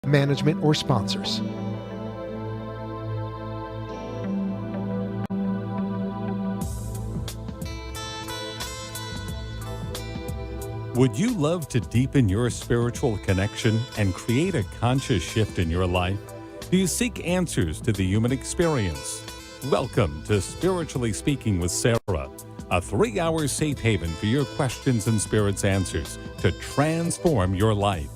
management, or sponsors. Would you love to deepen your spiritual connection and create a conscious shift in your life? Do you seek answers to the human experience? Welcome to Spiritually Speaking with Sarah, a 3-hour safe haven for your questions and spirit's answers to transform your life.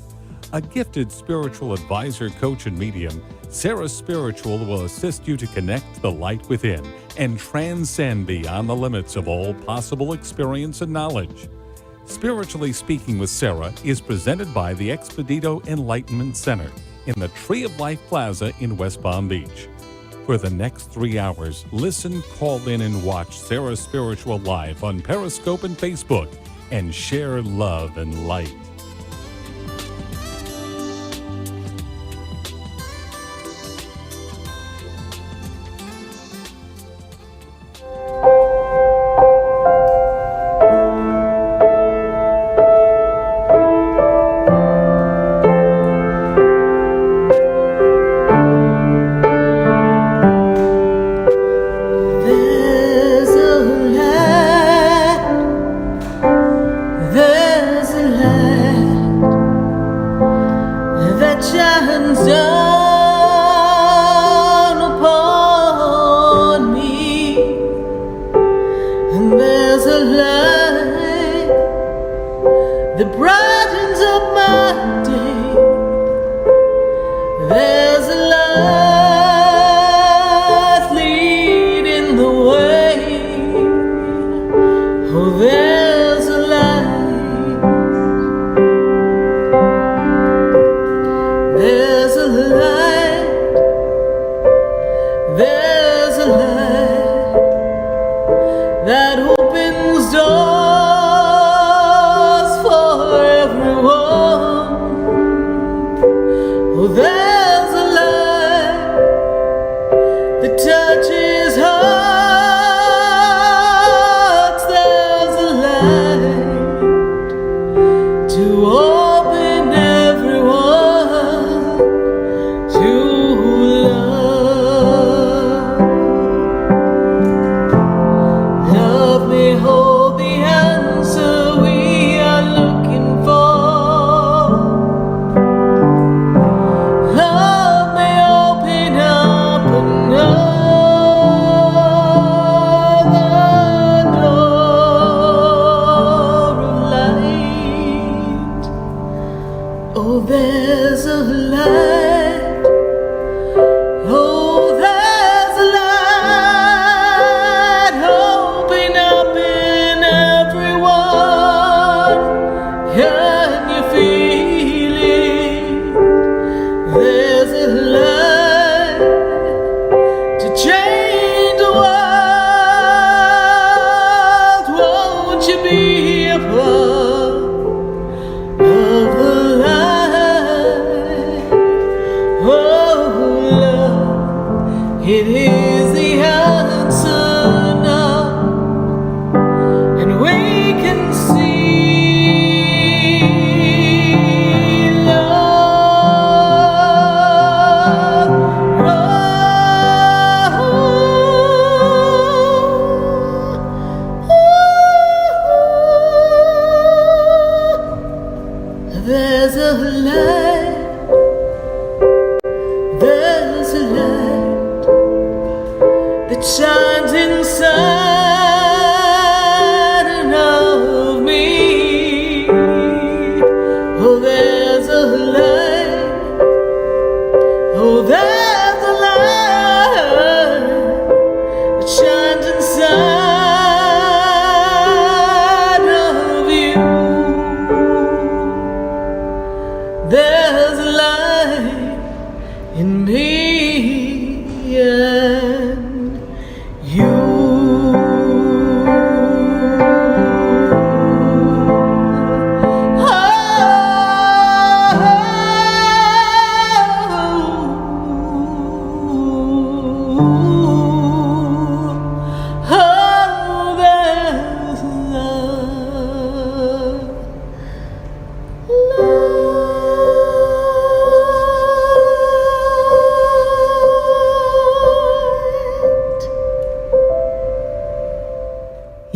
A gifted spiritual advisor, coach, and medium, Sarah Spiritual will assist you to connect the light within and transcend beyond the limits of all possible experience and knowledge. Spiritually Speaking with Sarah is presented by the Expedito Enlightenment Center in the Tree of Life Plaza in West Palm Beach. For the next 3 hours, listen, call in, and watch Sarah Spiritual live on Periscope and Facebook, and share love and light.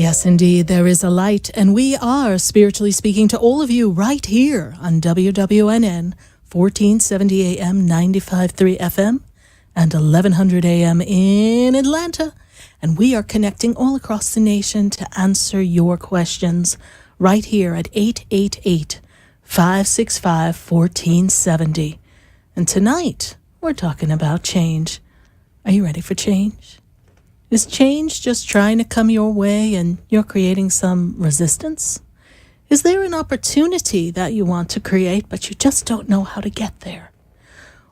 Yes, indeed, there is a light, and we are spiritually speaking to all of you right here on WWNN, 1470 AM, 95.3 FM, and 1100 AM in Atlanta. And we are connecting all across the nation to answer your questions right here at 888-565-1470. And tonight, we're talking about change. Are you ready for change? Is change just trying to come your way and you're creating some resistance? Is there an opportunity that you want to create, but you just don't know how to get there?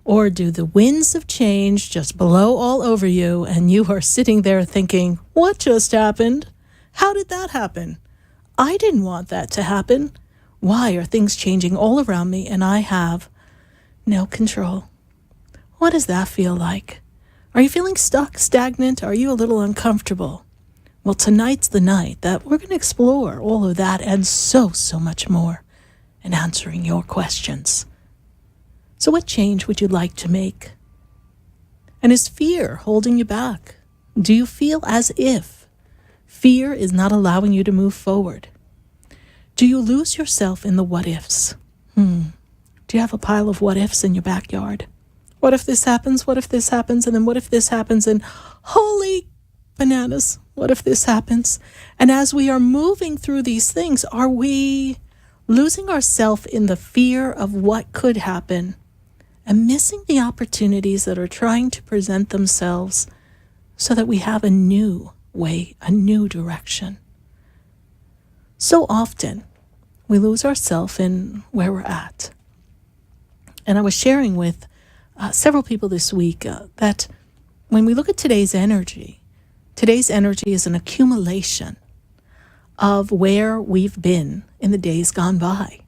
Or do the winds of change just blow all over you and you are sitting there thinking, what just happened? How did that happen? I didn't want that to happen. Why are things changing all around me and I have no control? What does that feel like? Are you feeling stuck, stagnant? Are you a little uncomfortable? Well, tonight's the night that we're going to explore all of that and so much more in answering your questions. So what change would you like to make? And is fear holding you back? Do you feel as if fear is not allowing you to move forward? Do you lose yourself in the what ifs? Do you have a pile of what ifs in your backyard? What if this happens? What if this happens? And then what if this happens? And holy bananas, what if this happens? And as we are moving through these things, are we losing ourselves in the fear of what could happen and missing the opportunities that are trying to present themselves so that we have a new way, a new direction? So often, we lose ourselves in where we're at. And I was sharing with several people this week that when we look at today's energy is an accumulation of where we've been in the days gone by.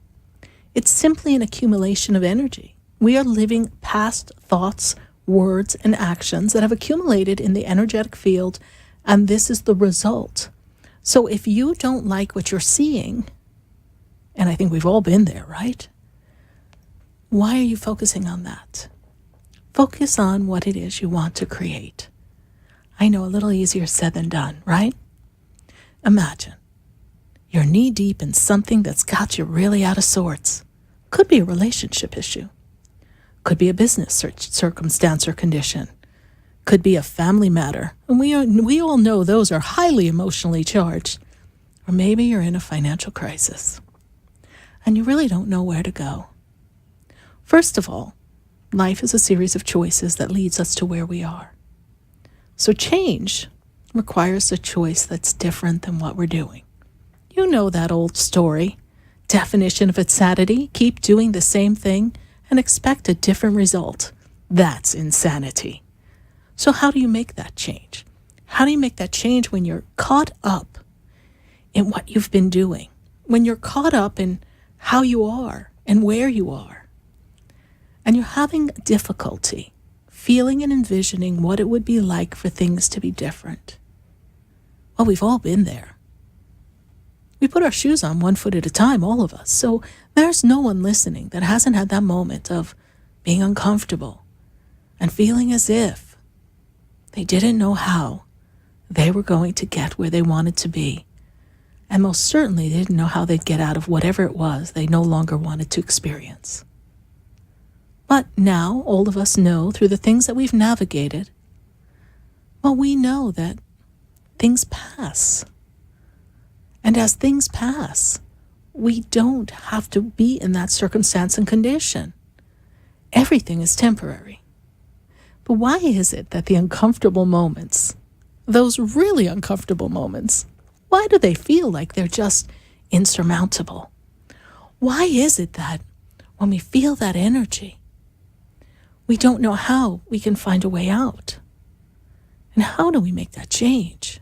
It's simply an accumulation of energy. We are living past thoughts, words, and actions that have accumulated in the energetic field, and this is the result. So if you don't like what you're seeing, and I think we've all been there, right? Why are you focusing on that? Focus on what it is you want to create. I know, a little easier said than done, right? Imagine you're knee deep in something that's got you really out of sorts. Could be a relationship issue. Could be a business circumstance or condition. Could be a family matter. And we all know those are highly emotionally charged. Or maybe you're in a financial crisis and you really don't know where to go. First of all, life is a series of choices that leads us to where we are. So change requires a choice that's different than what we're doing. You know that old story. Definition of insanity: keep doing the same thing and expect a different result. That's insanity. So how do you make that change? How do you make that change when you're caught up in what you've been doing? When you're caught up in how you are and where you are? And you're having difficulty feeling and envisioning what it would be like for things to be different. Well, we've all been there. We put our shoes on one foot at a time, all of us. So there's no one listening that hasn't had that moment of being uncomfortable and feeling as if they didn't know how they were going to get where they wanted to be. And most certainly they didn't know how they'd get out of whatever it was they no longer wanted to experience. But now all of us know through the things that we've navigated, well, we know that things pass. And as things pass, we don't have to be in that circumstance and condition. Everything is temporary. But why is it that the uncomfortable moments, those really uncomfortable moments, why do they feel like they're just insurmountable? Why is it that when we feel that energy, we don't know how we can find a way out? And how do we make that change?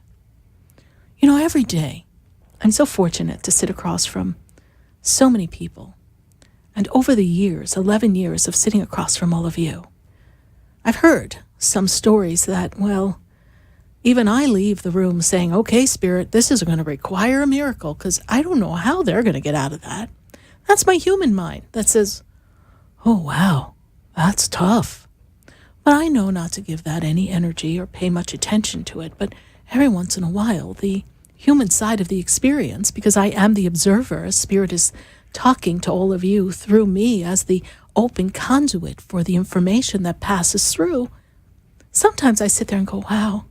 You know, every day, I'm so fortunate to sit across from so many people. And over the years, 11 years of sitting across from all of you, I've heard some stories that, well, even I leave the room saying, okay, Spirit, this is going to require a miracle because I don't know how they're going to get out of that. That's my human mind that says, oh, wow, that's tough. But I know not to give that any energy or pay much attention to it. But every once in a while, the human side of the experience, because I am the observer, as Spirit is talking to all of you through me as the open conduit for the information that passes through, sometimes I sit there and go, wow,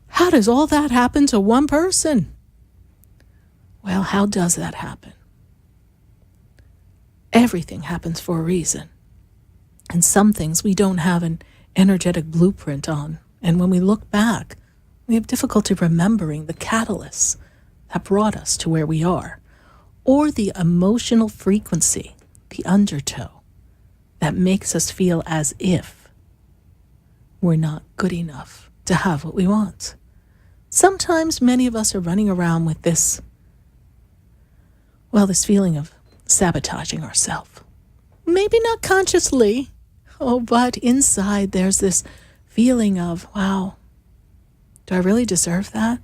how does all that happen to one person? Well, how does that happen? Everything happens for a reason. And some things we don't have an energetic blueprint on. And when we look back, we have difficulty remembering the catalysts that brought us to where we are, or the emotional frequency, the undertow, that makes us feel as if we're not good enough to have what we want. Sometimes many of us are running around with this feeling of sabotaging ourselves. Maybe not consciously, but inside there's this feeling of, wow, do I really deserve that?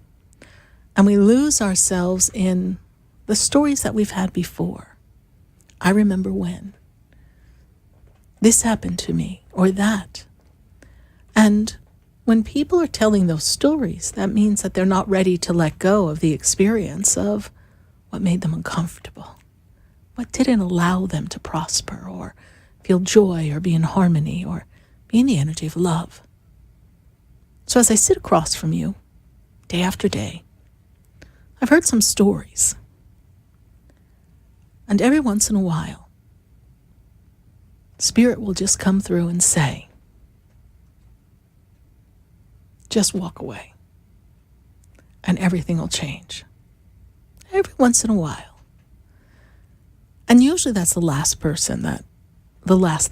And we lose ourselves in the stories that we've had before. I remember when this happened to me, or that. And when people are telling those stories, that means that they're not ready to let go of the experience of what made them uncomfortable, what didn't allow them to prosper or feel joy or be in harmony or be in the energy of love. So as I sit across from you, day after day, I've heard some stories. And every once in a while, Spirit will just come through and say, just walk away, and everything will change. Every once in a while. And usually that's the last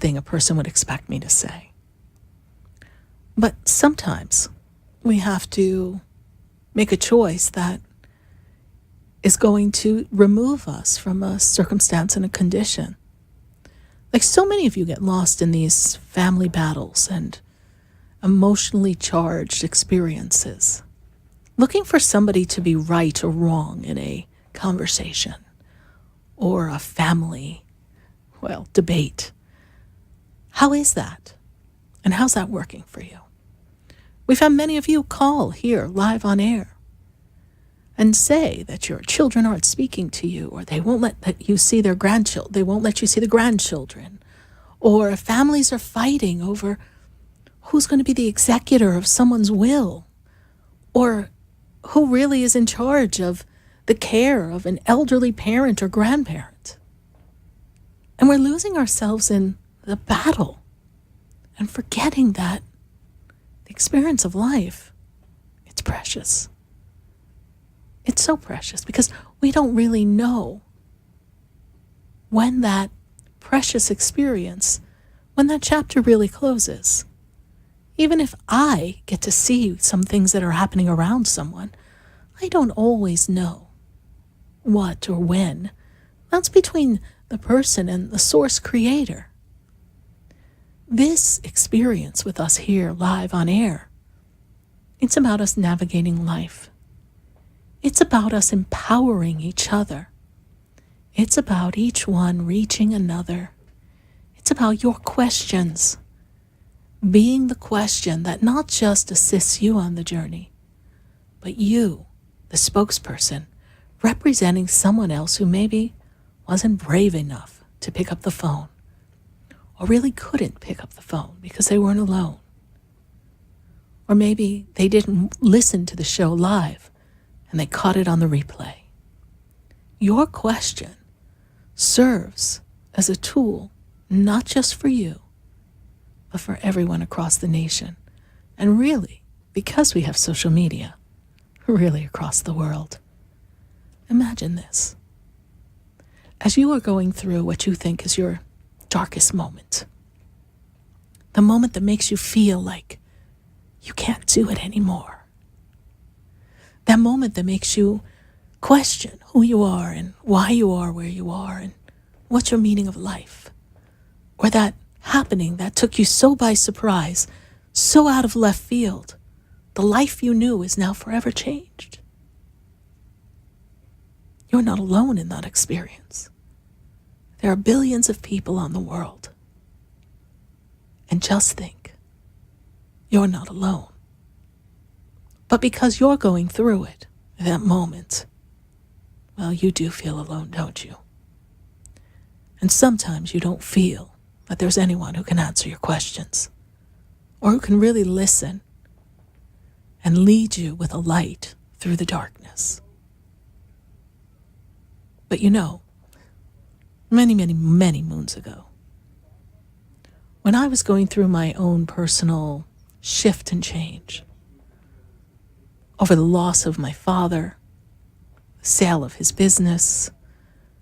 thing a person would expect me to say. But sometimes we have to make a choice that is going to remove us from a circumstance and a condition. Like so many of you get lost in these family battles and emotionally charged experiences, looking for somebody to be right or wrong in a conversation or a family, debate. How is that? And how's that working for you? We've had many of you call here live on air and say that your children aren't speaking to you, or they won't let you see their grandchildren. They won't let you see the grandchildren. Or families are fighting over who's going to be the executor of someone's will, or who really is in charge of the care of an elderly parent or grandparent. And we're losing ourselves in the battle and forgetting that the experience of life, it's precious. It's so precious because we don't really know when that precious experience, when that chapter really closes. Even if I get to see some things that are happening around someone, I don't always know what or when. That's between the person and the source creator. This experience with us here live on air, it's about us navigating life. It's about us empowering each other. It's about each one reaching another. It's about your questions being the question that not just assists you on the journey, but you, the spokesperson, representing someone else who maybe wasn't brave enough to pick up the phone, or really couldn't pick up the phone because they weren't alone. Or maybe they didn't listen to the show live and they caught it on the replay. Your question serves as a tool not just for you, but for everyone across the nation. And really, because we have social media, really across the world. Imagine this. As you are going through what you think is your darkest moment, the moment that makes you feel like you can't do it anymore, that moment that makes you question who you are and why you are where you are and what's your meaning of life, or that happening that took you so by surprise, so out of left field, the life you knew is now forever changed. You're not alone in that experience. There are billions of people on the world. And just think, you're not alone. But because you're going through it, at that moment, well, you do feel alone, don't you? And sometimes you don't feel that there's anyone who can answer your questions or who can really listen and lead you with a light through the darkness. But you know, many, many, many moons ago, when I was going through my own personal shift and change over the loss of my father, the sale of his business,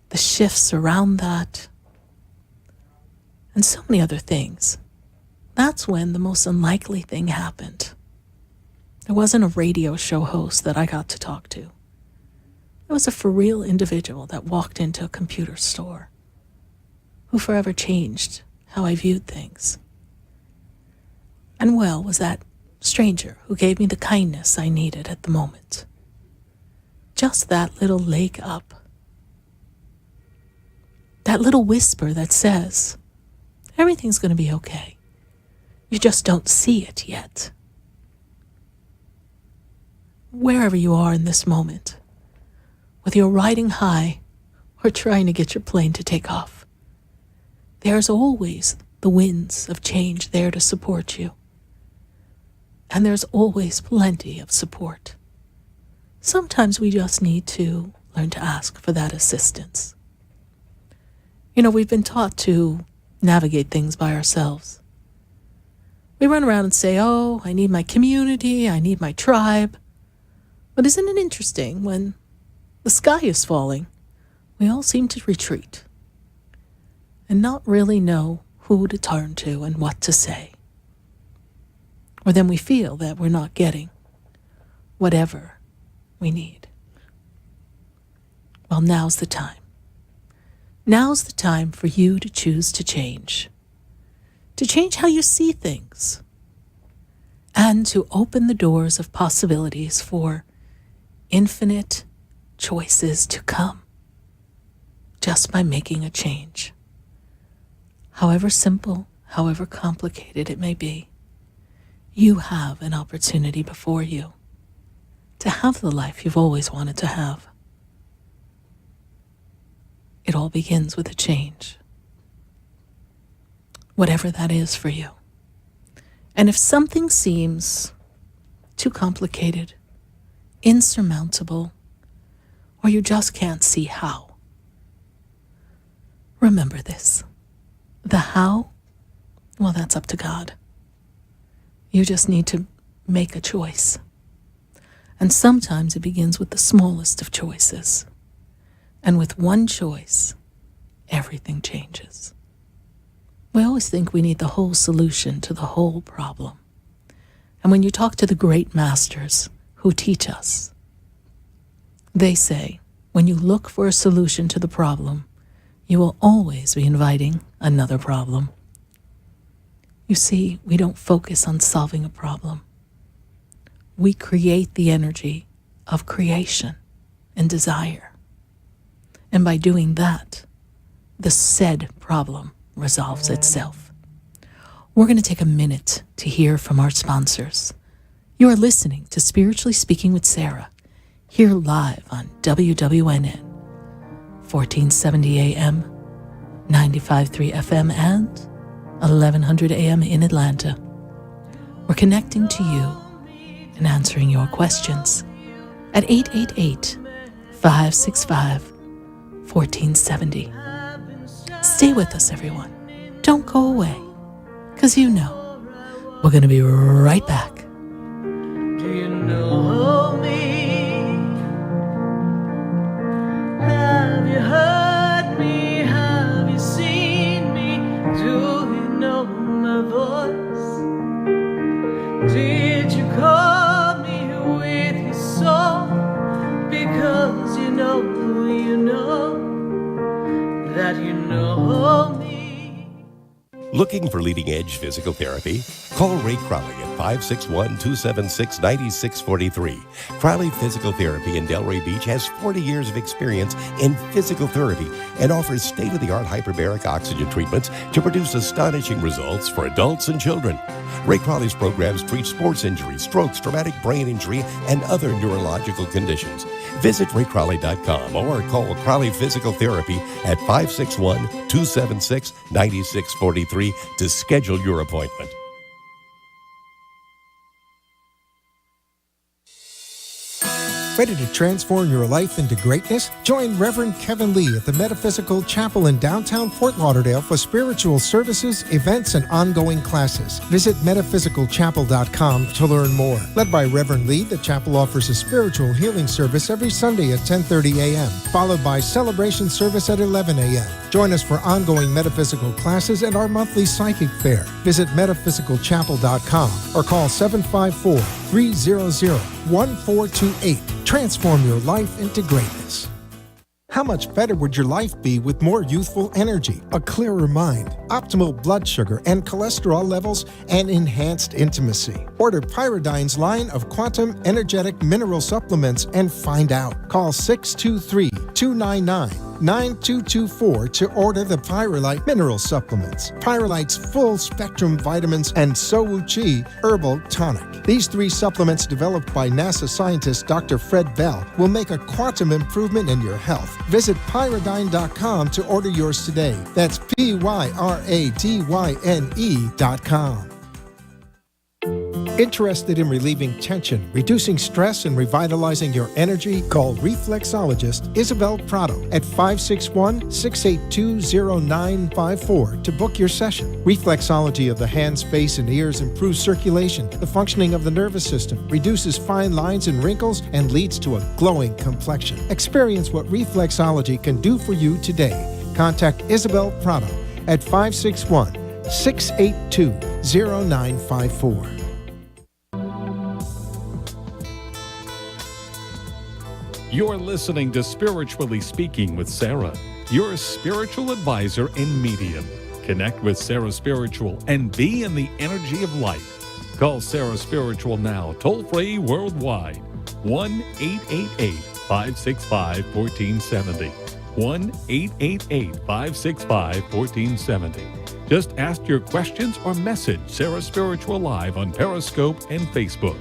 the shifts around that, and so many other things, that's when the most unlikely thing happened. There wasn't a radio show host that I got to talk to. It was a for real individual that walked into a computer store who forever changed how I viewed things. And well was that stranger who gave me the kindness I needed at the moment. Just that little leg up. That little whisper that says, everything's going to be okay. You just don't see it yet. Wherever you are in this moment, whether you're riding high or trying to get your plane to take off, there's always the winds of change there to support you. And there's always plenty of support. Sometimes we just need to learn to ask for that assistance. You know, we've been taught to navigate things by ourselves. We run around and say, oh, I need my community, I need my tribe. But isn't it interesting, when the sky is falling, we all seem to retreat and not really know who to turn to and what to say. Or then we feel that we're not getting whatever we need. Well, now's the time. Now's the time for you to choose to change how you see things, and to open the doors of possibilities for infinite choices to come just by making a change. However simple, however complicated it may be, you have an opportunity before you to have the life you've always wanted to have. It all begins with a change, whatever that is for you. And if something seems too complicated, insurmountable, or you just can't see how, remember this. The how, well, that's up to God. You just need to make a choice. And sometimes it begins with the smallest of choices. And with one choice, everything changes. We always think we need the whole solution to the whole problem. And when you talk to the great masters who teach us, they say, when you look for a solution to the problem, you will always be inviting another problem. You see, we don't focus on solving a problem. We create the energy of creation and desire. And by doing that, the said problem resolves itself. We're going to take a minute to hear from our sponsors. You are listening to Spiritually Speaking with Sarah, here live on WWNN, 1470 AM, 95.3 FM, and 1100 AM in Atlanta. We're connecting to you and answering your questions at 888-565-1470. Stay with us, everyone. Don't go away, because you know we're going to be right back. Do you know me? Have you heard me? Have you seen me? Do you know my voice? Did you call me with your soul? Because you know that you know me. Looking for leading-edge physical therapy? Call Ray Crowley at 561-276-9643. Crowley Physical Therapy in Delray Beach has 40 years of experience in physical therapy and offers state-of-the-art hyperbaric oxygen treatments to produce astonishing results for adults and children. Ray Crowley's programs treat sports injuries, strokes, traumatic brain injury, and other neurological conditions. Visit raycrowley.com or call Crowley Physical Therapy at 561-276-9643 to schedule your appointment. Ready to transform your life into greatness? Join Reverend Kevin Lee at the Metaphysical Chapel in downtown Fort Lauderdale for spiritual services, events, and ongoing classes. Visit metaphysicalchapel.com to learn more. Led by Reverend Lee, the chapel offers a spiritual healing service every Sunday at 10:30 a.m., followed by celebration service at 11 a.m. Join us for ongoing metaphysical classes and our monthly psychic fair. Visit metaphysicalchapel.com or call 754-300-1428. Transform your life into greatness. How much better would your life be with more youthful energy, a clearer mind, optimal blood sugar and cholesterol levels, and enhanced intimacy? Order Pyridine's line of quantum energetic mineral supplements and find out. Call 623-299-9224 to order the Pyrolite mineral supplements, Pyrolite's full spectrum vitamins, and Sowuchi herbal tonic. These 3 supplements developed by NASA scientist Dr. Fred Bell will make a quantum improvement in your health. Visit Pyridine.com to order yours today. That's PYRADYNE.com. Interested in relieving tension, reducing stress, and revitalizing your energy? Call reflexologist Isabel Prado at 561-682-0954 to book your session. Reflexology of the hands, face, and ears improves circulation, the functioning of the nervous system, reduces fine lines and wrinkles, and leads to a glowing complexion. Experience what reflexology can do for you today. Contact Isabel Prado at 561-682-0954. You're listening to Spiritually Speaking with Sarah, your spiritual advisor and medium. Connect with Sarah Spiritual and be in the energy of light. Call Sarah Spiritual now, toll-free worldwide. 1-888-565-1470. 1-888-565-1470. Just ask your questions or message Sarah Spiritual live on Periscope and Facebook.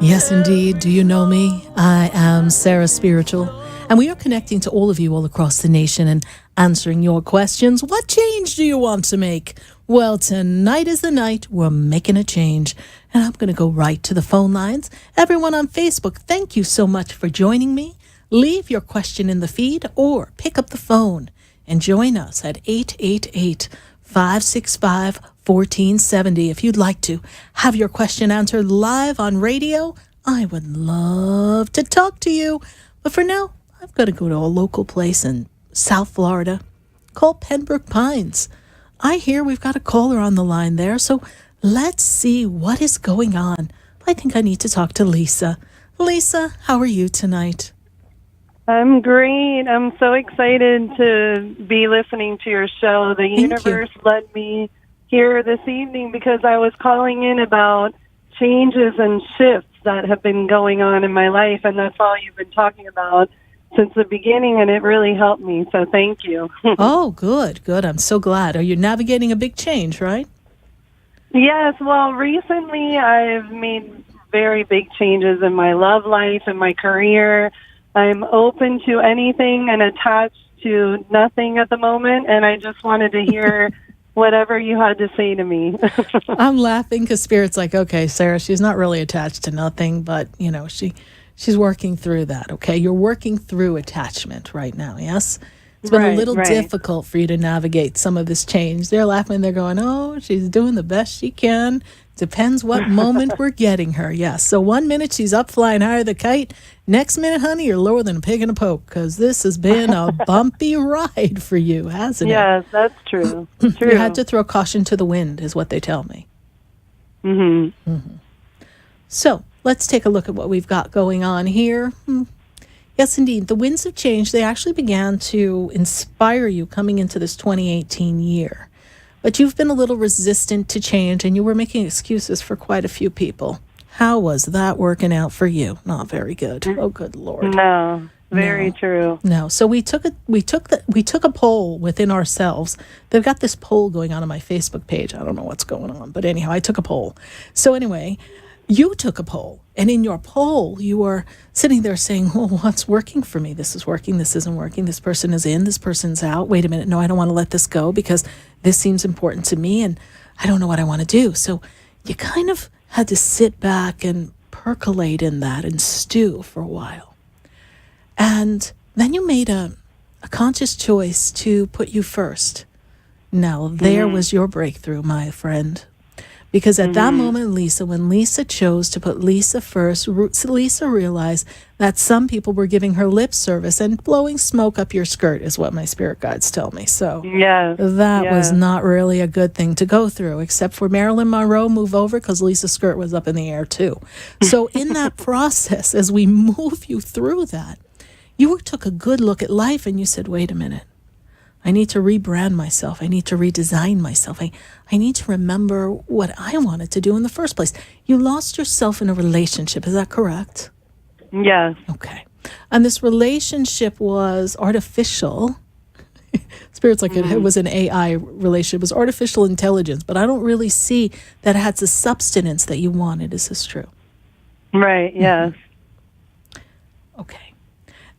Yes, indeed. Do you know me? I am Sarah Spiritual, and we are connecting to all of you all across the nation and answering your questions. What change do you want to make? Well, tonight is the night we're making a change, and I'm going to go right to the phone lines. Everyone on Facebook, thank you so much for joining me. Leave your question in the feed or pick up the phone and join us at 888-565-1470. If you'd like to have your question answered live on radio, I would love to talk to you. But for now, I've got to go to a local place in South Florida called Pembroke Pines. I hear we've got a caller on the line there, so let's see what is going on. I think I need to talk to Lisa. Lisa, how are you tonight? I'm great. I'm so excited to be listening to your show. The universe led me here this evening because I was calling in about changes and shifts that have been going on in my life, and that's all you've been talking about since the beginning, and it really helped me, so thank you. Oh, good. I'm so glad. Are you navigating a big change, right? Yes, well, recently I've made very big changes in my love life and my career. I'm open to anything and attached to nothing at the moment, and I just wanted to hear whatever you had to say to me. I'm laughing because Spirit's like, okay, Sarah, she's not really attached to nothing, but she's working through that. Okay, you're working through attachment right now. Yes, it's been a little difficult for you to navigate some of this change. They're laughing. They're going, oh, she's doing the best she can. Depends what moment we're getting her. Yes. So 1 minute she's up flying higher than a kite. Next minute, honey, you're lower than a pig in a poke because this has been a bumpy ride for you, hasn't it? Yes, that's true. True. You had to throw caution to the wind, is what they tell me. So let's take a look at what we've got going on here. Yes, indeed. The winds of change, they actually began to inspire you coming into this 2018 year. But you've been a little resistant to change, and you were making excuses for quite a few people. How was that working out for you? Not very good. Oh, good Lord. No, very true. No. So we took a poll within ourselves. They've got this poll going on my Facebook page. I don't know what's going on, but anyhow, I took a poll. So anyway, you took a poll, and in your poll, you were sitting there saying, well, what's working for me? This is working. This isn't working. This person is in. This person's out. Wait a minute. No, I don't want to let this go because this seems important to me, and I don't know what I want to do. So you kind of had to sit back and percolate in that and stew for a while. And then you made a conscious choice to put you first. Now, there was your breakthrough, my friend. Because at that moment, when Lisa chose to put Lisa first, Lisa realized that some people were giving her lip service and blowing smoke up your skirt, is what my spirit guides tell me. So that was not really a good thing to go through, except for Marilyn Monroe move over because Lisa's skirt was up in the air too. So in that process, as we move you through that, you took a good look at life and you said, wait a minute. I need to rebrand myself. I need to redesign myself. I need to remember what I wanted to do in the first place. You lost yourself in a relationship. Is that correct? Yes. Okay. And this relationship was artificial. Spirit's like it was an AI relationship. It was artificial intelligence, but I don't really see that it had the substance that you wanted. Is this true? Right, yes. Okay.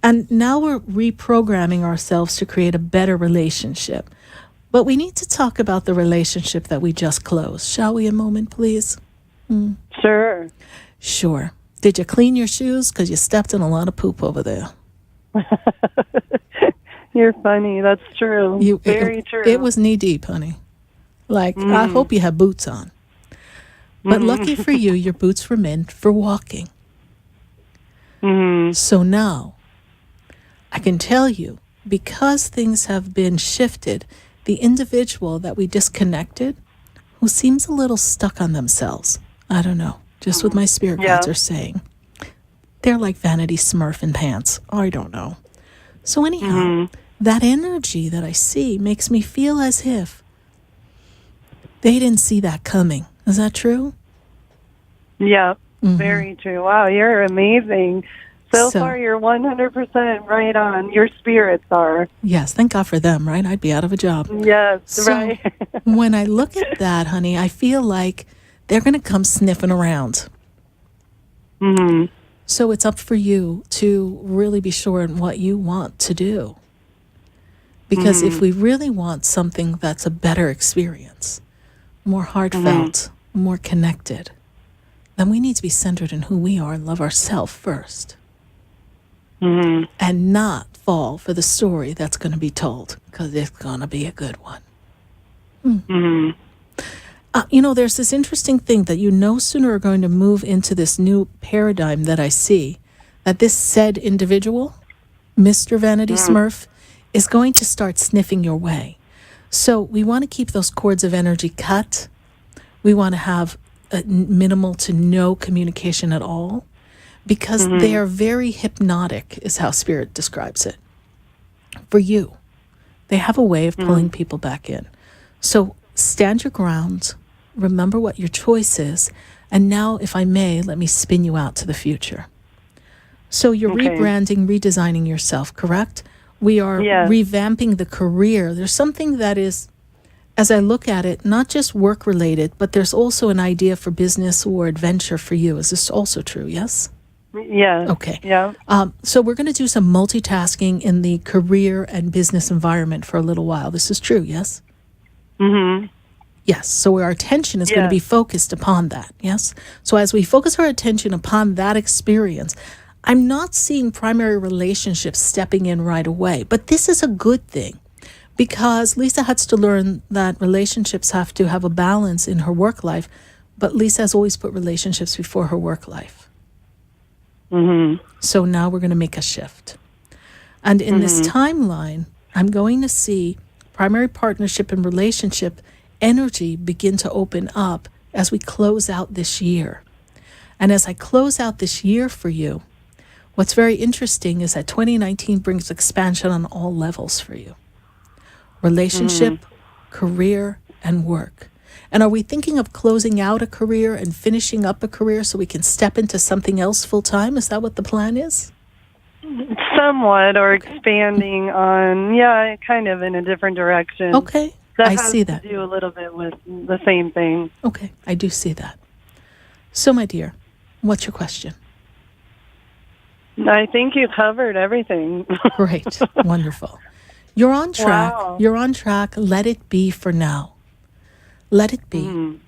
And now we're reprogramming ourselves to create a better relationship. But we need to talk about the relationship that we just closed. Shall we a moment, please? Sure. Sure. Did you clean your shoes? Because you stepped in a lot of poop over there. You're funny. That's true. Very true. It was knee deep, honey. I hope you have boots on. But lucky for you, your boots were meant for walking. So now, I can tell you, because things have been shifted, the individual that we disconnected, who seems a little stuck on themselves, I don't know, just what my spirit guides are saying. They're like Vanity Smurf in pants. I don't know. So anyhow, that energy that I see makes me feel as if they didn't see that coming. Is that true? Yeah, very true. Wow, you're amazing. So far, you're 100% right on. Your spirits are. Yes, thank God for them, right? I'd be out of a job. Yes, right. When I look at that, honey, I feel like they're going to come sniffing around. So it's up for you to really be sure in what you want to do. Because if we really want something that's a better experience, more heartfelt, more connected, then we need to be centered in who we are and love ourselves first. And not fall for the story that's going to be told, because it's going to be a good one. There's this interesting thing that you no sooner are going to move into this new paradigm that I see, that this said individual, Mr. Vanity Smurf, is going to start sniffing your way. So we want to keep those cords of energy cut. We want to have minimal to no communication at all. Because they are very hypnotic, is how Spirit describes it. For you, they have a way of pulling people back in. So stand your ground, remember what your choice is, and now, if I may, let me spin you out to the future. So you're rebranding, redesigning yourself, correct? We are revamping the career. There's something that is, as I look at it, not just work-related, but there's also an idea for business or adventure for you. Is this also true, yes? Yeah. Okay. Yeah. So we're going to do some multitasking in the career and business environment for a little while. This is true, yes? Mhm. Yes, so our attention is going to Yes. be focused upon that. Yes. So as we focus our attention upon that experience, I'm not seeing primary relationships stepping in right away, but this is a good thing because Lisa has to learn that relationships have to have a balance in her work life, but Lisa has always put relationships before her work life. Mhm. So now we're going to make a shift. And in this timeline, I'm going to see primary partnership and relationship energy begin to open up as we close out this year. And as I close out this year for you, what's very interesting is that 2019 brings expansion on all levels for you. Relationship, career, and work. And are we thinking of closing out a career and finishing up a career so we can step into something else full time? Is that what the plan is? Somewhat, or expanding on, kind of in a different direction. Okay, That I has see that. to do a little bit with the same thing. Okay, I do see that. So, my dear, what's your question? I think you covered everything. Great, wonderful. You're on track. Wow. You're on track. Let it be for now. Let it be.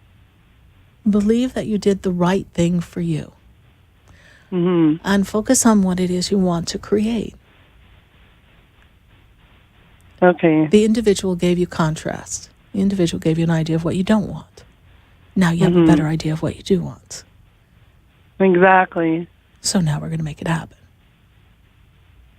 Believe that you did the right thing for you. And focus on what it is you want to create. Okay. The individual gave you contrast. The individual gave you an idea of what you don't want. Now you have a better idea of what you do want. Exactly. So now we're going to make it happen.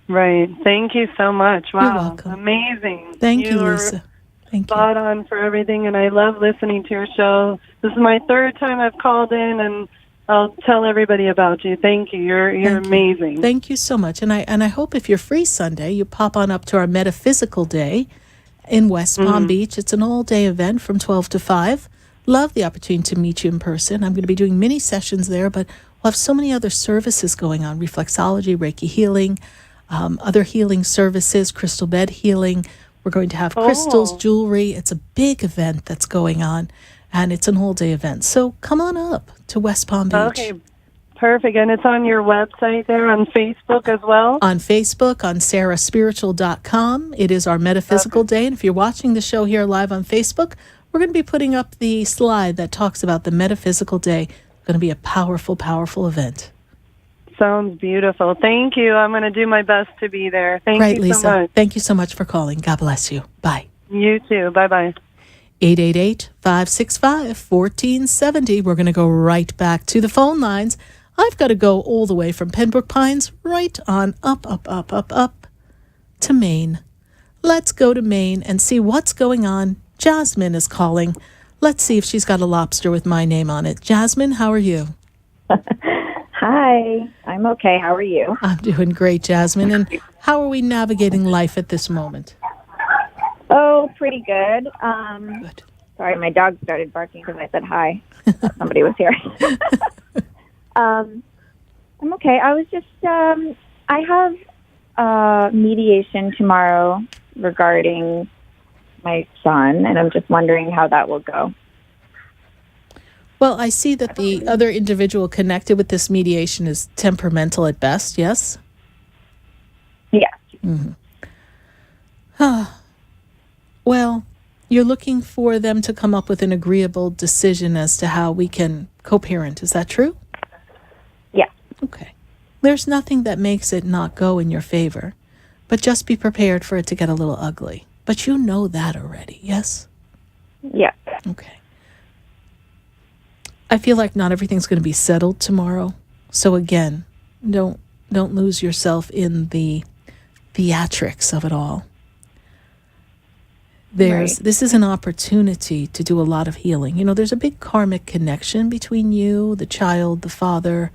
Right. Thank you so much. Wow. You're welcome. Amazing. Thank you, were Lisa. Thank you. spot on for everything, and I love listening to your show. This is my third time I've called in, and I'll tell everybody about you. Thank you. You're Thank you. amazing. Thank you so much. And I hope if you're free Sunday, you pop on up to our Metaphysical Day in West Palm Beach. It's an all-day event from 12 to 5. Love the opportunity to meet you in person. I'm going to be doing mini sessions there, but we'll have so many other services going on: reflexology, Reiki healing, other healing services, crystal bed healing. We're going to have crystals, jewelry. It's a big event that's going on, and it's an all-day event. So come on up to West Palm Beach. Okay. Perfect. And it's on your website there, on Facebook as well? On Facebook, on sarahspiritual.com. It is our Metaphysical Day. And if you're watching the show here live on Facebook, we're going to be putting up the slide that talks about the Metaphysical Day. It's going to be a powerful, powerful event. Sounds beautiful. Thank you. I'm going to do my best to be there. Thank Right, you Lisa. so much. Thank you so much for calling. God bless you. Bye. You too. Bye-bye. 888-565-1470. We're going to go right back to the phone lines. I've got to go all the way from Pembroke Pines right on up to Maine. Let's go to Maine and see what's going on. Jasmine is calling. Let's see if she's got a lobster with my name on it. Jasmine, how are you? Hi, I'm okay. How are you? I'm doing great, Jasmine. And how are we navigating life at this moment? Oh, pretty good. Good. Sorry, my dog started barking because I said hi. Thought somebody was here. I'm okay. I was just, I have mediation tomorrow regarding my son, and I'm just wondering how that will go. Well, I see that the other individual connected with this mediation is temperamental at best, yes? Yeah. Well, you're looking for them to come up with an agreeable decision as to how we can co-parent. Is that true? Yeah. Okay. There's nothing that makes it not go in your favor, but just be prepared for it to get a little ugly. But you know that already, yes? Yeah. Okay. I feel like not everything's going to be settled tomorrow. So again, don't lose yourself in the theatrics of it all. This is an opportunity to do a lot of healing. You know, there's a big karmic connection between you, the child, the father.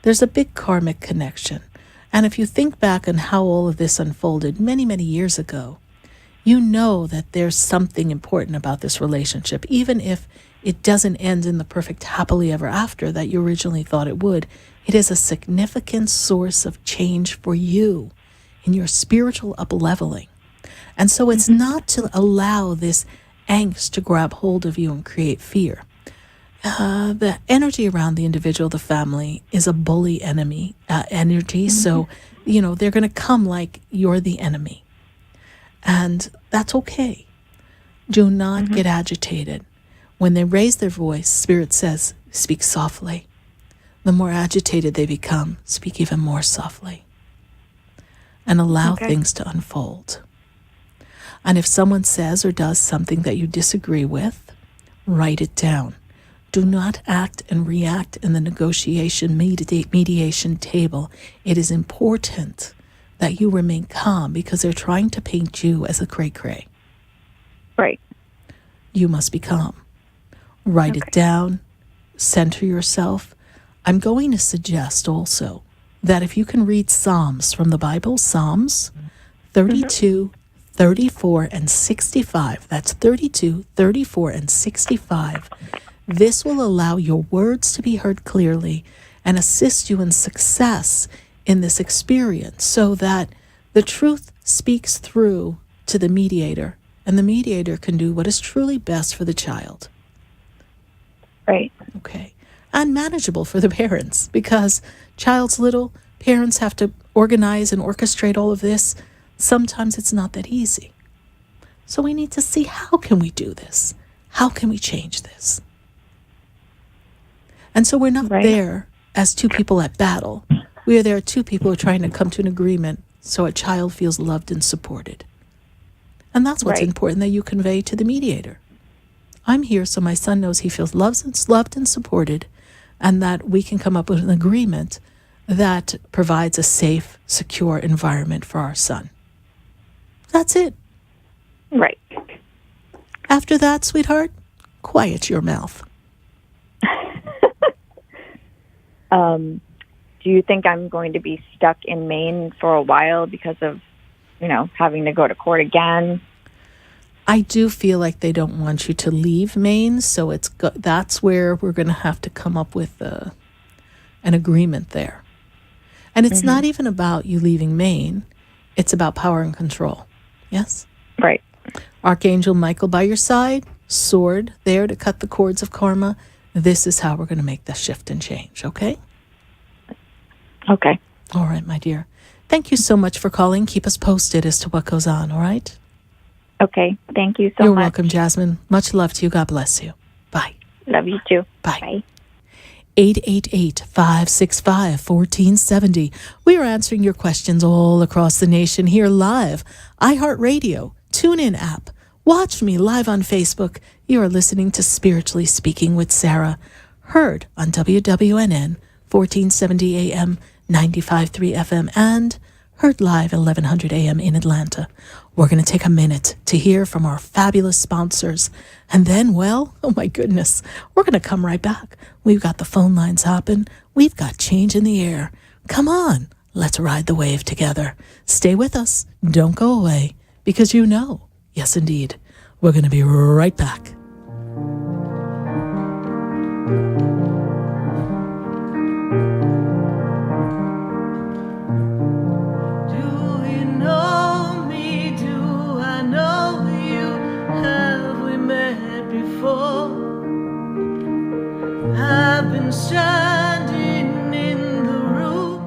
There's a big karmic connection. And if you think back on how all of this unfolded many, many years ago, you know that there's something important about this relationship, even if it doesn't end in the perfect happily ever after that you originally thought it would. It is a significant source of change for you in your spiritual up-leveling. And so it's not to allow this angst to grab hold of you and create fear. The energy around the individual, the family, is a bully energy. So, you know, they're going to come like you're the enemy. And that's okay. Do not get agitated. When they raise their voice, Spirit says, speak softly. The more agitated they become, speak even more softly. And allow things to unfold. And if someone says or does something that you disagree with, write it down. Do not act and react in the negotiation mediation table. It is important that you remain calm because they're trying to paint you as a cray-cray. Right. You must be calm. Write it down. Center yourself. I'm going to suggest also that if you can read Psalms from the Bible, Psalms 32, 34, and 65. That's 32, 34, and 65. This will allow your words to be heard clearly and assist you in success in this experience so that the truth speaks through to the mediator, and the mediator can do what is truly best for the child. Right. Okay. And manageable for the parents because child's little, parents have to organize and orchestrate all of this. Sometimes it's not that easy. So we need to see, how can we do this? How can we change this? And so we're not there as two people at battle. We are there two people who are trying to come to an agreement so a child feels loved and supported. And that's what's important that you convey to the mediator. I'm here so my son knows he feels loved and supported, and that we can come up with an agreement that provides a safe, secure environment for our son. That's it. Right. After that, sweetheart, quiet your mouth. Do you think I'm going to be stuck in Maine for a while because of, having to go to court again? I do feel like they don't want you to leave Maine, so that's where we're going to have to come up with an agreement there. And it's not even about you leaving Maine. It's about power and control. Yes? Right. Archangel Michael by your side, sword there to cut the cords of karma. This is how we're going to make the shift and change, okay? Okay. All right, my dear. Thank you so much for calling. Keep us posted as to what goes on, all right? Okay. Thank you so You're much. welcome, Jasmine. Much love to you. God bless you. Bye. Love you too. Bye. Bye. 888-565-1470. We are answering your questions all across the nation here live. iHeartRadio, TuneIn app. Watch me live on Facebook. You are listening to Spiritually Speaking with Sarah. Heard on WWNN, 1470 AM, 95.3 FM, and heard live at 1100 AM in Atlanta. We're going to take a minute to hear from our fabulous sponsors. And then, well, oh my goodness, we're going to come right back. We've got the phone lines hopping. We've got change in the air. Come on, let's ride the wave together. Stay with us. Don't go away. Because yes indeed, we're going to be right back. I've been standing in the room.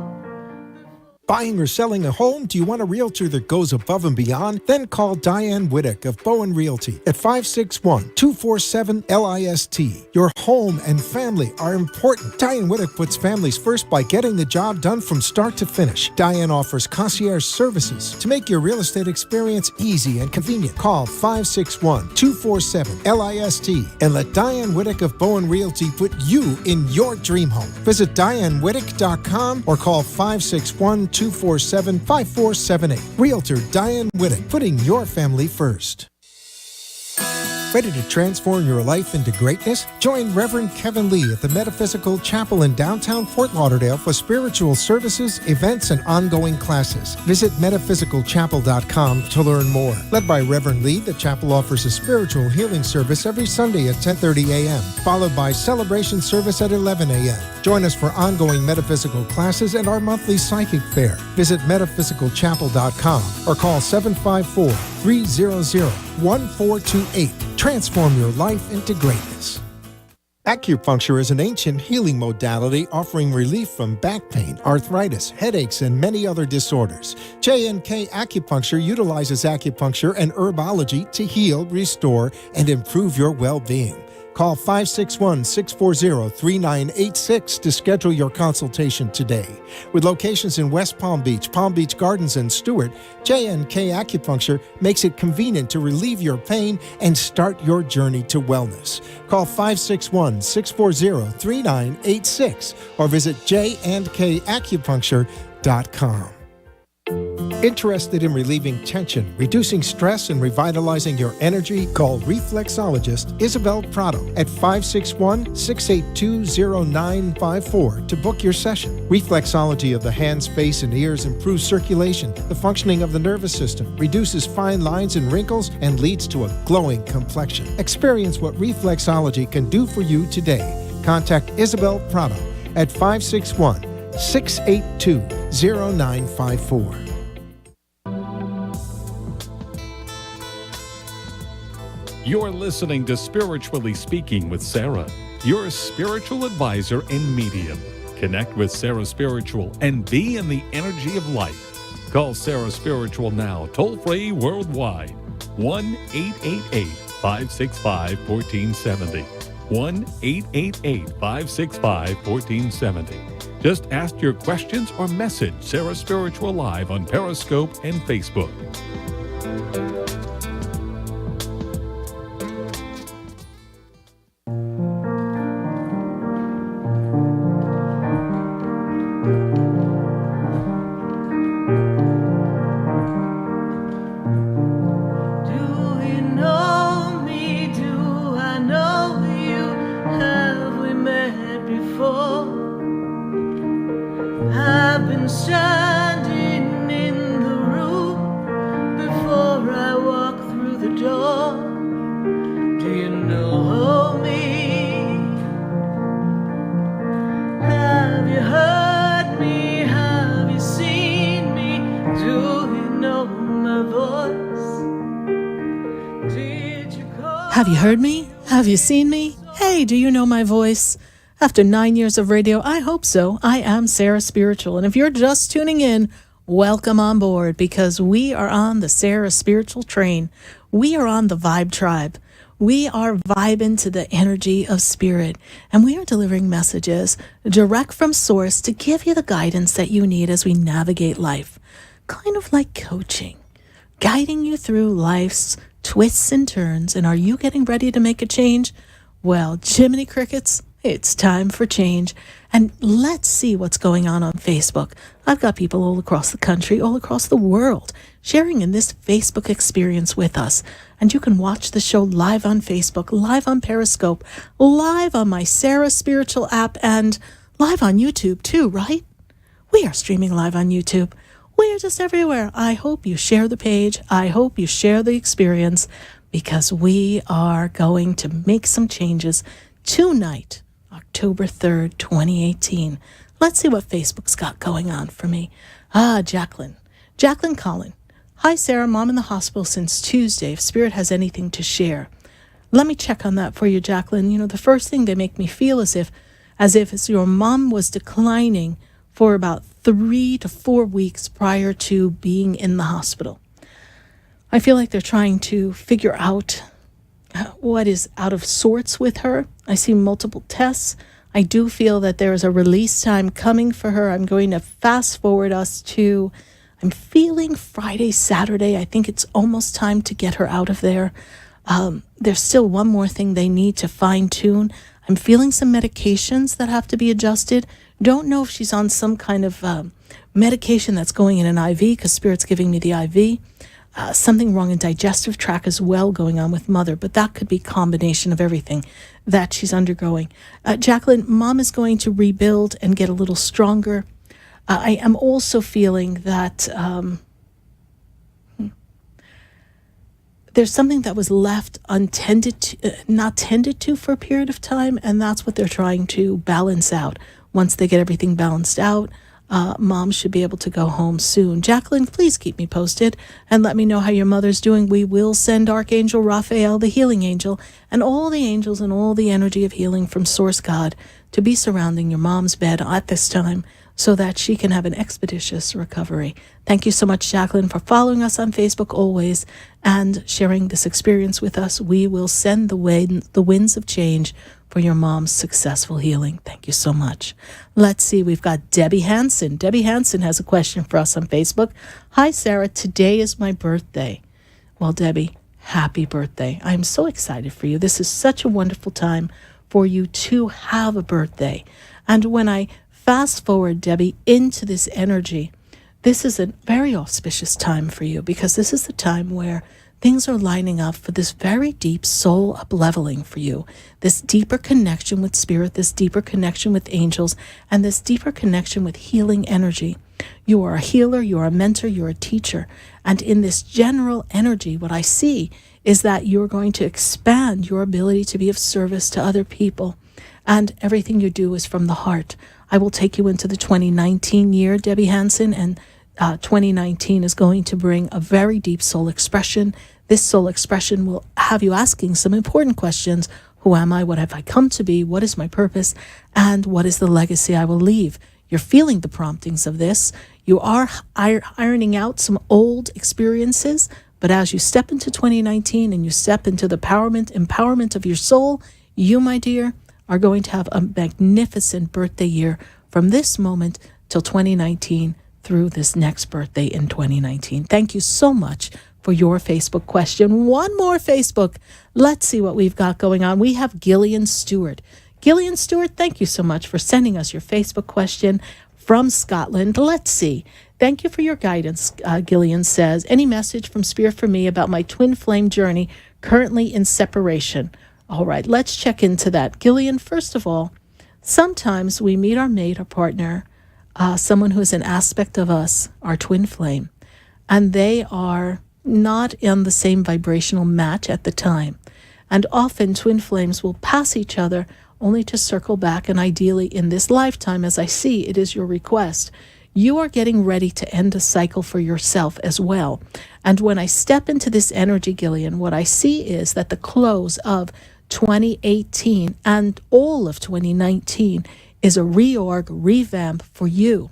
Buying or selling a home? Do you want a realtor that goes above and beyond? Then call Diane Whittick of Bowen Realty at 561-247-LIST. Your home and family are important. Diane Whittick puts families first by getting the job done from start to finish. Diane offers concierge services to make your real estate experience easy and convenient. Call 561-247-LIST and let Diane Whittick of Bowen Realty put you in your dream home. Visit DianeWhittick.com or call 561-247-5478. Realtor Diane Whittick, putting your family first. Ready to transform your life into greatness? Join Reverend Kevin Lee at the Metaphysical Chapel in downtown Fort Lauderdale for spiritual services, events, and ongoing classes. Visit metaphysicalchapel.com to learn more. Led by Reverend Lee, the chapel offers a spiritual healing service every Sunday at 10:30 a.m., followed by celebration service at 11 a.m. Join us for ongoing metaphysical classes and our monthly psychic fair. Visit metaphysicalchapel.com or call 754-300-1428. Transform your life into greatness. Acupuncture is an ancient healing modality offering relief from back pain, arthritis, headaches, and many other disorders. J&K Acupuncture utilizes acupuncture and herbology to heal, restore, and improve your well-being. Call 561-640-3986 to schedule your consultation today. With locations in West Palm Beach Gardens, and Stewart, J&K Acupuncture makes it convenient to relieve your pain and start your journey to wellness. Call 561-640-3986 or visit jandkacupuncture.com. Interested in relieving tension, reducing stress, and revitalizing your energy? Call reflexologist Isabel Prado at 561-682-0954 to book your session. Reflexology of the hands, face, and ears improves circulation, the functioning of the nervous system, reduces fine lines and wrinkles, and leads to a glowing complexion. Experience what reflexology can do for you today. Contact Isabel Prado at 561-682-0954. You're listening to Spiritually Speaking with Sarah, your spiritual advisor and medium. Connect with Sarah Spiritual and be in the energy of life. Call Sarah Spiritual now, toll-free worldwide. 1-888-565-1470. 1-888-565-1470. Just ask your questions or message Sarah Spiritual live on Periscope and Facebook. Have you heard me? Have you seen me? Hey, do you know my voice? After 9 years of radio, I hope so. I am Sarah Spiritual. And if you're just tuning in, welcome on board, because we are on the Sarah Spiritual train. We are on the Vibe Tribe. We are vibing to the energy of spirit. And we are delivering messages direct from source to give you the guidance that you need as we navigate life. Kind of like coaching, guiding you through life's twists and turns. And are you getting ready to make a change? Well, Jiminy Crickets, it's time for change. And let's see what's going on Facebook. I've got people all across the country, all across the world, sharing in this Facebook experience with us. And you can watch the show live on Facebook, live on Periscope, live on my Sarah Spiritual app, and live on YouTube too, right? We are streaming live on YouTube. We are just everywhere. I hope you share the page. I hope you share the experience, because we are going to make some changes tonight, October 3rd, 2018. Let's see what Facebook's got going on for me. Jacqueline Collin. Hi, Sarah. Mom in the hospital since Tuesday. If Spirit has anything to share. Let me check on that for you, Jacqueline. You know, the first thing they make me feel as if your mom was declining for about 3 to 4 weeks prior to being in the hospital. I feel like they're trying to figure out what is out of sorts with her. I see multiple tests. I do feel that there is a release time coming for her. I'm going to fast forward us to, I'm feeling Friday, Saturday. I think it's almost time to get her out of there. There's still one more thing they need to fine tune. I'm feeling some medications that have to be adjusted. Don't know if she's on some kind of medication that's going in an IV, because Spirit's giving me the IV. Something wrong in digestive tract as well going on with mother, but that could be a combination of everything that she's undergoing. Jacqueline, mom is going to rebuild and get a little stronger. I am also feeling that there's something that was left untended to, not tended to for a period of time, and that's what they're trying to balance out. Once they get everything balanced out, Mom should be able to go home soon. Jacqueline, please keep me posted and let me know how your mother's doing. We will send Archangel Raphael, the healing angel, and all the angels and all the energy of healing from Source God to be surrounding your mom's bed at this time so that she can have an expeditious recovery. Thank you so much, Jacqueline, for following us on Facebook always and sharing this experience with us. We will send the winds of change for your mom's successful healing. Thank you so much. Let's see, we've got Debbie Hanson. Debbie Hanson has a question for us on Facebook. Hi, Sarah. Today is my birthday. Well, Debbie, happy birthday. I'm so excited for you. This is such a wonderful time for you to have a birthday. And when I fast forward, Debbie, into this energy, this is a very auspicious time for you because this is the time where things are lining up for this very deep soul up-leveling for you, this deeper connection with spirit, this deeper connection with angels, and this deeper connection with healing energy. You are a healer, you are a mentor, you're a teacher. And in this general energy, what I see is that you're going to expand your ability to be of service to other people. And everything you do is from the heart. I will take you into the 2019 year, Debbie Hanson, and 2019 is going to bring a very deep soul expression. This soul expression will have you asking some important questions. Who am I? What have I come to be? What is my purpose? And what is the legacy I will leave? You're feeling the promptings of this. You are ironing out some old experiences, but as you step into 2019 and you step into the empowerment of your soul, you, my dear, are going to have a magnificent birthday year from this moment till 2019 through this next birthday in 2019. Thank you so much for your Facebook question. One more Facebook. Let's see what we've got going on. We have Gillian Stewart. Gillian Stewart, thank you so much for sending us your Facebook question from Scotland. Let's see. Thank you for your guidance, Gillian says. Any message from Spirit for me about my twin flame journey currently in separation? All right, let's check into that. Gillian, first of all, sometimes we meet our mate or partner, someone who is an aspect of us, our twin flame, and they are not in the same vibrational match at the time. And often twin flames will pass each other only to circle back, and ideally in this lifetime, as I see, it is your request. You are getting ready to end a cycle for yourself as well. And when I step into this energy, Gillian, what I see is that the close of 2018 and all of 2019 is a revamp for you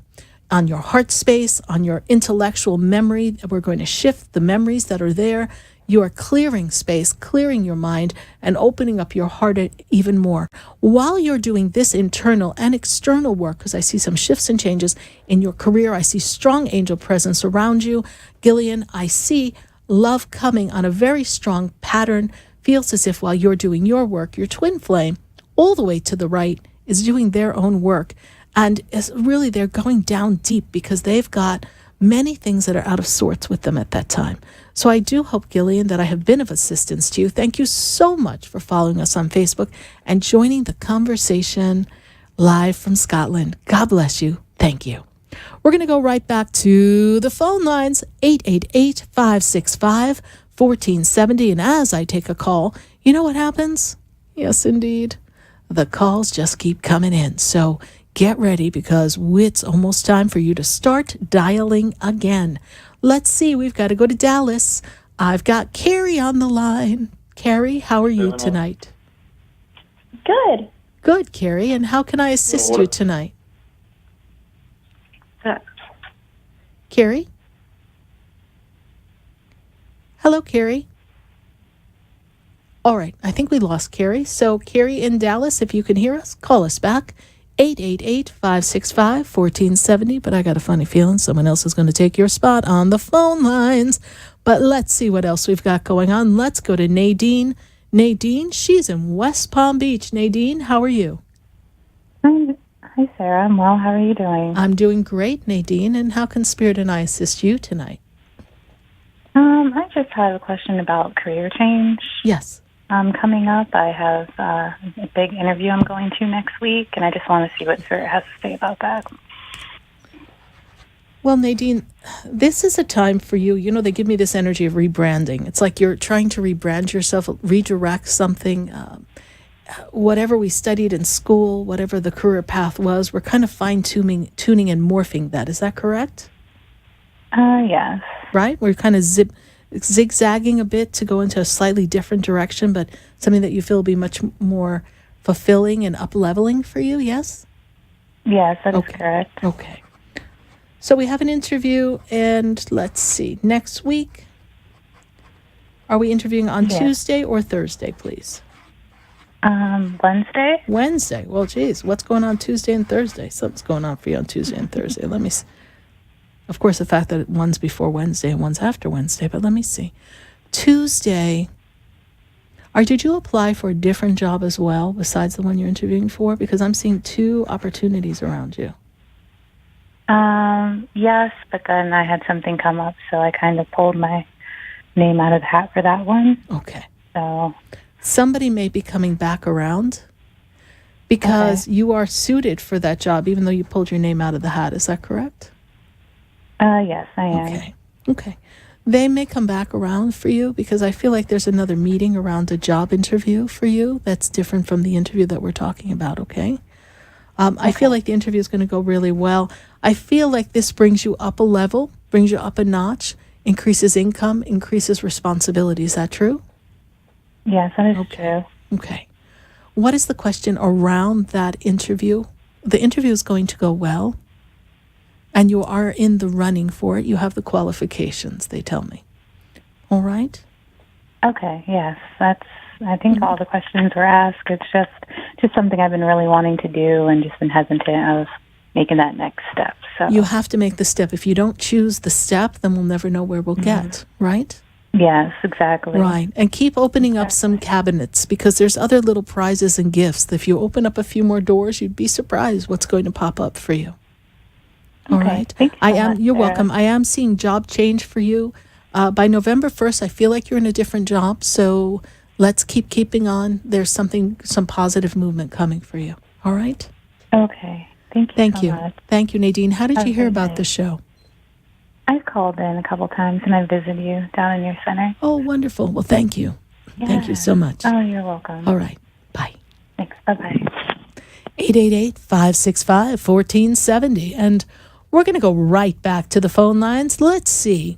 on your heart space, on your intellectual memory. We're going to shift the memories that are there. You are clearing space, clearing your mind, and opening up your heart even more. While you're doing this internal and external work, because I see some shifts and changes in your career, I see strong angel presence around you. Gillian, I see love coming on a very strong pattern. Feels as if while you're doing your work, your twin flame, all the way to the right, is doing their own work. And it's really, they're going down deep because they've got many things that are out of sorts with them at that time. So I do hope, Gillian, that I have been of assistance to you. Thank you so much for following us on Facebook and joining the conversation live from Scotland. God bless you. Thank you. We're going to go right back to the phone lines, 888-565-1470. And as I take a call, you know what happens? Yes, indeed. The calls just keep coming in. So get ready because it's almost time for you to start dialing again. Let's see. We've got to go to Dallas. I've got Carrie on the line. Carrie, how are you tonight? Good. Good, Carrie. And how can I assist you tonight? Carrie? Hello, Carrie. All right. I think we lost Carrie. So, Carrie in Dallas, if you can hear us, call us back. 888-565-1470. But I got a funny feeling someone else is going to take your spot on the phone lines. But let's see what else we've got going on. Let's go to Nadine. Nadine, she's in West Palm Beach. Nadine, how are you? Hi, Sarah. I'm well. How are you doing? I'm doing great, Nadine. And how can Spirit and I assist you tonight? I just had a question about career change. Yes. Coming up, I have a big interview I'm going to next week, and I just want to see what Spirit has to say about that. Well, Nadine, this is a time for you. You know, they give me this energy of rebranding. It's like you're trying to rebrand yourself, redirect something. whatever we studied in school, whatever the career path was, we're kind of tuning and morphing that. Is that correct? Yes. Right? We're kind of zigzagging a bit to go into a slightly different direction, but something that you feel will be much more fulfilling and up-leveling for you, yes? Yes, that is correct. Okay. So we have an interview, and let's see, next week, are we interviewing on Tuesday or Thursday, please? Wednesday. Wednesday. Well, geez, what's going on Tuesday and Thursday? Something's going on for you on Tuesday and Thursday. Let me see. Of course, the fact that one's before Wednesday and one's after Wednesday, but let me see. Tuesday, did you apply for a different job as well besides the one you're interviewing for? Because I'm seeing 2 opportunities around you. Yes, but then I had something come up, so I kind of pulled my name out of the hat for that one. Okay. So somebody may be coming back around because you are suited for that job, even though you pulled your name out of the hat. Is that correct? Yes, I am. Okay. They may come back around for you because I feel like there's another meeting around a job interview for you that's different from the interview that we're talking about, okay? I feel like the interview is going to go really well. I feel like this brings you up a level, brings you up a notch, increases income, increases responsibility. Is that true? Yes, that is true. Okay. What is the question around that interview? The interview is going to go well, and you are in the running for it. You have the qualifications, they tell me. All right? Okay, yes. I think all the questions were asked. It's just something I've been really wanting to do and just been hesitant of making that next step. So you have to make the step. If you don't choose the step, then we'll never know where we'll get, right? Yes, exactly. Right. And keep opening up some cabinets because there's other little prizes and gifts. If you open up a few more doors, you'd be surprised what's going to pop up for you. All right. Thank you so much, You're Sarah. welcome. I am seeing job change for you. By November 1st, I feel like you're in a different job. So let's keeping on. There's some positive movement coming for you. All right? Okay. Thank you so much. Thank you, Nadine. How did you hear about Okay. the show? I've called in a couple times and I visited you down in your center. Oh, wonderful. Well, thank you. Thank you so much. Oh, you're welcome. All right. Bye. Thanks. Bye-bye. 888-565-1470. And we're going to go right back to the phone lines. Let's see.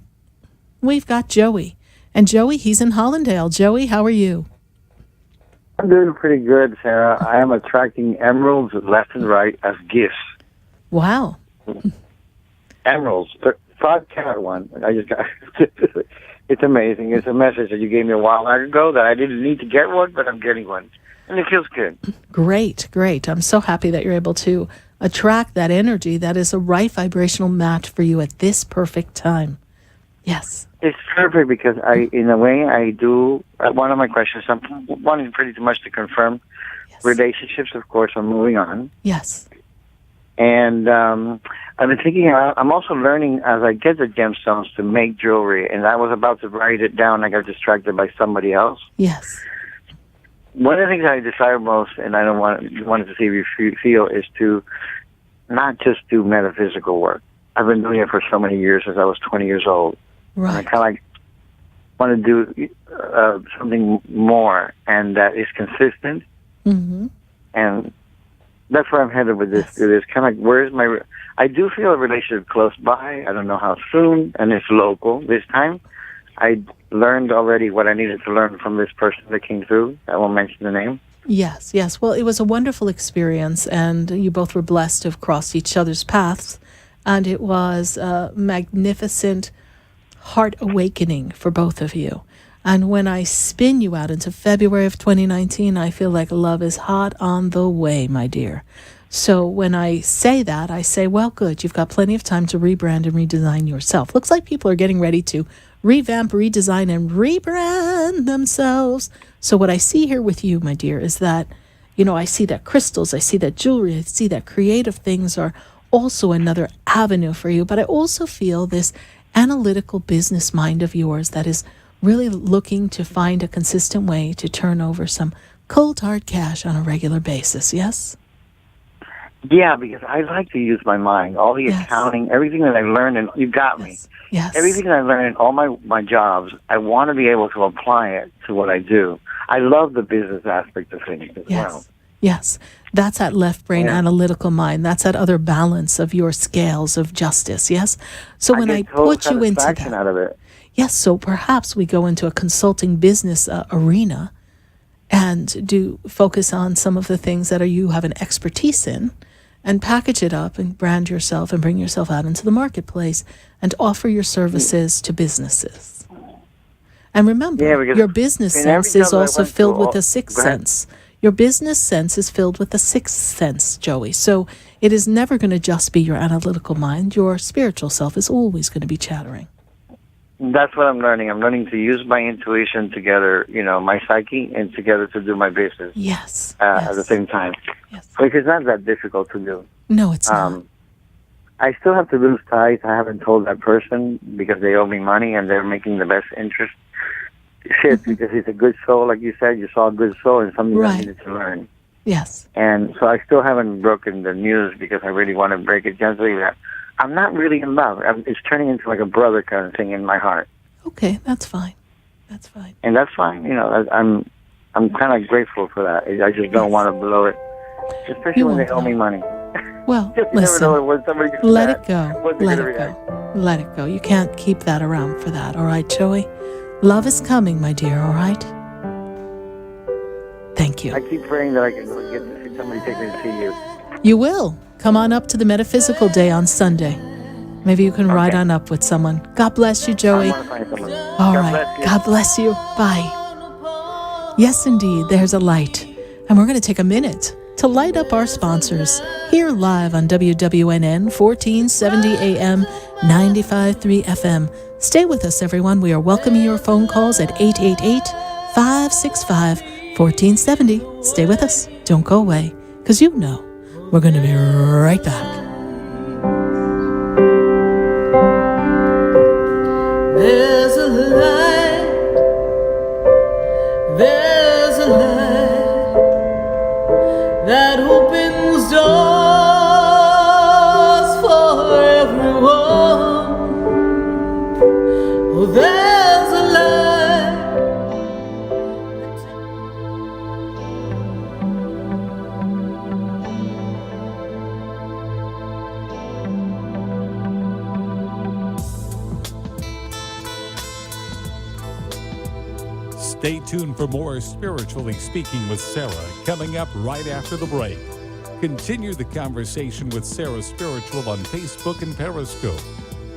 We've got Joey. And Joey, he's in Hollandale. Joey, how are you? I'm doing pretty good, Sarah. I am attracting emeralds left and right as gifts. Wow. Emeralds, 5-carat one. I just got. It's amazing. It's a message that you gave me a while ago that I didn't need to get one, but I'm getting one, and it feels good. Great. I'm so happy that you're able to attract that energy. That is a right vibrational match for you at this perfect time. Yes. It's perfect because in a way, I do. One of my questions, I'm wanting pretty much to confirm relationships. Of course, I'm moving on. Yes. And I've been thinking, I'm also learning as I get the gemstones to make jewelry, and I was about to write it down. I got distracted by somebody else. Yes. One of the things I desire most, and I don't wanted to see if you feel, is to not just do metaphysical work. I've been doing it for so many years since I was 20 years old. Right. And I kind of want to do something more, and that is consistent. Mm-hmm. And that's where I'm headed with this. Yes. It is kind of like, where's my... I do feel a relationship close by. I don't know how soon, and it's local this time. I learned already what I needed to learn from this person that came through. I won't mention the name. Yes. Well, it was a wonderful experience, and you both were blessed to have crossed each other's paths. And it was a magnificent heart awakening for both of you. And when I spin you out into February of 2019, I feel like love is hot on the way, my dear. So when I say that, I say, well, good. You've got plenty of time to rebrand and redesign yourself. Looks like people are getting ready to revamp, redesign, and rebrand themselves. So what I see here with you, my dear, is that, I see that crystals, I see that jewelry, I see that creative things are also another avenue for you. But I also feel this analytical business mind of yours that is really looking to find a consistent way to turn over some cold hard cash on a regular basis. Yes? Yeah, because I like to use my mind. All the Yes. accounting, everything that I learned, and you got me. Yes. Everything I learned in all my jobs, I want to be able to apply it to what I do. I love the business aspect of things as Yes. well. Yes. That's that left brain Yeah. analytical mind. That's that other balance of your scales of justice. Yes. So when I get total put you into satisfaction that, out of it. yes. So perhaps we go into a consulting business arena and do focus on some of the things that you have an expertise in, and package it up and brand yourself and bring yourself out into the marketplace and offer your services to businesses. And remember, Yeah, because your business in every sense is job that I also went filled through, with a sixth go ahead. sense. Your business sense is filled with a sixth sense, Joey. So it is never going to just be your analytical mind. Your spiritual self is always going to be chattering. That's what I'm learning. I'm learning to use my intuition together, my psyche, and together to do my business Yes. at the same time. Yes. Which is not that difficult to do. No, it's not. I still have to lose ties. I haven't told that person because they owe me money and they're making the best interest. Shit, because he's a good soul, like you said. You saw a good soul and something Right. I needed to learn. Yes. And so I still haven't broken the news because I really want to break it gently that I'm not really in love. It's turning into like a brother kind of thing in my heart. Okay, that's fine. That's fine. And that's fine. I'm kind of grateful for that. I just don't want to blow it, especially You when they won't owe me blow money. Well, You never listen. know when somebody gets Let mad. it go. What's he Let gonna it react? go. Let it go. You can't keep that around for that. All right, Joey? Love is coming, my dear, all right? Thank you. I keep praying that I can get to see somebody take me to see you. You will. Come on up to the Metaphysical Day on Sunday. Maybe you can ride Okay. on up with someone. God bless you, I Joey. want to find someone. All God right. bless you. God bless you. Bye. Yes, indeed, there's a light. And we're going to take a minute to light up our sponsors here live on WWNN 1470 AM, 95.3 FM. Stay with us, everyone. We are welcoming your phone calls at 888-565-1470. Stay with us. Don't go away, because you know we're going to be right back. There's a light, there's a light that opens doors for everyone. Oh, there's a light. Stay tuned for more Spiritually Speaking with Sarah coming up right after the break. Continue the conversation with Sarah Spiritual on Facebook and Periscope.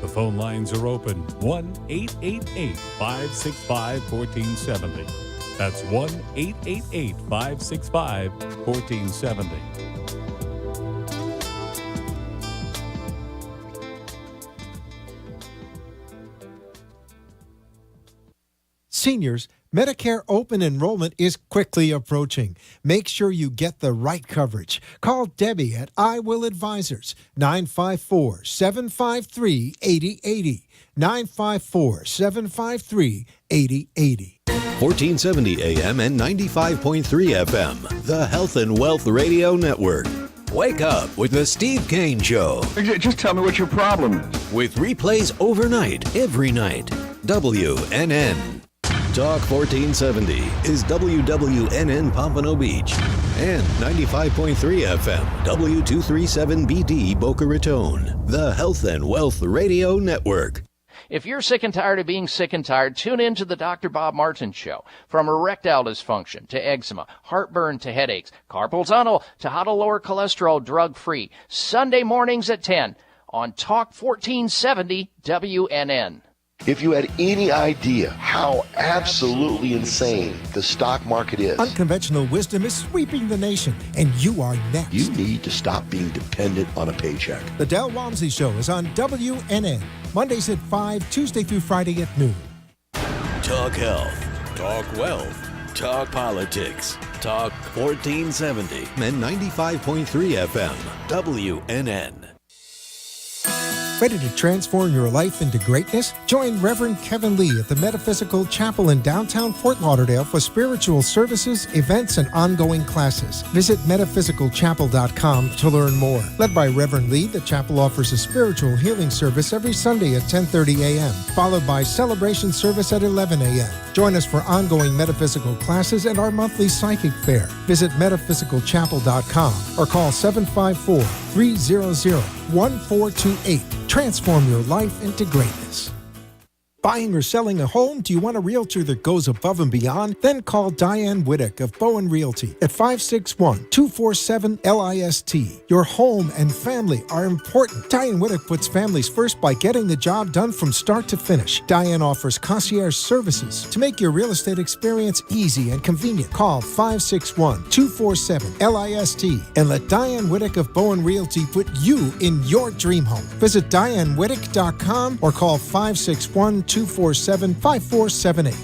The phone lines are open 1-888-565-1470. That's 1-888-565-1470. Seniors, Medicare open enrollment is quickly approaching. Make sure you get the right coverage. Call Debbie at I Will Advisors, 954-753-8080, 954-753-8080. 1470 AM and 95.3 FM, the Health and Wealth Radio Network. Wake up with the Steve Kane Show. Just tell me what your problem is. With replays overnight, every night. WNN. Talk 1470 is WWNN Pompano Beach and 95.3 FM W237BD Boca Raton, the Health and Wealth Radio Network. If you're sick and tired of being sick and tired, tune in to the Dr. Bob Martin Show. From erectile dysfunction to eczema, heartburn to headaches, carpal tunnel to how to lower cholesterol drug-free. Sunday mornings at 10 on Talk 1470 WNN. If you had any idea how absolutely insane the stock market is, Unconventional wisdom is sweeping the nation, and you are next. you need to stop being dependent on a paycheck. The Del Walmsley Show is on WNN, Mondays at 5, Tuesday through Friday at noon. Talk health, talk wealth, talk politics, talk 1470 and 95.3 FM WNN. Ready to transform your life into greatness? Join Reverend Kevin Lee at the Metaphysical Chapel in downtown Fort Lauderdale for spiritual services, events, and ongoing classes. Visit metaphysicalchapel.com to learn more. Led by Reverend Lee, the chapel offers a spiritual healing service every Sunday at 10:30 a.m., followed by celebration service at 11 a.m. Join us for ongoing metaphysical classes and our monthly psychic fair. Visit metaphysicalchapel.com or call 754-300-1428. Transform your life into greatness. Buying or selling a home? Do you want a realtor that goes above and beyond? Then call Diane Whittick of Bowen Realty at 561-247-LIST. Your home and family are important. Diane Whittick puts families first by getting the job done from start to finish. Diane offers concierge services to make your real estate experience easy and convenient. Call 561-247-LIST and let Diane Whittick of Bowen Realty put you in your dream home. Visit DianeWhittick.com or call 561-247-5478.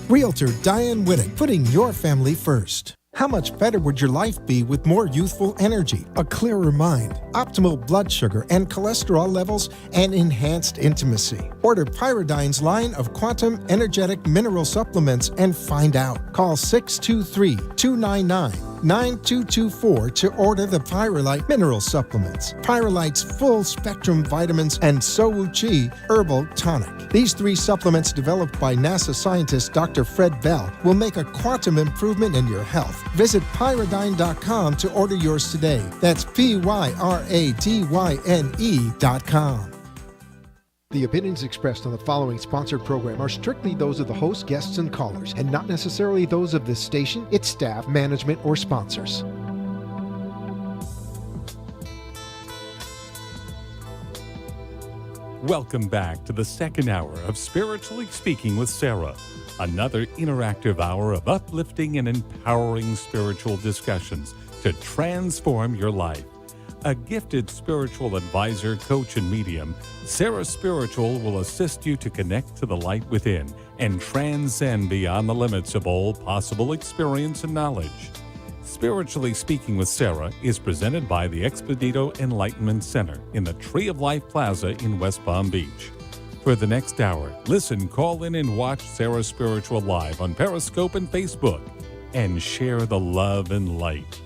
Realtor Diane Whittick, putting your family first. How much better would your life be with more youthful energy, a clearer mind, optimal blood sugar and cholesterol levels, and enhanced intimacy? Order Pyridine's line of quantum energetic mineral supplements and find out. Call 623-299-9224 to order the Pyrolite mineral supplements, Pyrolite's full spectrum vitamins, and Sowu Chi herbal tonic. These 3 supplements developed by NASA scientist Dr. Fred Bell will make a quantum improvement in your health. Visit Pyridine.com to order yours today. That's PYRADYNE.com. The opinions expressed on the following sponsored program are strictly those of the host, guests, and callers, and not necessarily those of this station, its staff, management, or sponsors. Welcome back to the second hour of Spiritually Speaking with Sarah, another interactive hour of uplifting and empowering spiritual discussions to transform your life. A gifted spiritual advisor, coach, and medium, Sarah Spiritual will assist you to connect to the light within and transcend beyond the limits of all possible experience and knowledge. Spiritually Speaking with Sarah is presented by the Expedito Enlightenment Center in the Tree of Life Plaza in West Palm Beach. For the next hour, listen, call in, and watch Sarah Spiritual live on Periscope and Facebook, and share the love and light.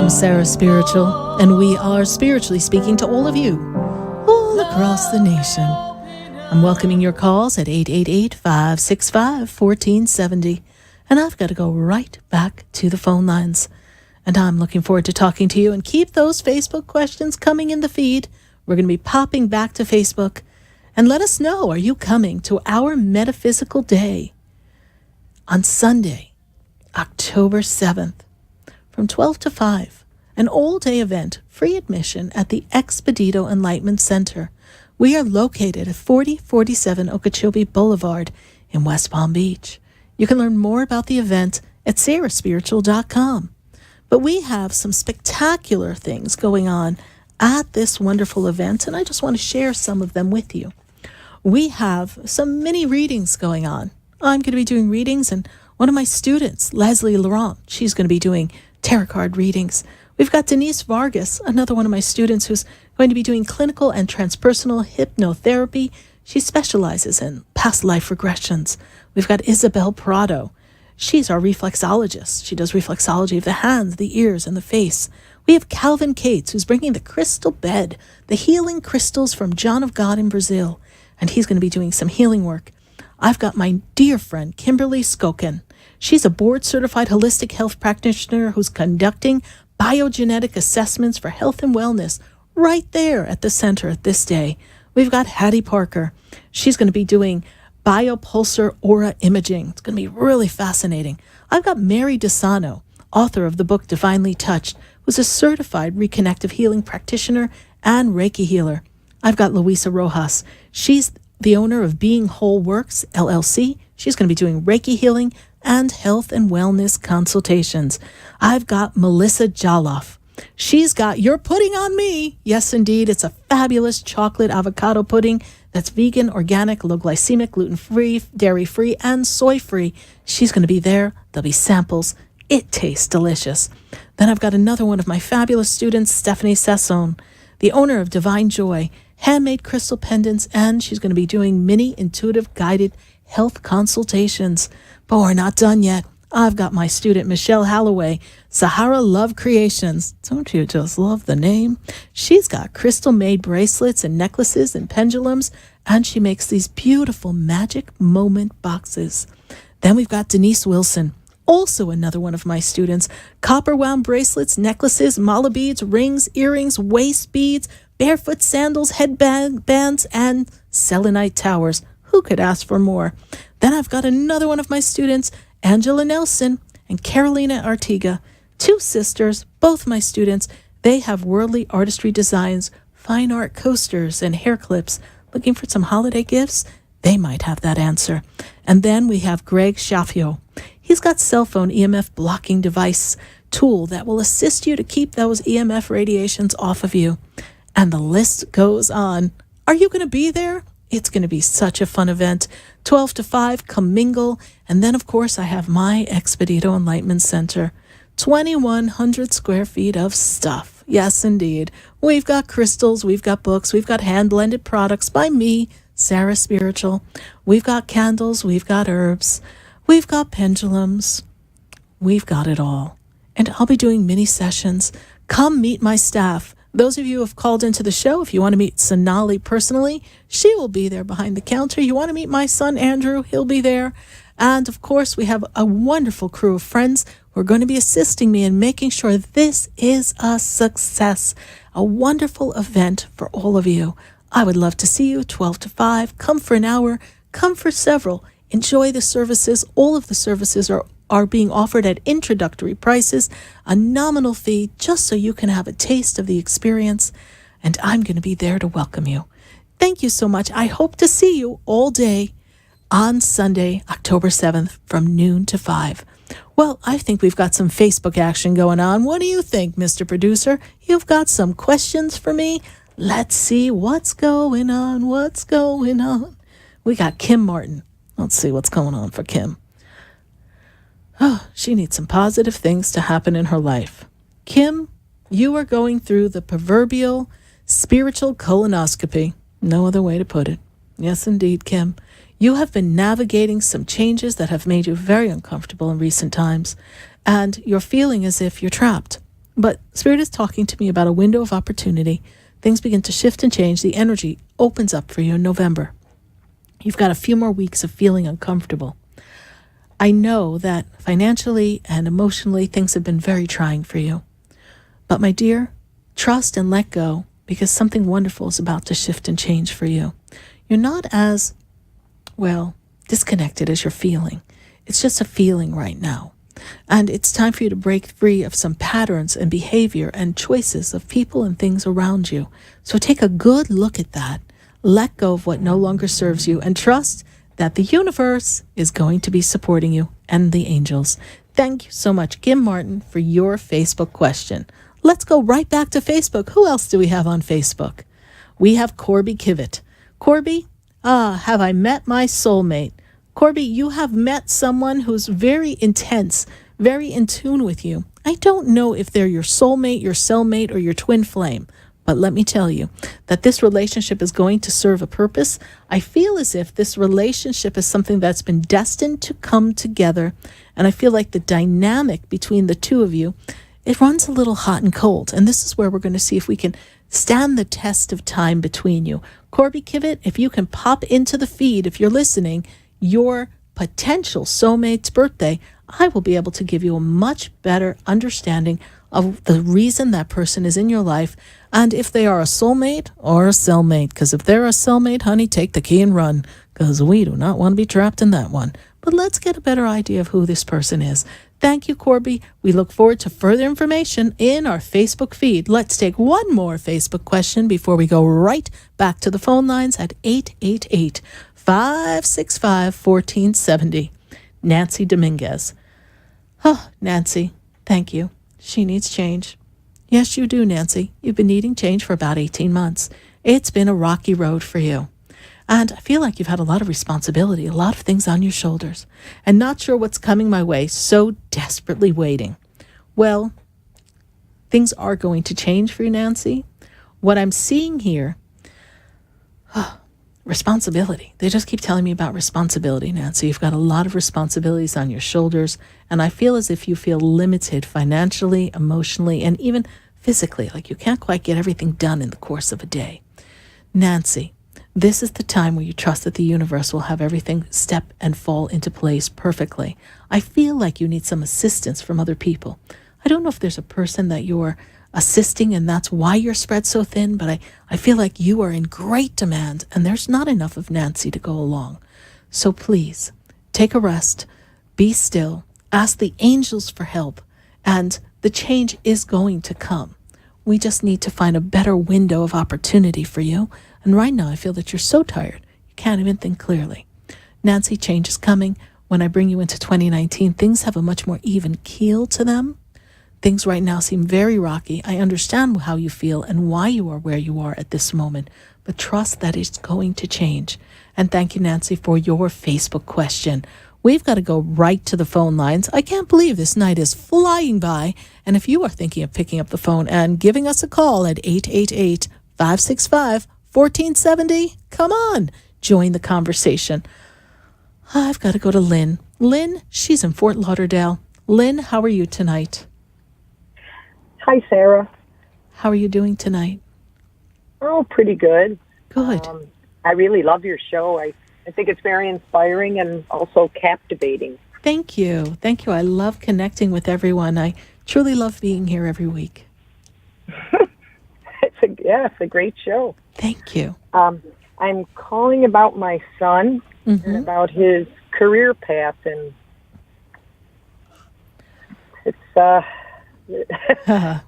Sarah Spiritual, and we are spiritually speaking to all of you, all across the nation. I'm welcoming your calls at 888-565-1470, and I've got to go right back to the phone lines. And I'm looking forward to talking to you, and keep those Facebook questions coming in the feed. We're going to be popping back to Facebook, and let us know, are you coming to our Metaphysical Day on Sunday, October 7th, from 12 to 5. An all-day event, free admission at the Expedito Enlightenment Center. We are located at 4047 Okeechobee Boulevard in West Palm Beach. You can learn more about the event at sarahspiritual.com. But we have some spectacular things going on at this wonderful event, and I just want to share some of them with you. We have some mini readings going on. I'm going to be doing readings, and one of my students, Leslie Laurent, she's going to be doing tarot card readings. We've got Denise Vargas, another one of my students who's going to be doing clinical and transpersonal hypnotherapy. She specializes in past life regressions. We've got Isabel Prado. She's our reflexologist. She does reflexology of the hands, the ears, and the face. We have Calvin Cates, who's bringing the crystal bed, the healing crystals from John of God in Brazil, and he's going to be doing some healing work. I've got my dear friend, Kimberly Skoken. She's a board-certified holistic health practitioner who's conducting biogenetic assessments for health and wellness right there at the center at this day. We've got Hattie Parker. She's going to be doing biopulsar aura imaging. It's going to be really fascinating. I've got Mary DeSano, author of the book Divinely Touched, who's a certified reconnective healing practitioner and Reiki healer. I've got Luisa Rojas. She's the owner of Being Whole Works, LLC. She's going to be doing Reiki healing and health and wellness consultations. I've got Melissa Jolloff. She's got Your Pudding on Me. Yes, indeed. It's a fabulous chocolate avocado pudding that's vegan, organic, low glycemic, gluten-free, dairy-free, and soy-free. She's going to be there. There'll be samples. It tastes delicious. Then I've got another one of my fabulous students, Stephanie Sasson, the owner of Divine Joy, handmade crystal pendants, and she's going to be doing mini intuitive guided health consultations. But we're not done yet. I've got my student, Michelle Halloway, Sahara Love Creations. Don't you just love the name? She's got crystal-made bracelets and necklaces and pendulums, and she makes these beautiful magic moment boxes. Then we've got Denise Wilson, also another one of my students. Copper wound bracelets, necklaces, mala beads, rings, earrings, waist beads, barefoot sandals, headbands, and selenite towers. Who could ask for more? Then I've got another one of my students, Angela Nelson and Carolina Artiga, two sisters, both my students. They have worldly artistry designs, fine art coasters, and hair clips. Looking for some holiday gifts? They might have that answer. And then we have Greg Shaffio. He's got cell phone EMF blocking device tool that will assist you to keep those EMF radiations off of you. And the list goes on. Are you going to be there? It's going to be such a fun event. 12 to 5, come mingle. And then, of course, I have my Expedito Enlightenment Center. 2,100 square feet of stuff. Yes, indeed. We've got crystals, we've got books, we've got hand-blended products by me, Sarah Spiritual. We've got candles, we've got herbs, we've got pendulums. We've got it all. And I'll be doing mini sessions. Come meet my staff. Those of you who have called into the show, if you want to meet Sonali personally, she will be there behind the counter. You want to meet my son, Andrew, he'll be there. And, of course, we have a wonderful crew of friends who are going to be assisting me in making sure this is a success, a wonderful event for all of you. I would love to see you 12 to 5. Come for an hour. Come for several. Enjoy the services. All of the services are being offered at introductory prices, a nominal fee, just so you can have a taste of the experience. And I'm going to be there to welcome you. Thank you so much. I hope to see you all day on Sunday, October 7th, from noon to 5. Well, I think we've got some Facebook action going on. What do you think, Mr. Producer? You've got some questions for me? Let's see what's going on. What's going on? We got Kim Martin. Let's see what's going on for Kim. Oh, she needs some positive things to happen in her life. Kim, you are going through the proverbial spiritual colonoscopy. No other way to put it. Yes, indeed, Kim. You have been navigating some changes that have made you very uncomfortable in recent times, and you're feeling as if you're trapped. But Spirit is talking to me about a window of opportunity. Things begin to shift and change. The energy opens up for you in November. You've got a few more weeks of feeling uncomfortable. I know that financially and emotionally things have been very trying for you. But my dear, trust and let go, because something wonderful is about to shift and change for you. You're not as, disconnected as you're feeling. It's just a feeling right now. And it's time for you to break free of some patterns and behavior and choices of people and things around you. So take a good look at that. Let go of what no longer serves you and trust that the universe is going to be supporting you and the angels. Thank you so much, Kim Martin, for your Facebook question. Let's go right back to Facebook. Who else do we have on Facebook? We have Corby Kivett. Corby, have I met my soulmate? Corby, you have met someone who's very intense, very in tune with you. I don't know if they're your soulmate, your cellmate, or your twin flame. But let me tell you that this relationship is going to serve a purpose. I feel as if this relationship is something that's been destined to come together. And I feel like the dynamic between the two of you, it runs a little hot and cold. And this is where we're going to see if we can stand the test of time between you. Corby Kivett, if you can pop into the feed, if you're listening, your potential soulmate's birthday, I will be able to give you a much better understanding of the reason that person is in your life, and if they are a soulmate or a cellmate. Because if they're a cellmate, honey, take the key and run, because we do not want to be trapped in that one. But let's get a better idea of who this person is. Thank you, Corby. We look forward to further information in our Facebook feed. Let's take one more Facebook question before we go right back to the phone lines at 888-565-1470. Nancy Dominguez. Oh, Nancy, thank you. She needs change. Yes, you do, Nancy. You've been needing change for about 18 months. It's been a rocky road for you. And I feel like you've had a lot of responsibility, a lot of things on your shoulders, and not sure what's coming my way, so desperately waiting. Well, things are going to change for you, Nancy. What I'm seeing here, responsibility. They just keep telling me about responsibility, Nancy. You've got a lot of responsibilities on your shoulders, and I feel as if you feel limited financially, emotionally, and even physically, like you can't quite get everything done in the course of a day. Nancy, this is the time where you trust that the universe will have everything step and fall into place perfectly. I feel like you need some assistance from other people. I don't know if there's a person that you're assisting and that's why you're spread so thin, but I feel like you are in great demand and there's not enough of Nancy to go along. So please, take a rest, be still, ask the angels for help, and the change is going to come. We just need to find a better window of opportunity for you. And right now I feel that you're so tired, you can't even think clearly. Nancy, change is coming. When I bring you into 2019, things have a much more even keel to them. Things right now seem very rocky. I understand how you feel and why you are where you are at this moment, but trust that it's going to change. And thank you, Nancy, for your Facebook question. We've got to go right to the phone lines. I can't believe this night is flying by. And if you are thinking of picking up the phone and giving us a call at 888-565-1470, come on, join the conversation. I've got to go to Lynn. Lynn, she's in Fort Lauderdale. Lynn, how are you tonight? Hi, Sarah. How are you doing tonight? Oh, pretty good. Good. I really love your show. I think it's very inspiring and also captivating. Thank you. Thank you. I love connecting with everyone. I truly love being here every week. It's a great show. Thank you. I'm calling about my son and about his career path, and it's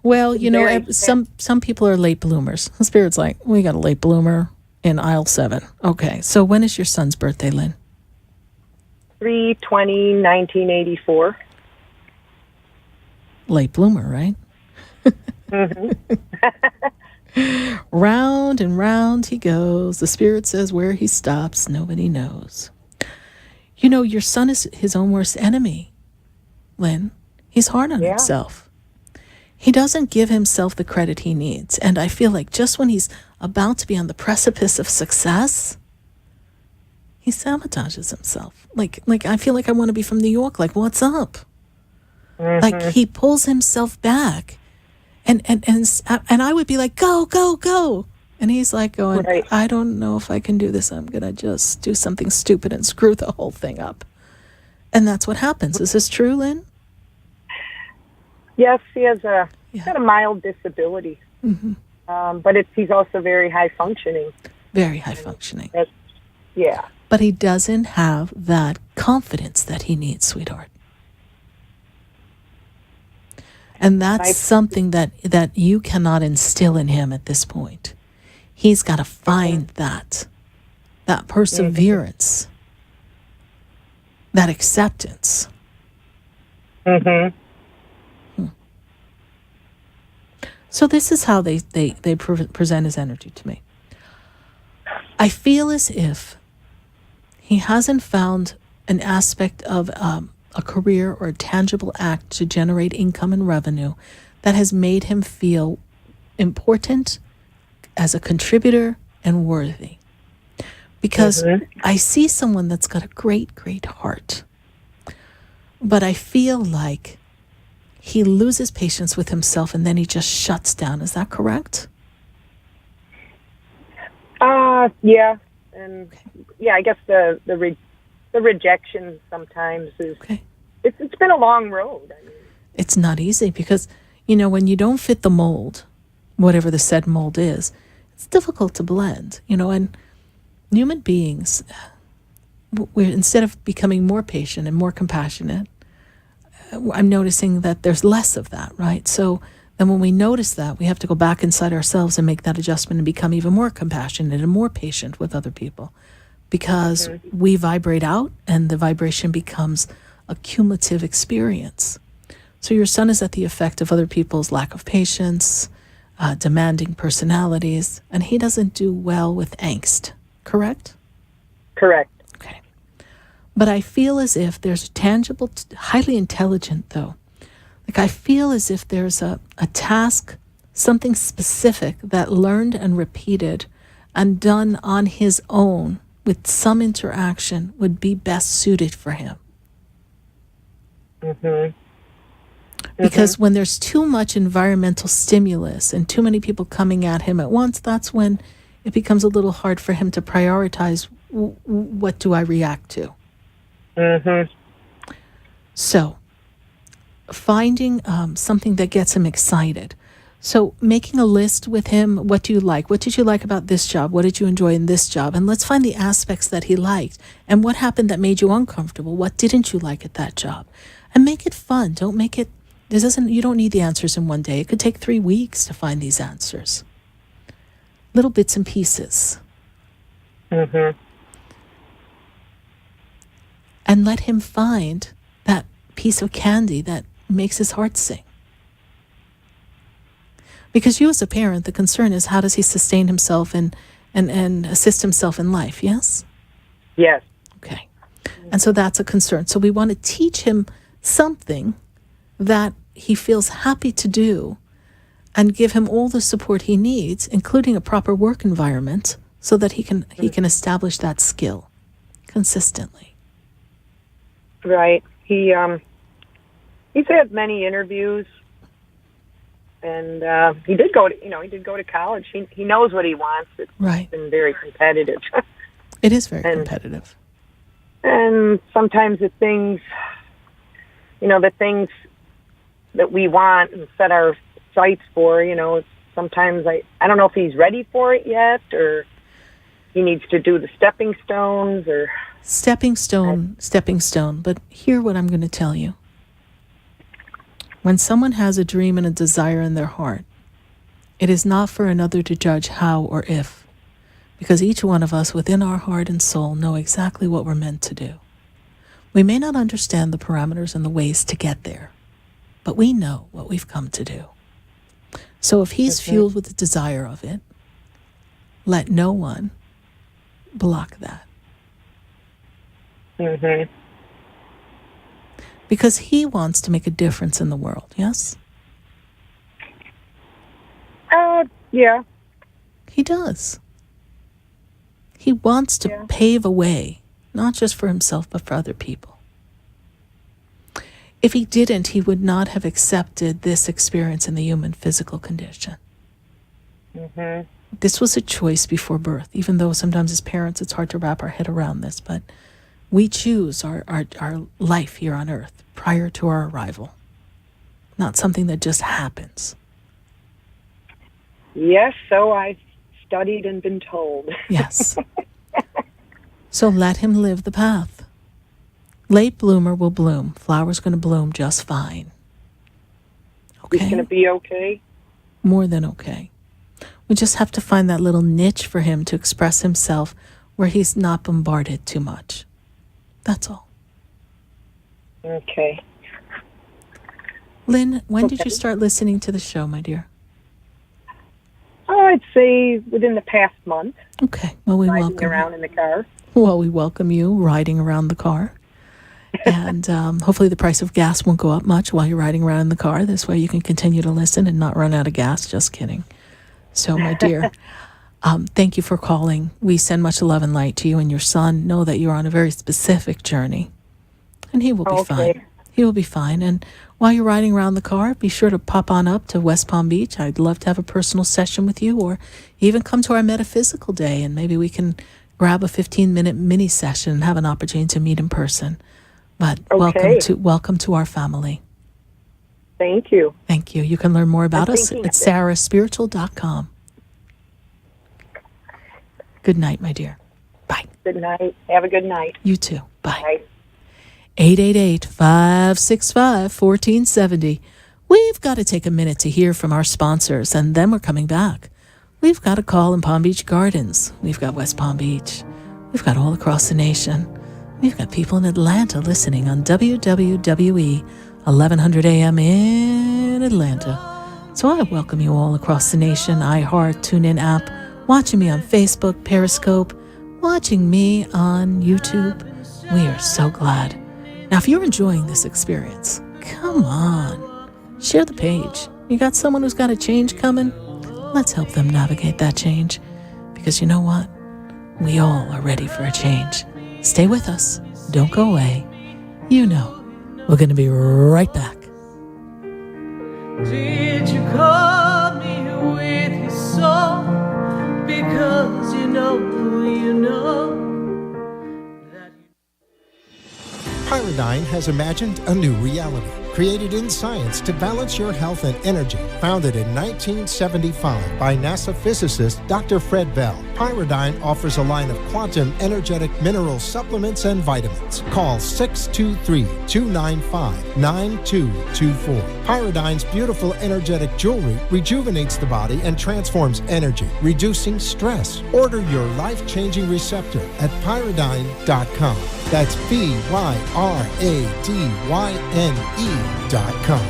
well, you know, some people are late bloomers. The Spirit's like, we got a late bloomer in aisle 7. Okay, so when is your son's birthday, Lynn? 3/20/1984. Late bloomer, right? Round and round he goes. The Spirit says where he stops, nobody knows. You know, your son is his own worst enemy, Lynn. He's hard on himself. He doesn't give himself the credit he needs. And I feel like just when he's about to be on the precipice of success, he sabotages himself. Like I feel like I want to be from New York. Like, what's up? Like he pulls himself back. And I would be like, go, go, go. And he's like going, I don't know if I can do this. I'm going to just do something stupid and screw the whole thing up. And that's what happens. Is this true, Lynn? Yes, he has got a mild disability, but he's also very high functioning. Very high functioning. Yeah. But he doesn't have that confidence that he needs, sweetheart. And that's something that you cannot instill in him at this point. He's got to find that perseverance, that acceptance. Mm-hmm. So this is how they present his energy to me. I feel as if he hasn't found an aspect of a career or a tangible act to generate income and revenue that has made him feel important as a contributor and worthy. Because I see someone that's got a great, great heart. But I feel like he loses patience with himself and then he just shuts down. Is that correct? Yeah. And yeah, I guess the rejection sometimes is, it's been a long road. I mean, it's not easy because, when you don't fit the mold, whatever the said mold is, it's difficult to blend, and human beings, we're, instead of becoming more patient and more compassionate, I'm noticing that there's less of that, right? So then when we notice that, we have to go back inside ourselves and make that adjustment and become even more compassionate and more patient with other people because we vibrate out and the vibration becomes a cumulative experience. So your son is at the effect of other people's lack of patience, demanding personalities, and he doesn't do well with angst, correct? Correct. Okay. But I feel as if there's a tangible, highly intelligent though. Like I feel as if there's a task, something specific that learned and repeated and done on his own with some interaction would be best suited for him. Because when there's too much environmental stimulus and too many people coming at him at once, that's when it becomes a little hard for him to prioritize what do I react to. So finding something that gets him excited. So making a list with him, what do you like? What did you like about this job? What did you enjoy in this job? And let's find the aspects that he liked. And what happened that made you uncomfortable? What didn't you like at that job? And make it fun. Don't make it, you don't need the answers in one day. It could take 3 weeks to find these answers. Little bits and pieces. And let him find that piece of candy that makes his heart sing. Because you as a parent, the concern is how does he sustain himself and assist himself in life, yes? Yes. Okay. And so that's a concern. So we want to teach him something that he feels happy to do and give him all the support he needs, including a proper work environment, so that he can establish that skill consistently. Right. He's had many interviews, and he did go to college. He knows what he wants. It's been very competitive. It is very competitive. And sometimes the things that we want and set our sights for, sometimes I don't know if he's ready for it yet, or he needs to do the stepping stones, or stepping stone. But hear what I'm going to tell you. When someone has a dream and a desire in their heart, it is not for another to judge how or if, because each one of us within our heart and soul know exactly what we're meant to do. We may not understand the parameters and the ways to get there, but we know what we've come to do. So if he's fueled with the desire of it, let no one block that. Because he wants to make a difference in the world, yes? Yeah. He does. He wants to pave a way, not just for himself, but for other people. If he didn't, he would not have accepted this experience in the human physical condition. This was a choice before birth, even though sometimes as parents it's hard to wrap our head around this, but we choose our life here on earth prior to our arrival, not something that just happens. Yes, so I've studied and been told. Yes. So let him live the path. Late bloomer will bloom. Flower's going to bloom just fine. Okay? He's going to be okay? More than okay. We just have to find that little niche for him to express himself where he's not bombarded too much. That's all. Okay. Lynn, when did you start listening to the show, my dear? I'd say within the past month. Okay. Well, we riding welcome around in the car. Well, we welcome you riding around the car. And hopefully the price of gas won't go up much while you're riding around in the car. This way you can continue to listen and not run out of gas. Just kidding. So, my dear, thank you for calling. We send much love and light to you and your son. Know that you're on a very specific journey. And he will be fine. He will be fine. And while you're riding around the car, be sure to pop on up to West Palm Beach. I'd love to have a personal session with you, or even come to our metaphysical day, and maybe we can grab a 15-minute mini session and have an opportunity to meet in person. But welcome to our family. Thank you. Thank you. You can learn more about us at sarahspiritual.com. Good night, my dear. Bye. Good night. Have a good night. You too. Bye. 888-565-1470. We've got to take a minute to hear from our sponsors, and then we're coming back. We've got a call in Palm Beach Gardens. We've got West Palm Beach. We've got all across the nation. We've got people in Atlanta listening on WWWE 1100 AM in Atlanta. So I welcome you all across the nation, iHeart, TuneIn app, watching me on Facebook, Periscope, watching me on YouTube. We are so glad. Now, if you're enjoying this experience, come on, share the page. You got someone who's got a change coming? Let's help them navigate that change. Because you know what? We all are ready for a change. Stay with us. Don't go away. You know, we're going to be right back. Did you call me with your song? Because you know Pyridine has imagined a new reality, created in science to balance your health and energy. Founded in 1975 by NASA physicist Dr. Fred Bell, Pyridine offers a line of quantum energetic mineral supplements and vitamins. Call 623-295-9224. Pyridine's beautiful energetic jewelry rejuvenates the body and transforms energy, reducing stress. Order your life-changing receptor at pyridine.com. That's PYRADYNE.com.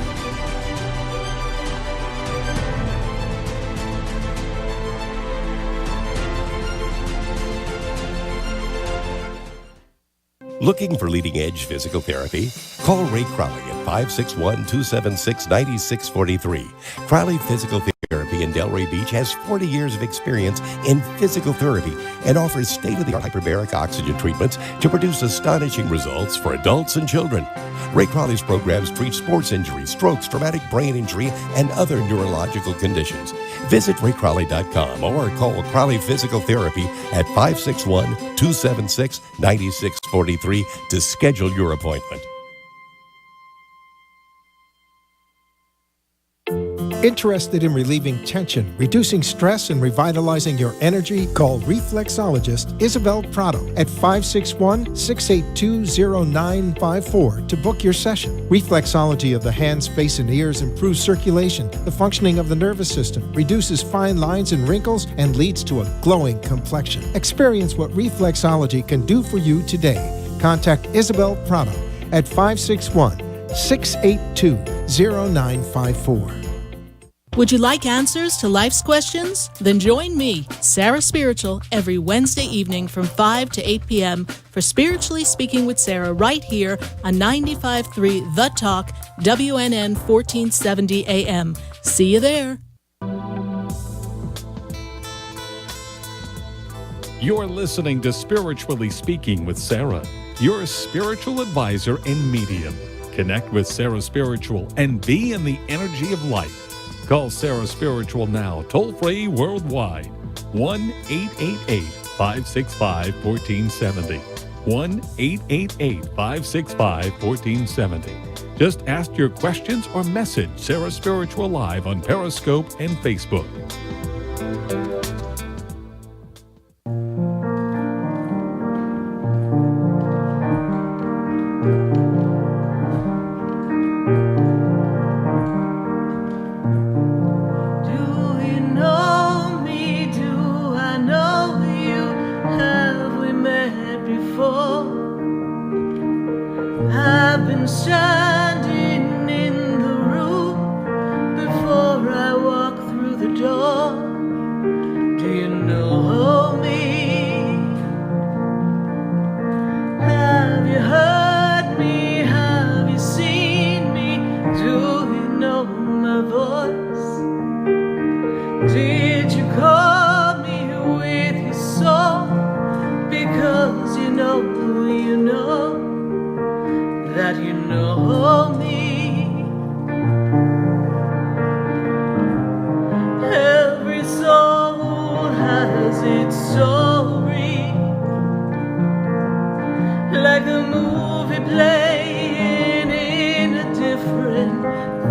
Looking for leading-edge physical therapy? Call Ray Crowley at 561-276-9643. Crowley Physical Therapy in Delray Beach has 40 years of experience in physical therapy and offers state-of-the-art hyperbaric oxygen treatments to produce astonishing results for adults and children. Ray Crowley's programs treat sports injuries, strokes, traumatic brain injury, and other neurological conditions. Visit raycrowley.com or call Crowley Physical Therapy at 561-276-9643 to schedule your appointment. Interested in relieving tension, reducing stress, and revitalizing your energy? Call reflexologist Isabel Prado at 561-682-0954 to book your session. Reflexology of the hands, face, and ears improves circulation, the functioning of the nervous system, reduces fine lines and wrinkles, and leads to a glowing complexion. Experience what reflexology can do for you today. Contact Isabel Prado at 561-682-0954. Would you like answers to life's questions? Then join me, Sarah Spiritual, every Wednesday evening from 5 to 8 p.m. for Spiritually Speaking with Sarah right here on 95.3 The Talk, WNN 1470 AM. See you there. You're listening to Spiritually Speaking with Sarah, your spiritual advisor and medium. Connect with Sarah Spiritual and be in the energy of life. Call Sarah Spiritual now, toll-free worldwide, 1-888-565-1470, 1-888-565-1470. Just ask your questions or message Sarah Spiritual live on Periscope and Facebook. I've been standing in the room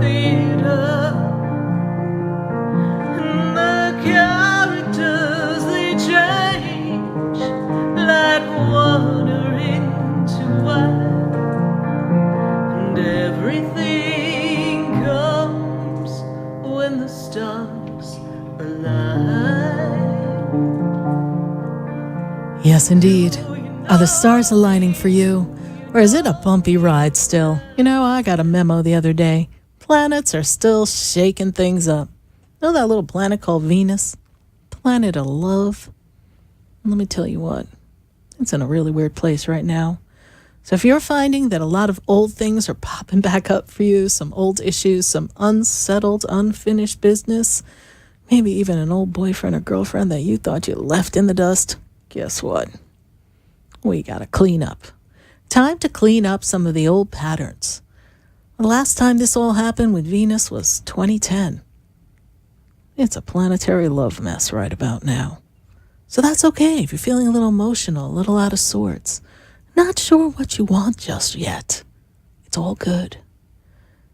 theater. And the characters, they change like water into wine. And everything comes when the stars align. Yes, indeed. Are the stars aligning for you? Or is it a bumpy ride still? You know, I got a memo the other day. Planets are still shaking things up. Know that little planet called Venus? Planet of love. Let me tell you what. It's in a really weird place right now. So if you're finding that a lot of old things are popping back up for you, some old issues, some unsettled, unfinished business, maybe even an old boyfriend or girlfriend that you thought you left in the dust, guess what? We gotta clean up. Time to clean up some of the old patterns. The last time this all happened with Venus was 2010. It's a planetary love mess right about now. So that's okay if you're feeling a little emotional, a little out of sorts. Not sure what you want just yet. It's all good.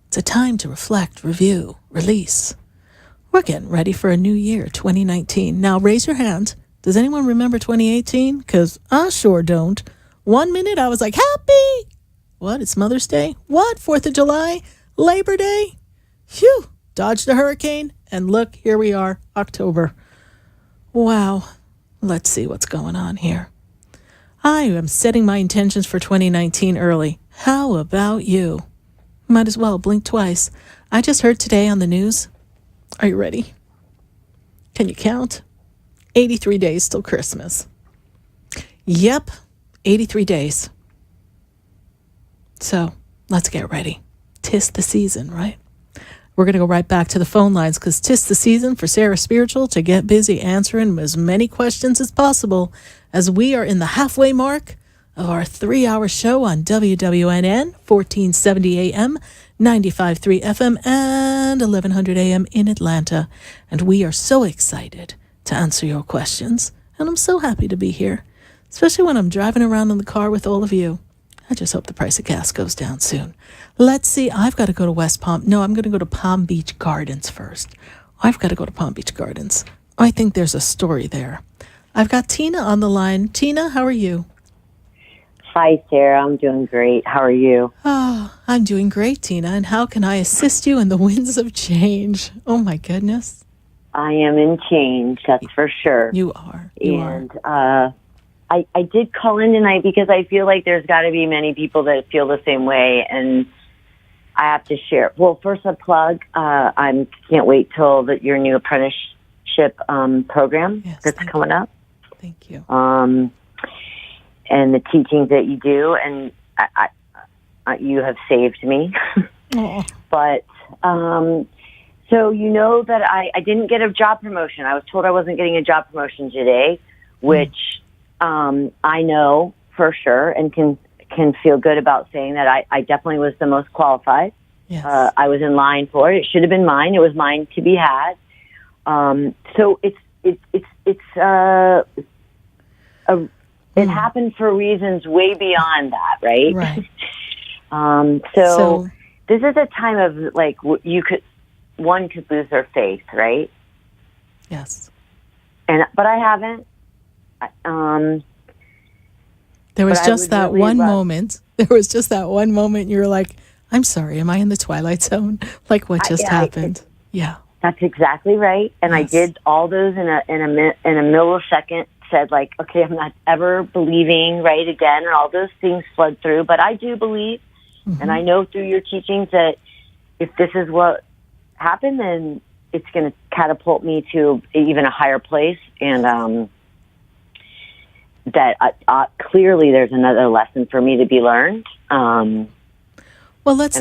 It's a time to reflect, review, release. We're getting ready for a new year, 2019. Now raise your hand. Does anyone remember 2018? Because I sure don't. 1 minute I was like, happy! What, it's Mother's Day? What, 4th of July? Labor Day? Phew, dodged a hurricane, and look, here we are, October. Wow, let's see what's going on here. I am setting my intentions for 2019 early. How about you? Might as well blink twice. I just heard today on the news. Are you ready? Can you count? 83 days till Christmas. Yep, 83 days. So let's get ready. 'Tis the season, right? We're going to go right back to the phone lines because 'tis the season for Sarah Spiritual to get busy answering as many questions as possible as we are in the halfway mark of our 3-hour show on WWNN, 1470 AM, 95.3 FM, and 1100 AM in Atlanta. And we are so excited to answer your questions. And I'm so happy to be here, especially when I'm driving around in the car with all of you. I just hope the price of gas goes down soon. Let's see. I've got to go to West Palm. No, I'm going to go to Palm Beach Gardens first. I've got to go to Palm Beach Gardens. I think there's a story there. I've got Tina on the line. Tina, how are you? Hi, Sarah. I'm doing great. How are you? Oh, I'm doing great, Tina. And how can I assist you in the winds of change? Oh, my goodness. I am in change, that's for sure. You are. I did call in tonight because I feel like there's got to be many people that feel the same way, and I have to share. Well, first a plug. I can't wait till your new apprenticeship program that's coming up. Thank you. And the teachings that you do, and I you have saved me. But so you know that I didn't get a job promotion. I was told I wasn't getting a job promotion today, which I know for sure and can feel good about saying that I definitely was the most qualified. Yes. I was in line for it. It should have been mine. It was mine to be had. So it happened for reasons way beyond that, right? Right. So this is a time of like one could lose their faith, right? Yes. But I haven't. There was just that one moment. There was just that one moment you were like, I'm sorry, am I in the Twilight Zone? Like what just happened? Yeah. That's exactly right. And I did all those in a millisecond, said like, okay, I'm not ever believing right again, and all those things flood through. But I do believe, and I know through your teachings that if this is what happened, then it's going to catapult me to even a higher place. And that clearly there's another lesson for me to be learned. Well, let's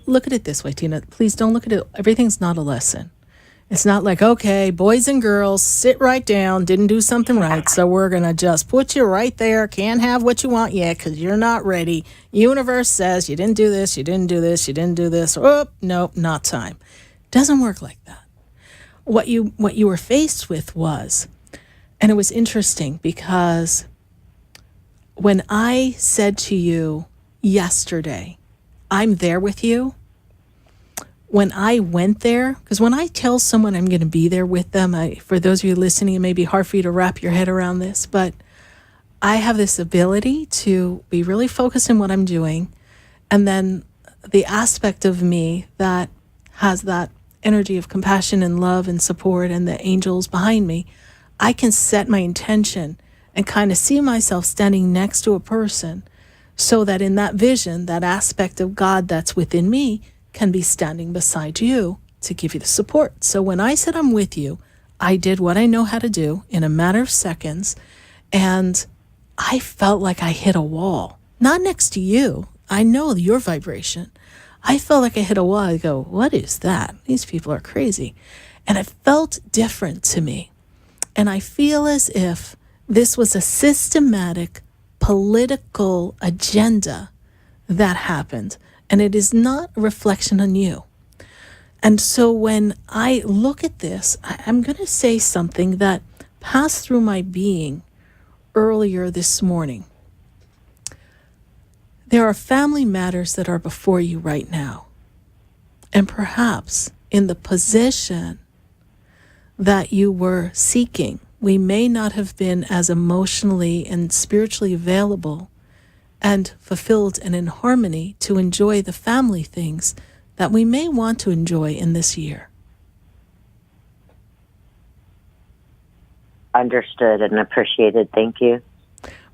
look at it this way, Tina. Please don't look at it. Everything's not a lesson. It's not like, okay, boys and girls, sit right down, didn't do something right, so we're going to just put you right there, can't have what you want yet because you're not ready. Universe says you didn't do this, you didn't do this, you didn't do this. Oh, nope, not time. Doesn't work like that. What you were faced with was, and it was interesting because when I said to you yesterday, I'm there with you, when I went there, because when I tell someone I'm going to be there with them, for those of you listening, it may be hard for you to wrap your head around this, but I have this ability to be really focused on what I'm doing. And then the aspect of me that has that energy of compassion and love and support and the angels behind me, I can set my intention and kind of see myself standing next to a person so that in that vision, that aspect of God that's within me can be standing beside you to give you the support. So when I said I'm with you, I did what I know how to do in a matter of seconds, and I felt like I hit a wall. Not next to you. I know your vibration. I felt like I hit a wall. I go, what is that? These people are crazy. And it felt different to me. And I feel as if this was a systematic political agenda that happened. And it is not a reflection on you. And so when I look at this, I'm going to say something that passed through my being earlier this morning. There are family matters that are before you right now. And perhaps in the position that you were seeking, we may not have been as emotionally and spiritually available and fulfilled and in harmony to enjoy the family things that we may want to enjoy in this year. Understood and appreciated. Thank you.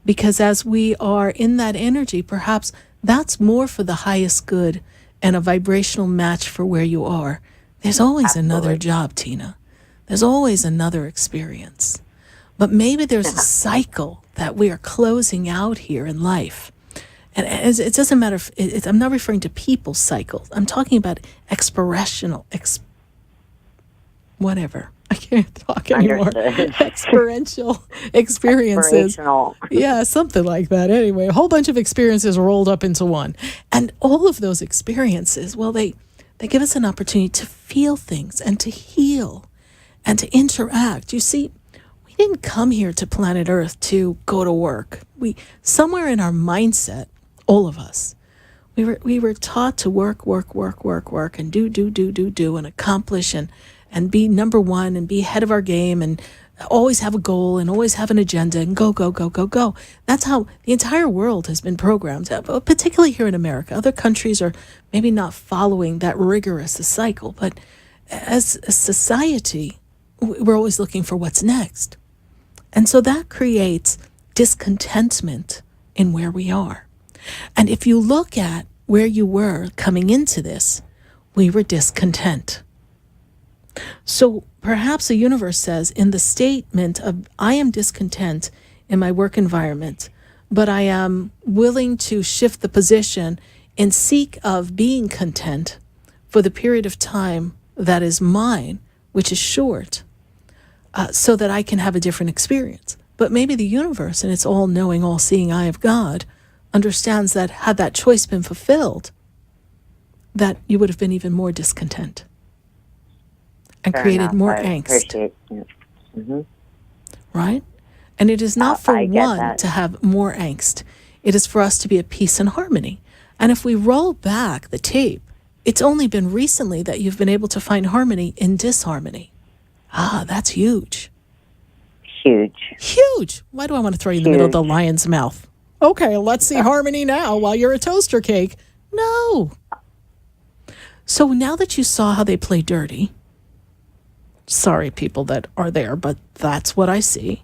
Because as we are in that energy, perhaps that's more for the highest good and a vibrational match for where you are. There's always another job, Tina. There's always another experience. But maybe there's a cycle that we are closing out here in life. And it doesn't matter if I'm not referring to people's cycles. I'm talking about whatever. I can't talk anymore. Experiential experiences. Yeah, something like that. Anyway, a whole bunch of experiences rolled up into one. And all of those experiences, well, they give us an opportunity to feel things and to heal and to interact. You see, we didn't come here to planet Earth to go to work. Somewhere in our mindset, all of us, we were taught to work, and do, and accomplish and be number one and be ahead of our game and always have a goal and always have an agenda and go. That's how the entire world has been programmed, particularly here in America. Other countries are maybe not following that rigorous a cycle, but as a society, we're always looking for what's next. And so that creates discontentment in where we are. And if you look at where you were coming into this, we were discontent. So perhaps the universe says in the statement of, I am discontent in my work environment, but I am willing to shift the position in seek of being content for the period of time that is mine, which is short, so that I can have a different experience. But maybe the universe, in its all-knowing, all-seeing eye of God, understands that had that choice been fulfilled, that you would have been even more discontent and created more angst. Right? And it is not for one to have more angst. It is for us to be at peace and harmony. And if we roll back the tape, it's only been recently that you've been able to find harmony in disharmony. That's huge. Huge. Why do I want to throw you in the middle of the lion's mouth? Okay, let's see harmony now while you're a toaster cake. No. So now that you saw how they play dirty, sorry people that are there, but that's what I see,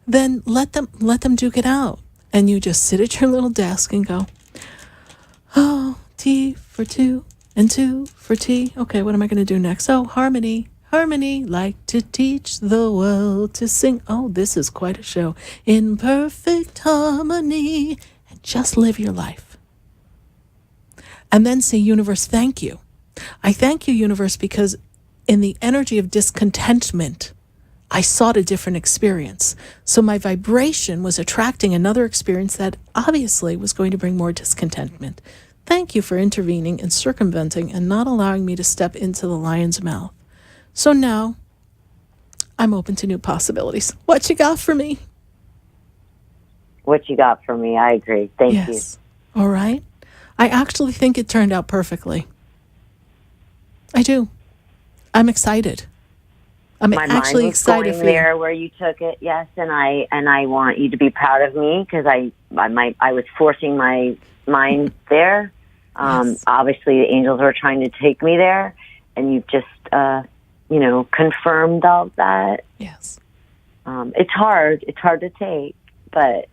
then let them duke it out. And you just sit at your little desk and go, oh, T for two and two for T. Okay, what am I going to do next? Oh, harmony, like to teach the world to sing. Oh, this is quite a show. In perfect harmony. And just live your life. And then say, universe, thank you. I thank you, universe, because in the energy of discontentment, I sought a different experience. So my vibration was attracting another experience that obviously was going to bring more discontentment. Thank you for intervening and circumventing and not allowing me to step into the lion's mouth. So now I'm open to new possibilities. What you got for me? What you got for me? I agree. Thank you. All right. I actually think it turned out perfectly. I do. I'm excited. I'm My actually mind was excited going for you. there where you took it, yes, and I want you to be proud of me because I was forcing my mind there. Obviously, the angels were trying to take me there, and you've just confirmed all that. Yes. It's hard. It's hard to take, but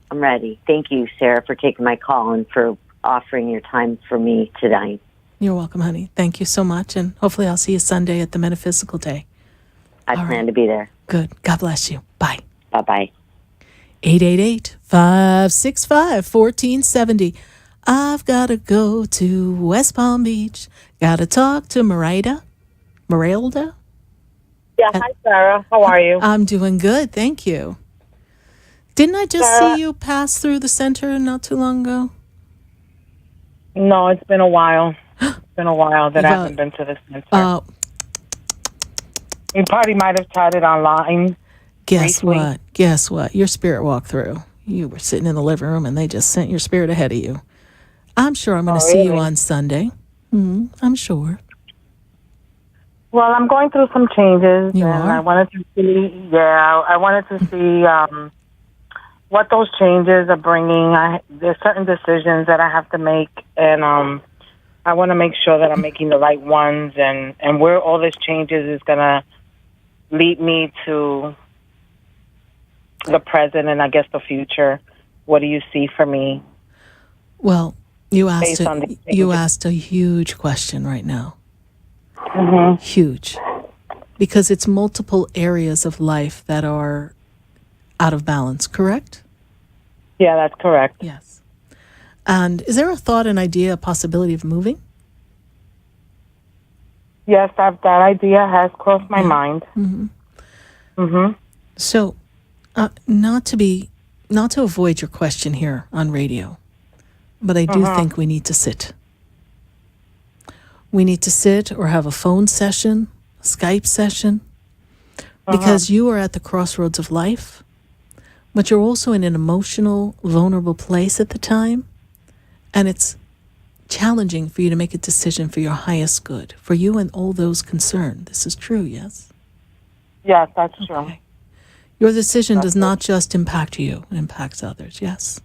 I'm ready. Thank you, Sarah, for taking my call and for offering your time for me tonight. You're welcome, honey. Thank you so much, and hopefully I'll see you Sunday at the Metaphysical Day. I plan to be there. Good. God bless you. Bye. Bye-bye. 888-565-1470. I've got to go to West Palm Beach. Got to talk to Merelda. Yeah, hi, Sarah. How are you? I'm doing good, thank you. Didn't I just see you pass through the center not too long ago? No, it's been a while. It's been a while that I haven't been to the center. You probably might have tried it online. Guess briefly. what? Your spirit walked through. You were sitting in the living room and they just sent your spirit ahead of you. I'm sure I'm going to see you on Sunday. I'm sure. Well, I'm going through some changes, You and are? I wanted to see. Yeah, I wanted to see what those changes are bringing. There's certain decisions that I have to make, and I want to make sure that I'm making the right ones, and where all this changes is going to lead me to the present and I guess the future. What do you see for me? Well, you Based on the asked a huge question right now. Mm-hmm. Huge. Because it's multiple areas of life that are out of balance, correct? Yeah, that's correct. Yes. And is there a thought, an idea, a possibility of moving? Yes, that idea has crossed my mind. Mm-hmm. Mm-hmm. So, not to avoid your question here on radio, but I do think we need to sit. We need to sit or have a phone session, a Skype session, because you are at the crossroads of life, but you're also in an emotional, vulnerable place at the time, and it's challenging for you to make a decision for your highest good, for you and all those concerned. This is true, yes? Yes, that's true. Your decision does not just impact you, it impacts others, yes?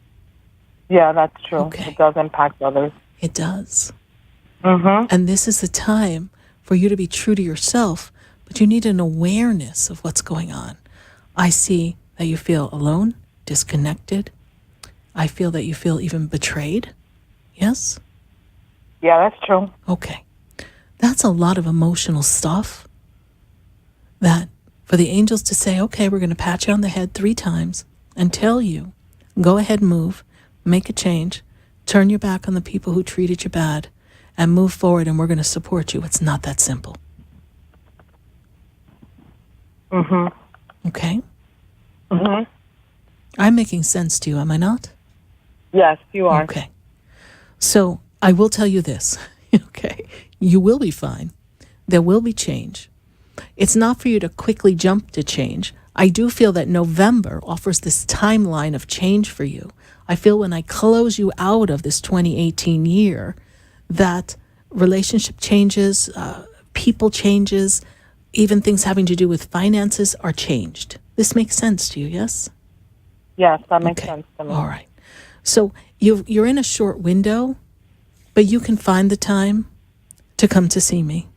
Yeah, that's true. It does impact others. It does. Mm-hmm. And this is the time for you to be true to yourself, but you need an awareness of what's going on. I see that you feel alone, disconnected. I feel that you feel even betrayed. Yes? Yeah, that's true. Okay. That's a lot of emotional stuff that for the angels to say, okay, we're going to pat you on the head 3 times and tell you, go ahead, move, make a change, turn your back on the people who treated you bad, and move forward, and we're going to support you. It's not that simple. Mm-hmm. Okay? Mm-hmm. I'm making sense to you, am I not? Yes, you are. Okay. So I will tell you this. Okay. You will be fine. There will be change. It's not for you to quickly jump to change. I do feel that November offers this timeline of change for you. I feel when I close you out of this 2018 year, that relationship changes, people changes, even things having to do with finances are changed. This makes sense to you, yes? Yes, that makes sense to me. All right. So you're in a short window, but you can find the time to come to see me.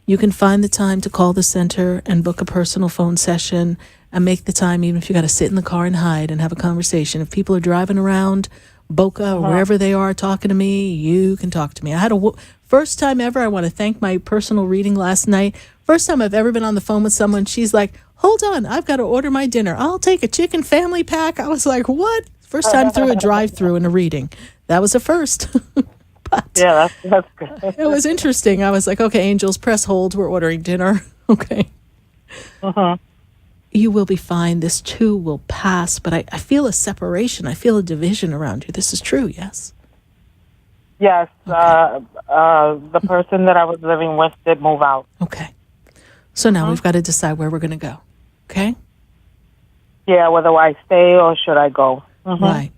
You can find the time to call the center and book a personal phone session and make the time, even if you got to sit in the car and hide and have a conversation. If people are driving around Boca or wherever they are talking to me, you can talk to me. I had first time ever, I want to thank my personal reading last night. First time I've ever been on the phone with someone. She's like, hold on, I've got to order my dinner. I'll take a chicken family pack. I was like, what? First time through a drive-through in a reading. That was a first. But yeah, that's good. It was interesting. I was like, okay, angels, press hold. We're ordering dinner. Okay. You will be fine. This too will pass. But I feel a separation. I feel a division around you. This is true, yes? Yes. The person that I was living with did move out. Okay. So now we've got to decide where we're going to go. Okay? Yeah, whether I stay or should I go. Right.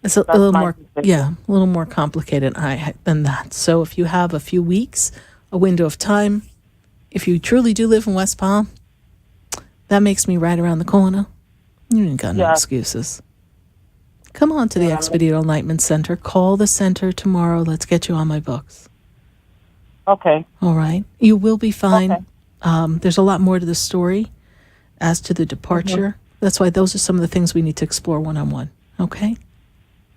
It's a little more, a little more complicated than that. So if you have a few weeks, a window of time, if you truly do live in West Palm, that makes me right around the corner. You ain't got no excuses. Come on to the Expedito Enlightenment Center. Call the center tomorrow. Let's get you on my books. Okay. All right. You will be fine. Okay. There's a lot more to the story as to the departure. That's why those are some of the things we need to explore one-on-one. Okay?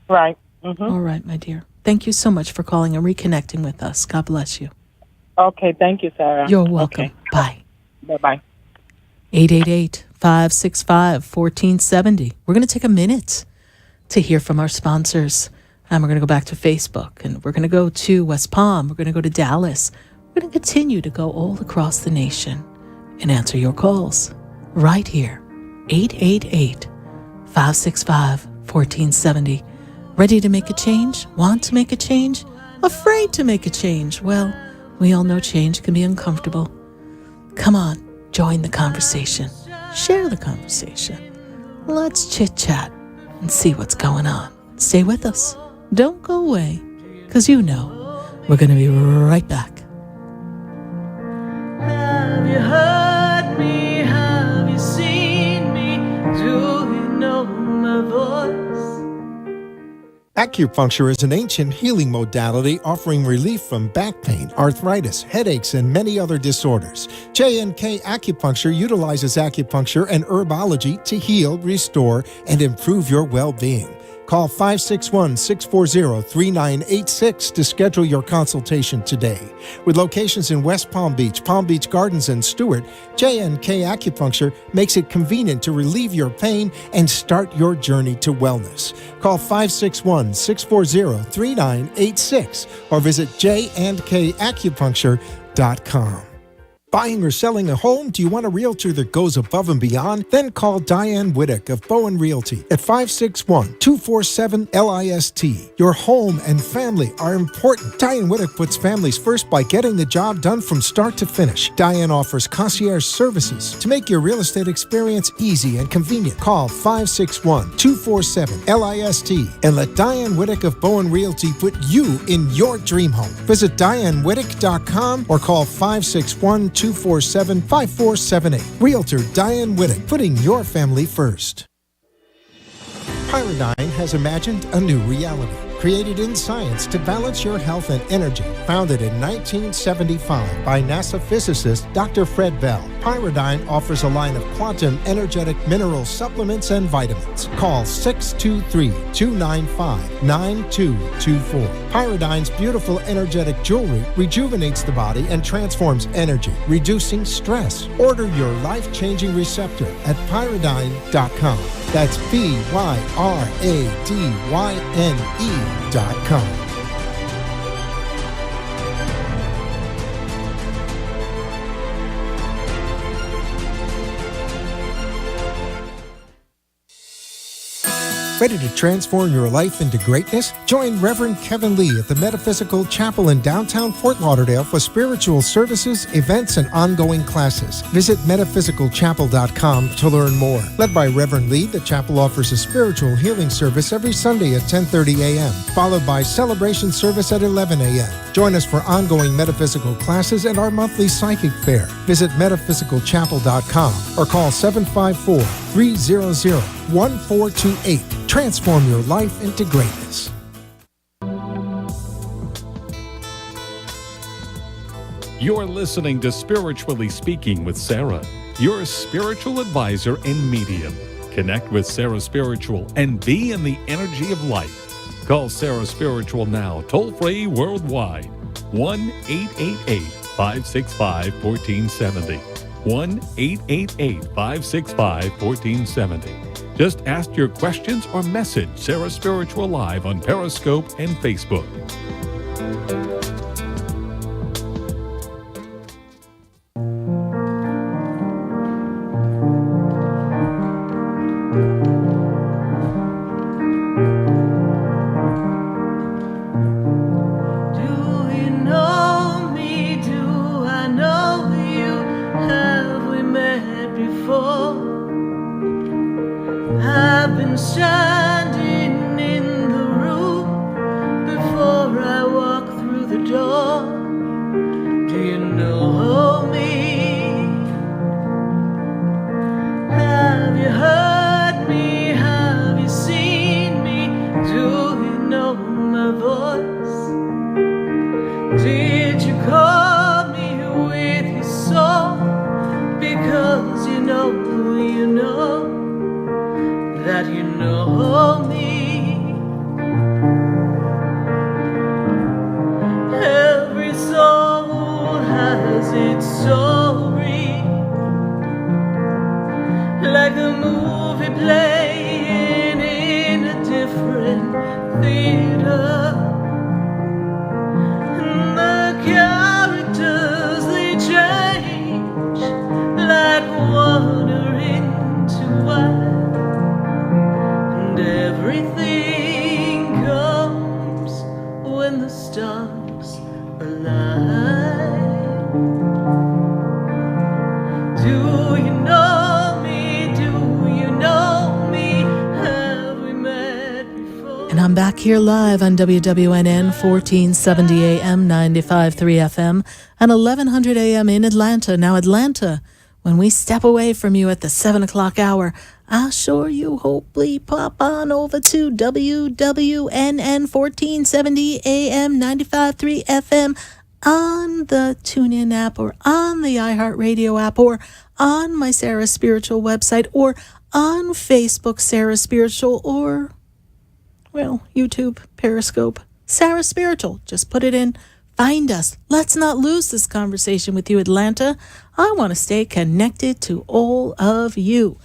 Right. All right, my dear. Thank you so much for calling and reconnecting with us. God bless you. Okay. Thank you, Sarah. You're welcome. Okay. Bye. Bye-bye. 888-565-1470. We're going to take a minute to hear from our sponsors. And we're going to go back to Facebook. And we're going to go to West Palm. We're going to go to Dallas. We're going to continue to go all across the nation and answer your calls right here. 888-565-1470. Ready to make a change? Want to make a change? Afraid to make a change? Well, we all know change can be uncomfortable. Come on, join the conversation. Share the conversation. Let's chit-chat and see what's going on. Stay with us. Don't go away, because you know we're going to be right back. Have you heard me? Have you seen me? Do you know my voice? Acupuncture is an ancient healing modality offering relief from back pain, arthritis, headaches, and many other disorders. J&K Acupuncture utilizes acupuncture and herbology to heal, restore, and improve your well-being. Call 561-640-3986 to schedule your consultation today. With locations in West Palm Beach Gardens, and Stewart, J&K Acupuncture makes it convenient to relieve your pain and start your journey to wellness. Call 561-640-3986 or visit jandkacupuncture.com. Buying or selling a home? Do you want a realtor that goes above and beyond? Then call Diane Whittick of Bowen Realty at 561-247-LIST. Your home and family are important. Diane Whittick puts families first by getting the job done from start to finish. Diane offers concierge services to make your real estate experience easy and convenient. Call 561-247-LIST and let Diane Whittick of Bowen Realty put you in your dream home. Visit DianeWhittick.com or call 561-247-5478. Realtor Diane Whittick, putting your family first. Pyridine has imagined a new reality, created in science to balance your health and energy. Founded in 1975 by NASA physicist Dr. Fred Bell, Pyridine offers a line of quantum energetic mineral supplements and vitamins. Call 623-295-9224. Pyridine's beautiful energetic jewelry rejuvenates the body and transforms energy, reducing stress. Order your life-changing receptor at pyridine.com. That's PYRADYNE.com. Ready to transform your life into greatness? Join Reverend Kevin Lee at the Metaphysical Chapel in downtown Fort Lauderdale for spiritual services, events, and ongoing classes. Visit metaphysicalchapel.com to learn more. Led by Reverend Lee, the chapel offers a spiritual healing service every Sunday at 10:30 a.m., followed by celebration service at 11 a.m. Join us for ongoing metaphysical classes and our monthly psychic fair. Visit metaphysicalchapel.com or call 754-300-1428. Transform your life into greatness. You're listening to Spiritually Speaking with Sarah, your spiritual advisor and medium. Connect with Sarah Spiritual and be in the energy of life. Call Sarah Spiritual now, toll-free worldwide. 1-888-565-1470. 1-888-565-1470. Just ask your questions or message Sarah Spiritual live on Periscope and Facebook. I've been standing in the here live on WWNN 1470 AM, 95.3 FM, and 1100 AM in Atlanta. Now, Atlanta, when we step away from you at the 7 o'clock hour, I'll sure you hopefully pop on over to WWNN 1470 AM, 95.3 FM on the TuneIn app or on the iHeartRadio app or on my Sarah Spiritual website or on Facebook, Sarah Spiritual, or, well, YouTube, Periscope, Sarah Spiritual. Just put it in. Find us. Let's not lose this conversation with you, Atlanta. I want to stay connected to all of you.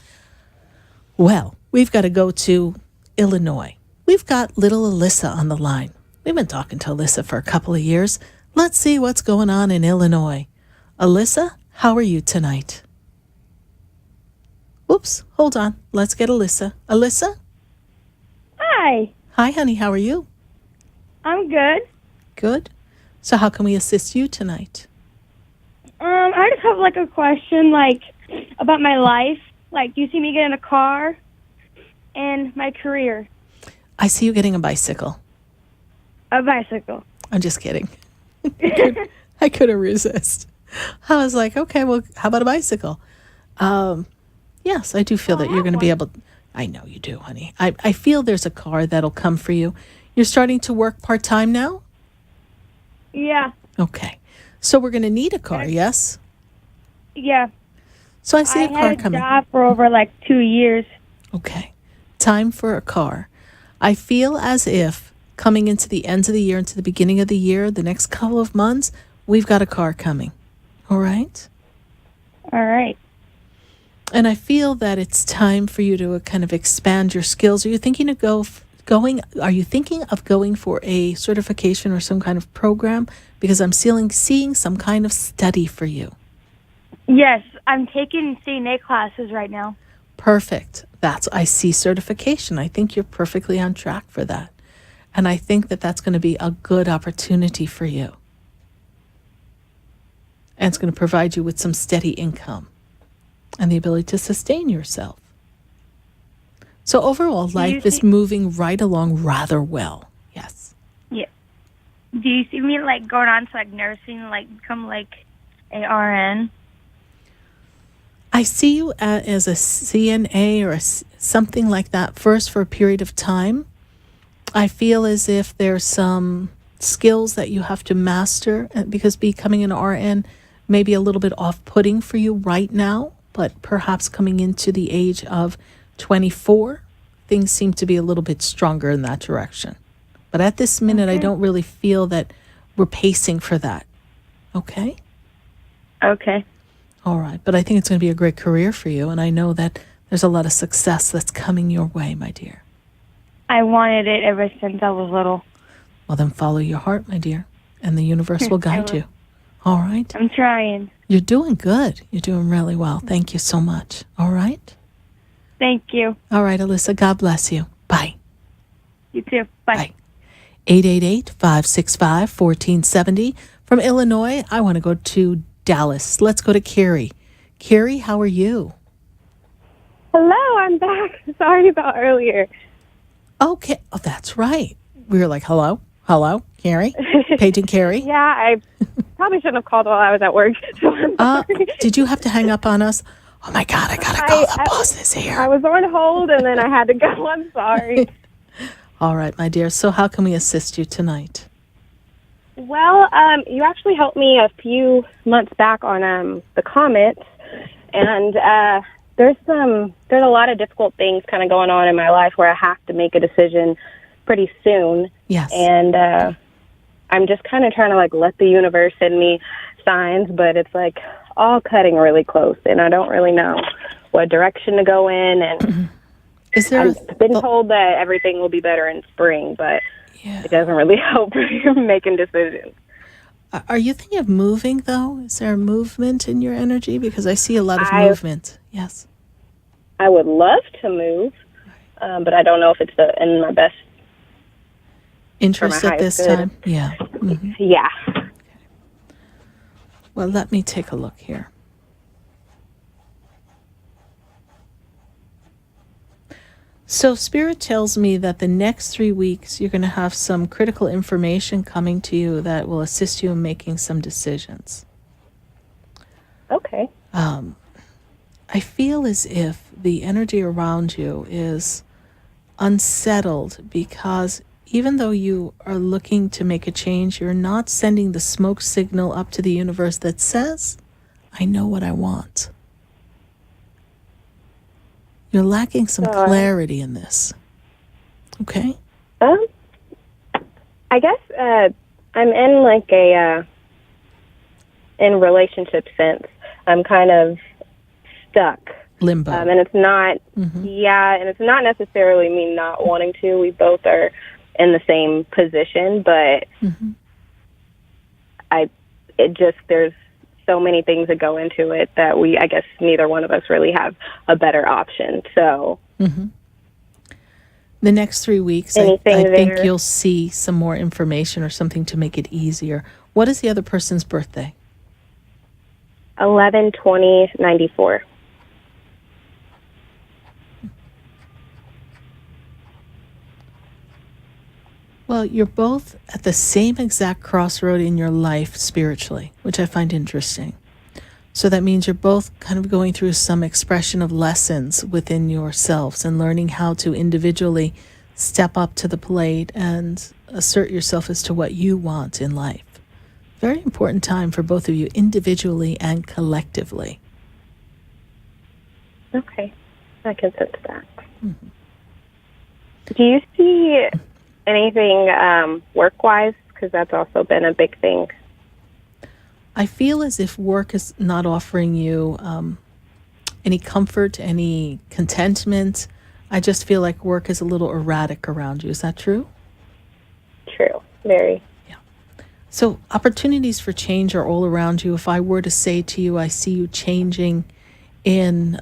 Well, we've got to go to Illinois. We've got little Alyssa on the line. We've been talking to Alyssa for a couple of years. Let's see what's going on in Illinois. Alyssa, how are you tonight? Oops, hold on. Let's get Alyssa. Alyssa? Hi. Hi, honey. How are you? I'm good. Good. So how can we assist you tonight? I just have a question about my life. Do you see me get in a car and my career? I see you getting a bicycle. A bicycle. I'm just kidding. I couldn't resist. I was like, okay, well, how about a bicycle? Yes, I do feel that you're going to be able. I know you do, honey. I feel there's a car that'll come for you. You're starting to work part-time now? Yeah. Okay. So we're going to need a car, yes? Yeah. So I see a car coming. I had a job for over 2 years. Okay. Time for a car. I feel as if coming into the end of the year, into the beginning of the year, the next couple of months, we've got a car coming. All right? All right. And I feel that it's time for you to kind of expand your skills. Are you thinking of going for a certification or some kind of program? Because I'm seeing some kind of study for you. Yes, I'm taking CNA classes right now. Perfect. I see certification. I think you're perfectly on track for that. And I think that that's going to be a good opportunity for you. And it's going to provide you with some steady income and the ability to sustain yourself. So overall, life is moving right along rather well. Yes. Yeah. Do you see me going on to nursing, become a RN? I see you as a CNA or something like that first for a period of time. I feel as if there's some skills that you have to master because becoming an RN may be a little bit off-putting for you right now, but perhaps coming into the age of 24, things seem to be a little bit stronger in that direction. But at this minute, I don't really feel that we're pacing for that. Okay? Okay. All right. But I think it's going to be a great career for you, and I know that there's a lot of success that's coming your way, my dear. I wanted it ever since I was little. Well, then follow your heart, my dear, and the universe will guide you. All right? I'm trying. You're doing good. You're doing really well. Thank you so much. All right? Thank you. All right, Alyssa. God bless you. Bye. You too. Bye. 888-565-1470. From Illinois, I want to go to Dallas. Let's go to Carrie. Carrie, how are you? Hello, I'm back. Sorry about earlier. Okay. Oh, that's right. We were like, hello, Carrie, Paige and Carrie. Yeah, I probably shouldn't have called while I was at work. So I'm sorry. Did you have to hang up on us? Oh my God, I gotta go. The boss is here. I was on hold and then I had to go. I'm sorry. All right, my dear. So how can we assist you tonight? Well, you actually helped me a few months back on the comments, and there's a lot of difficult things kind of going on in my life where I have to make a decision pretty soon. Yes. And I'm just kind of trying to let the universe send me signs, but it's all cutting really close, and I don't really know what direction to go in. And I've been told that everything will be better in spring, but it doesn't really help making decisions. Are you thinking of moving, though? Is there a movement in your energy? Because I see a lot of movement. Yes. I would love to move, but I don't know if it's in my best interest at this time. Yeah. Mm-hmm. Yeah. Okay. Well, let me take a look here. So Spirit tells me that the next 3 weeks, you're going to have some critical information coming to you that will assist you in making some decisions. Okay. I feel as if the energy around you is unsettled because even though you are looking to make a change, you're not sending the smoke signal up to the universe that says, I know what I want. You're lacking some clarity in this. Okay? I guess I'm in like a in relationship sense. I'm kind of stuck. Limbo. And it's not, and it's not necessarily me not wanting to. We both are in the same position, but there's so many things that go into it that I guess neither one of us really have a better option. So the next 3 weeks, I think you'll see some more information or something to make it easier. What is the other person's birthday? 11/20/94. Well, you're both at the same exact crossroad in your life spiritually, which I find interesting. So that means you're both kind of going through some expression of lessons within yourselves and learning how to individually step up to the plate and assert yourself as to what you want in life. Very important time for both of you, individually and collectively. Okay. I can sense that. Do you see anything work-wise? Because that's also been a big thing. I feel as if work is not offering you any comfort, any contentment. I just feel like work is a little erratic around you. Is that true? True. Very. Yeah. So opportunities for change are all around you. If I were to say to you, I see you changing in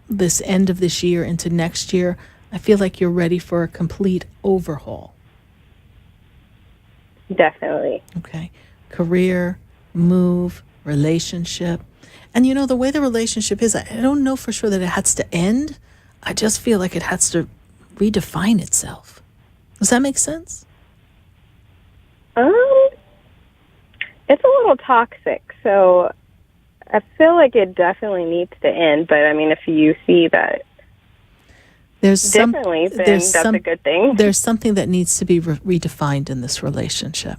this end of this year into next year, I feel like you're ready for a complete overhaul. Definitely. Okay. Career, move, relationship. And you know, the way the relationship is, I don't know for sure that it has to end. I just feel like it has to redefine itself. Does that make sense? It's a little toxic, so I feel like it definitely needs to end. But I mean, if you see that there's differently, then that's a good thing. There's something that needs to be redefined in this relationship.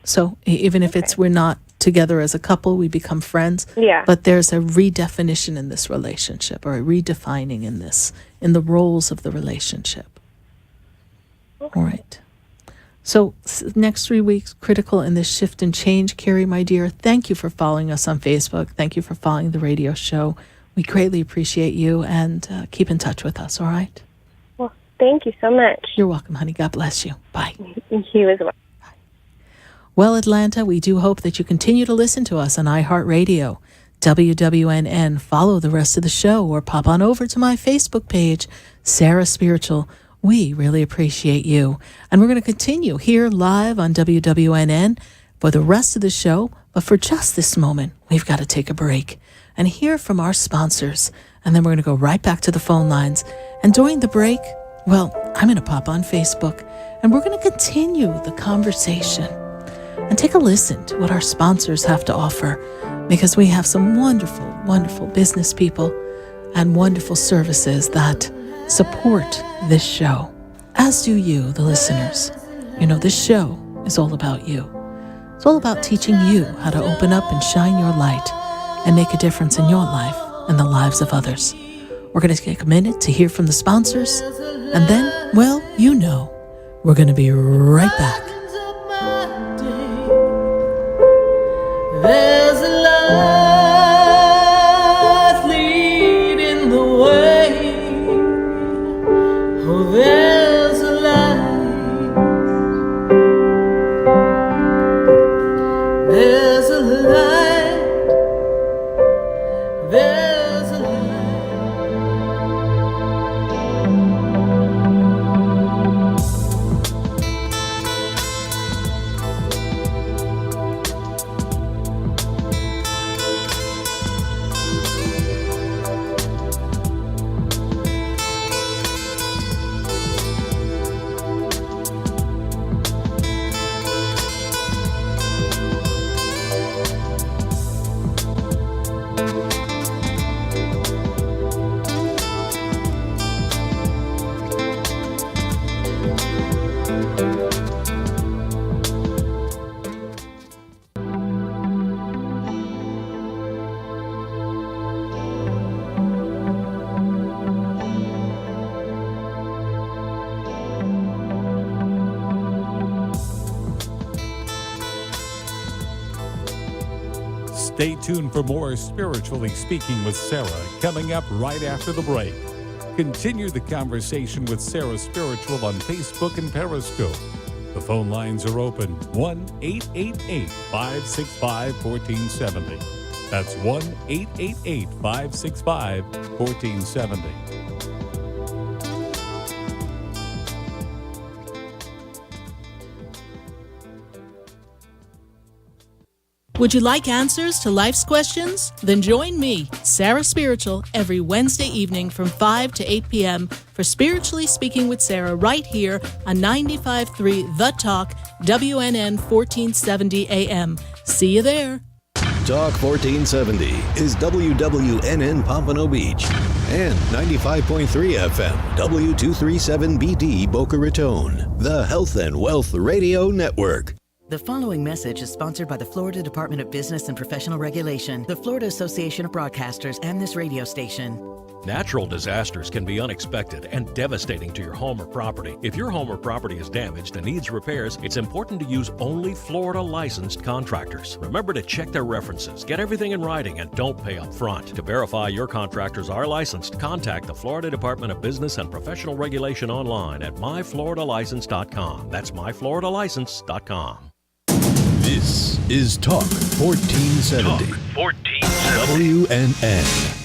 So even if we're not together as a couple, we become friends. Yeah. But there's a redefinition in this relationship, or a redefining in the roles of the relationship. Okay. All right. So next 3 weeks, critical in this shift and change. Carrie, my dear, thank you for following us on Facebook. Thank you for following the radio show. We greatly appreciate you, and keep in touch with us, all right? Well, thank you so much. You're welcome, honey. God bless you. Bye. You as well. Well, Atlanta, we do hope that you continue to listen to us on iHeartRadio, WWNN. Follow the rest of the show or pop on over to my Facebook page, Sarah Spiritual. We really appreciate you. And we're going to continue here live on WWNN for the rest of the show. But for just this moment, we've got to take a break and hear from our sponsors. And then we're going to go right back to the phone lines. And during the break, well, I'm going to pop on Facebook and we're going to continue the conversation and take a listen to what our sponsors have to offer, because we have some wonderful, wonderful business people and wonderful services that support this show, as do you, the listeners. You know, this show is all about you. It's all about teaching you how to open up and shine your light and make a difference in your life and the lives of others. We're going to take a minute to hear from the sponsors, and then, well, you know, we're going to be right back. There's a light leading the way. Oh, there's a light. There's a light. There's a light. Stay tuned for more Spiritually Speaking with Sarah coming up right after the break. Continue the conversation with Sarah Spiritual on Facebook and Periscope. The phone lines are open 1-888-565-1470. That's 1-888-565-1470. Would you like answers to life's questions? Then join me, Sarah Spiritual, every Wednesday evening from 5 to 8 p.m. for Spiritually Speaking with Sarah right here on 95.3 The Talk, WNN 1470 AM. See you there. Talk 1470 is WWNN Pompano Beach and 95.3 FM W237BD Boca Raton, the Health and Wealth Radio Network. The following message is sponsored by the Florida Department of Business and Professional Regulation, the Florida Association of Broadcasters, and this radio station. Natural disasters can be unexpected and devastating to your home or property. If your home or property is damaged and needs repairs, it's important to use only Florida licensed contractors. Remember to check their references, get everything in writing, and don't pay up front. To verify your contractors are licensed, contact the Florida Department of Business and Professional Regulation online at myfloridalicense.com. That's myfloridalicense.com. This is Talk 1470. WNN.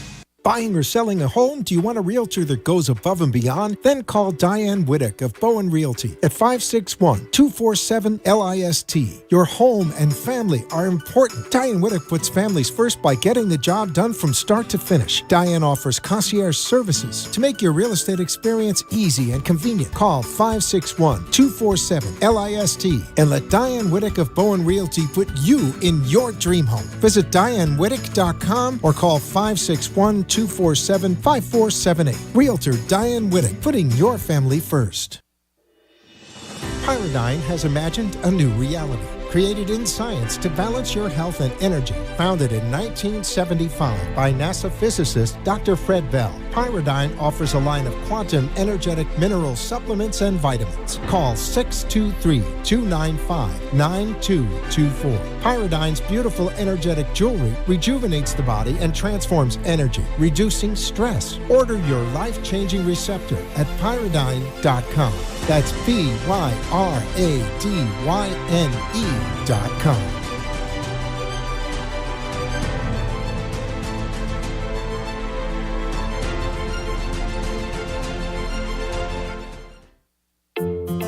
Buying or selling a home? Do you want a realtor that goes above and beyond? Then call Diane Whittick of Bowen Realty at 561-247-LIST. Your home and family are important. Diane Whittick puts families first by getting the job done from start to finish. Diane offers concierge services to make your real estate experience easy and convenient. Call 561-247-LIST and let Diane Whittick of Bowen Realty put you in your dream home. Visit DianeWhittick.com or call 561-247-5478. Realtor Diane Whittick, putting your family first. Pyridine has imagined a new reality, created in science to balance your health and energy. Founded in 1975 by NASA physicist Dr. Fred Bell, Pyridine offers a line of quantum energetic mineral supplements and vitamins. Call 623-295-9224. Pyridine's beautiful energetic jewelry rejuvenates the body and transforms energy, reducing stress. Order your life-changing receptor at pyridine.com. That's BYRADYNE.com.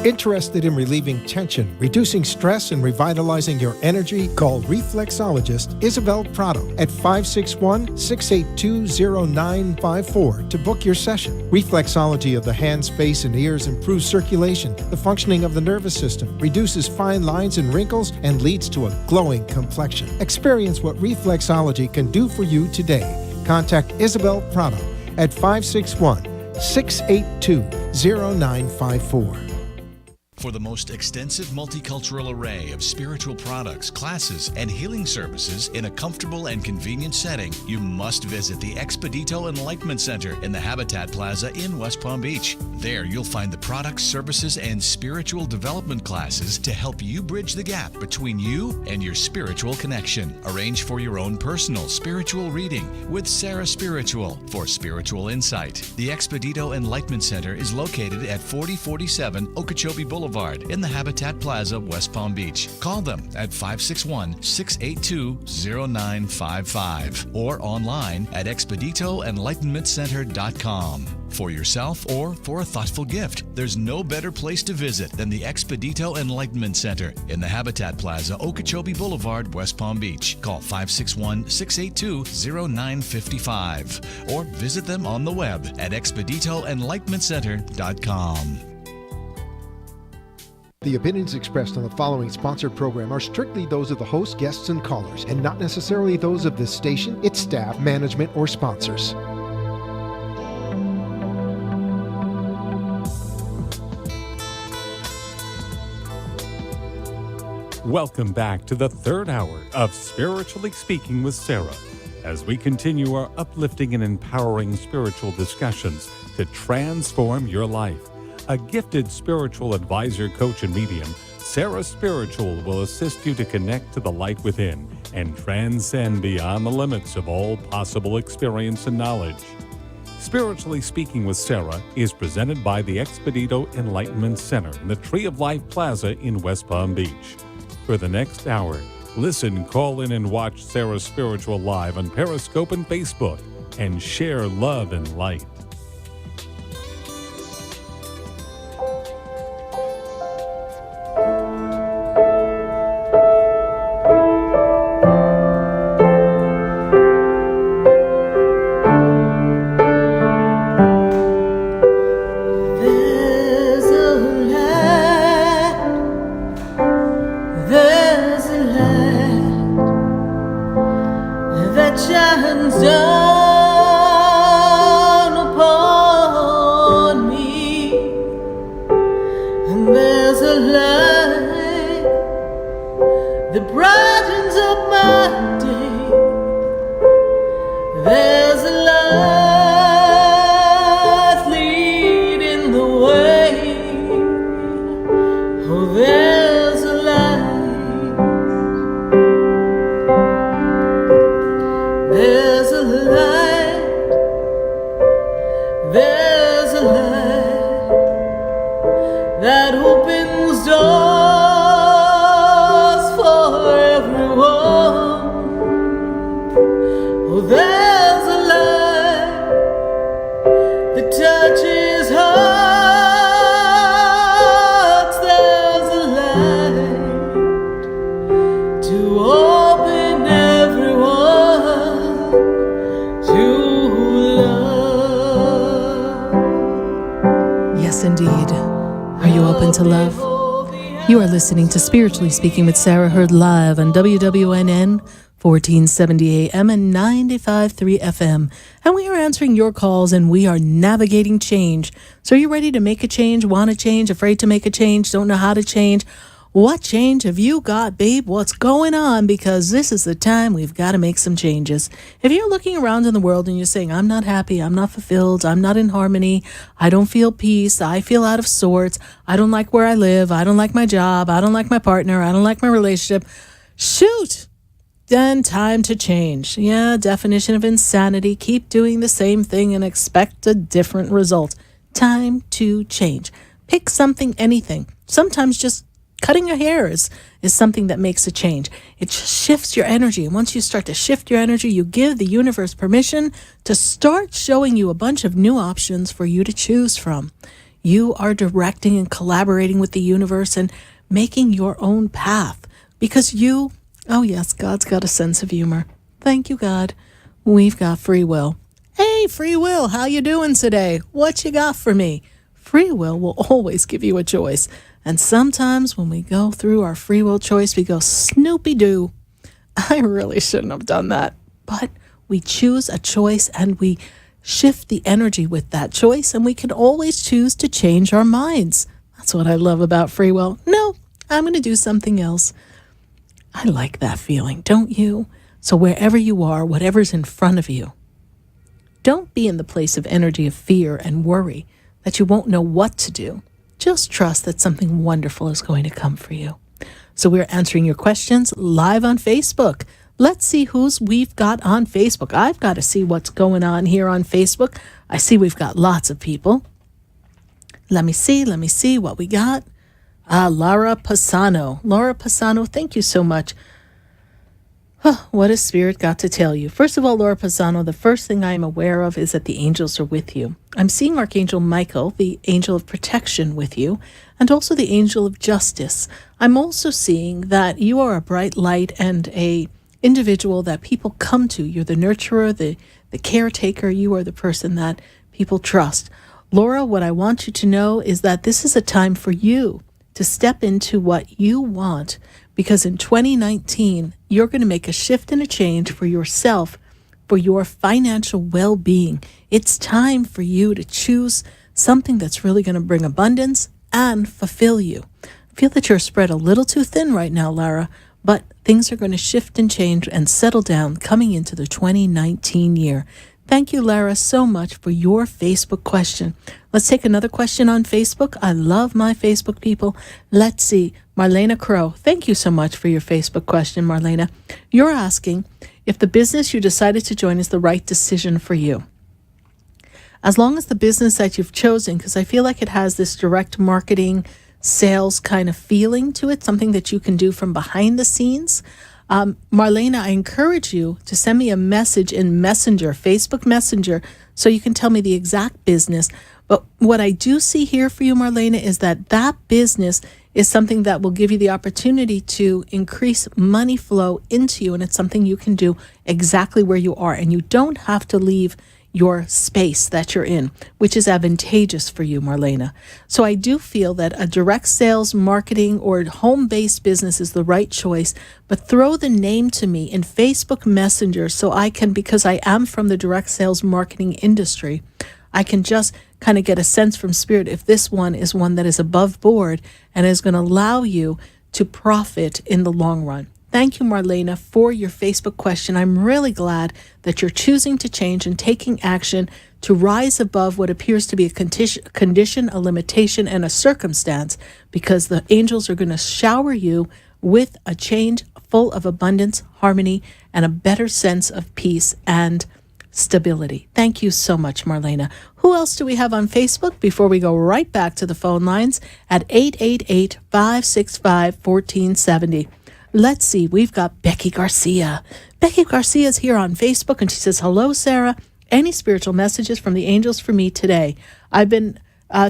Interested in relieving tension, reducing stress, and revitalizing your energy? Call reflexologist Isabel Prado at 561-682-0954 to book your session. Reflexology of the hands, face, and ears improves circulation, the functioning of the nervous system, reduces fine lines and wrinkles, and leads to a glowing complexion. Experience what reflexology can do for you today. Contact Isabel Prado at 561-682-0954. For the most extensive multicultural array of spiritual products, classes, and healing services in a comfortable and convenient setting, you must visit the Expedito Enlightenment Center in the Habitat Plaza in West Palm Beach. There you'll find the products, services, and spiritual development classes to help you bridge the gap between you and your spiritual connection. Arrange for your own personal spiritual reading with Sarah Spiritual for spiritual insight. The Expedito Enlightenment Center is located at 4047 Okeechobee Boulevard in the Habitat Plaza, West Palm Beach. Call them at 561-682-0955 or online at expeditoenlightenmentcenter.com. For yourself or for a thoughtful gift, there's no better place to visit than the Expedito Enlightenment Center in the Habitat Plaza, Okeechobee Boulevard, West Palm Beach. Call 561-682-0955 or visit them on the web at expeditoenlightenmentcenter.com. The opinions expressed on the following sponsored program are strictly those of the host, guests, and callers, and not necessarily those of this station, its staff, management, or sponsors. Welcome back to the third hour of Spiritually Speaking with Sarah, as we continue our uplifting and empowering spiritual discussions to transform your life. A gifted spiritual advisor, coach, and medium, Sarah Spiritual will assist you to connect to the light within and transcend beyond the limits of all possible experience and knowledge. Spiritually Speaking with Sarah is presented by the Expedito Enlightenment Center in the Tree of Life Plaza in West Palm Beach. For the next hour, listen, call in, and watch Sarah Spiritual live on Periscope and Facebook, and share love and light. Listening to Spiritually Speaking with Sarah, heard live on WWNN 1470 AM and 95.3 FM. And we are answering your calls, and we are navigating change. So are you ready to make a change, want to change, afraid to make a change, don't know how to change? What change have you got, babe? What's going on? Because this is the time we've got to make some changes. If you're looking around in the world and you're saying, I'm not happy, I'm not fulfilled, I'm not in harmony, I don't feel peace, I feel out of sorts, I don't like where I live, I don't like my job, I don't like my partner, I don't like my relationship, shoot! Then time to change. Yeah, definition of insanity. Keep doing the same thing and expect a different result. Time to change. Pick something, anything. Sometimes just cutting your hair is something that makes a change. It just shifts your energy. And once you start to shift your energy, you give the universe permission to start showing you a bunch of new options for you to choose from. You are directing and collaborating with the universe and making your own path. Because you, oh yes, God's got a sense of humor. Thank you, God. We've got free will. Hey, free will, how you doing today? What you got for me? Free will always give you a choice. And sometimes when we go through our free will choice, we go, Snoopy-Doo. I really shouldn't have done that. But we choose a choice and we shift the energy with that choice, and we can always choose to change our minds. That's what I love about free will. No, I'm going to do something else. I like that feeling, don't you? So wherever you are, whatever's in front of you, don't be in the place of energy of fear and worry that you won't know what to do. Just trust that something wonderful is going to come for you. So we're answering your questions live on Facebook. Let's see who's we've got on Facebook. I've got to see what's going on here on Facebook. I see we've got lots of people. Let me see what we got. Laura Pisano. Laura Pisano, thank you so much. What has Spirit got to tell you? First of all, Laura Pisano, the first thing I am aware of is that the angels are with you. I'm seeing Archangel Michael, the angel of protection, with you, and also the angel of justice. I'm also seeing that you are a bright light and a individual that people come to. You're the nurturer, the caretaker. You are the person that people trust. Laura, what I want you to know is that this is a time for you to step into what you want, because in 2019, you're going to make a shift and a change for yourself, for your financial well-being. It's time for you to choose something that's really going to bring abundance and fulfill you. I feel that you're spread a little too thin right now, Lara, but things are going to shift and change and settle down coming into the 2019 year. Thank you, Lara, so much for your Facebook question. Let's take another question on Facebook. I love my Facebook people. Let's see. Marlena Crow, thank you so much for your Facebook question, Marlena. You're asking if the business you decided to join is the right decision for you. As long as the business that you've chosen, because I feel like it has this direct marketing, sales kind of feeling to it, something that you can do from behind the scenes. Marlena, I encourage you to send me a message in Messenger, Facebook Messenger, so you can tell me the exact business. But what I do see here for you, Marlena, is that business is something that will give you the opportunity to increase money flow into you, and it's something you can do exactly where you are, and you don't have to leave your space that you're in, which is advantageous for you, Marlena. So I do feel that a direct sales, marketing, or home-based business is the right choice, but throw the name to me in Facebook Messenger so I can, because I am from the direct sales marketing industry, I can just kind of get a sense from Spirit if this one is one that is above board and is going to allow you to profit in the long run. Thank you, Marlena, for your Facebook question. I'm really glad that you're choosing to change and taking action to rise above what appears to be a condition, a limitation, and a circumstance, because the angels are going to shower you with a change full of abundance, harmony, and a better sense of peace and stability. Thank you so much, Marlena. Who else do we have on Facebook before we go right back to the phone lines at 888-565-1470? Let's see. We've got Becky Garcia. Becky Garcia is here on Facebook, and she says, hello, Sarah. Any spiritual messages from the angels for me today? I've been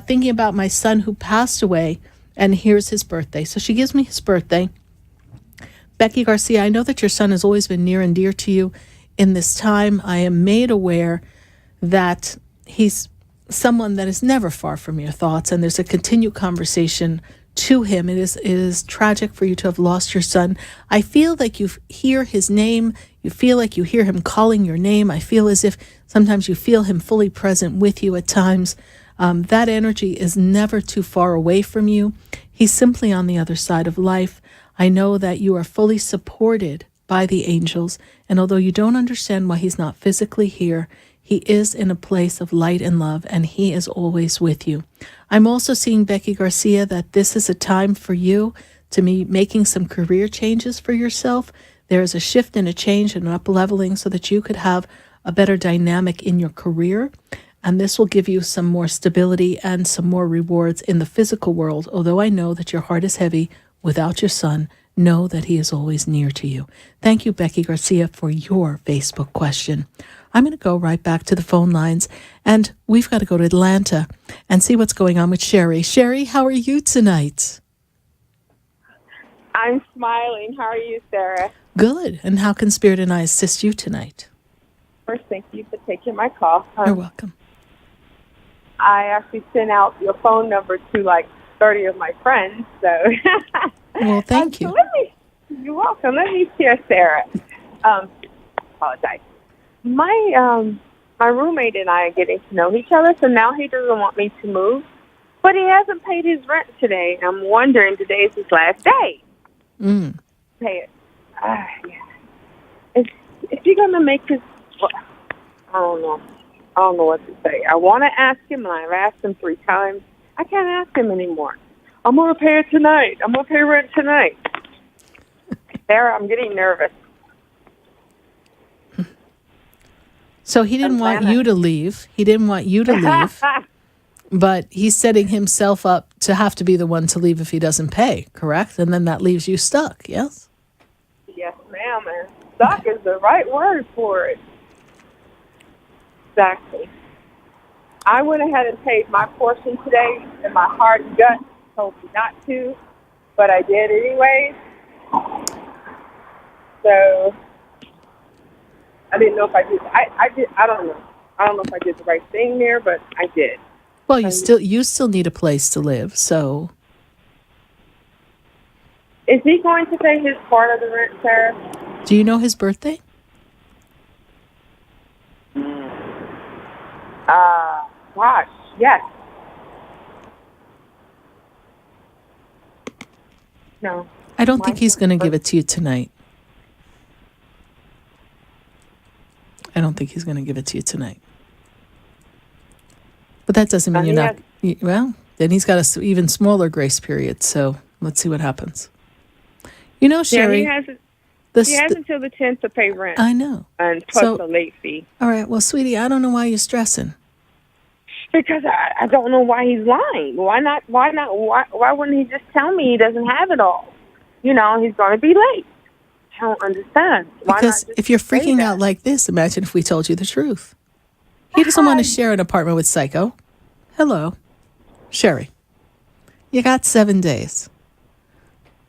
thinking about my son who passed away, and here's his birthday. So she gives me his birthday. Becky Garcia, I know that your son has always been near and dear to you. In this time, I am made aware that he's someone that is never far from your thoughts, and there's a continued conversation to him. It is tragic for you to have lost your son. I feel like you hear his name. You feel like you hear him calling your name. I feel as if sometimes you feel him fully present with you at times. That energy is never too far away from you. He's simply on the other side of life. I know that you are fully supported by the angels, and although you don't understand why he's not physically here, he is in a place of light and love, and he is always with you. I'm also seeing, Becky Garcia, that this is a time for you to be making some career changes for yourself. There is a shift and a change and an up-leveling so that you could have a better dynamic in your career, and this will give you some more stability and some more rewards in the physical world. Although I know that your heart is heavy without your son, know that he is always near to you. Thank you, Becky Garcia, for your Facebook question. I'm going to go right back to the phone lines, and we've got to go to Atlanta and see what's going on with Sherry. Sherry, how are you tonight? I'm smiling. How are you, Sarah? Good. And how can Spirit and I assist you tonight? First, thank you for taking my call. You're welcome. I actually sent out your phone number to like 30 of my friends, so. Well, thank you. So you're welcome. Let me share, Sarah. Apologize. My roommate and I are getting to know each other, so now he doesn't want me to move, but he hasn't paid his rent today. I'm wondering, today's his last day. Pay it. Yeah. Is he going to make his... Well, I don't know. I don't know what to say. I want to ask him, and I've asked him 3 times. I can't ask him anymore. I'm going to pay it tonight. I'm going to pay rent tonight. Sarah, I'm getting nervous. So he didn't want you to leave. He didn't want you to leave. But he's setting himself up to have to be the one to leave if he doesn't pay, correct? And then that leaves you stuck, yes? Yes, ma'am. And stuck is the right word for it. Exactly. I went ahead and paid my portion today, and my heart and gut told me not to, but I did anyways. So I didn't know if I did. I did. I don't know. I don't know if I did the right thing there, but I did. Well, you still need a place to live. So, is he going to pay his part of the rent, Sarah? Do you know his birthday? Gosh, yes. No. I don't think he's going to give it to you tonight. I don't think he's going to give it to you tonight. But that doesn't mean you're not... Well, then he's got an even smaller grace period, so Let's see what happens. You know, Sherry. Yeah, he has until the 10th to pay rent. I know. And plus So- the late fee. All right. Well, sweetie, I don't know why you're stressing. Because I don't know why he's lying. Why wouldn't he just tell me he doesn't have it all? You know, he's going to be late. I don't understand. Why Because not just if you're say freaking that? out like this, imagine if we told you the truth. He doesn't want to share an apartment with Psycho. Hello. Sherry, you got 7 days.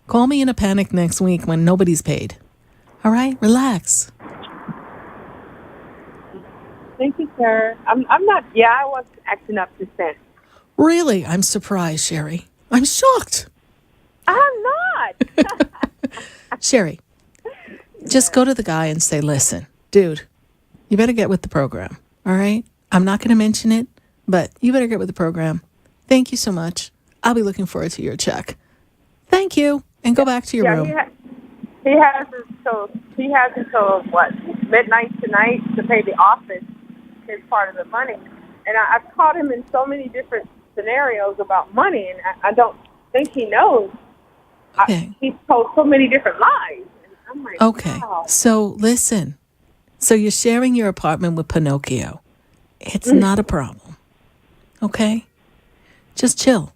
Call me in a panic next week when nobody's paid. All right? Relax. Thank you, sir. I'm not. Yeah, I was acting up just then. Really? I'm surprised, Sherry. I'm shocked. I'm not. Sherry, just go to the guy and say, listen, dude, you better get with the program. All right? I'm not going to mention it, but you better get with the program. Thank you so much. I'll be looking forward to your check. Thank you. And go back to your room. He has until what, midnight tonight to pay the office his part of the money. And I've caught him in so many different scenarios about money, and I don't think he knows. Okay. He's told so many different lies. And I'm like, Okay. wow. So listen. So you're sharing your apartment with Pinocchio. It's not a problem. Okay? Just chill.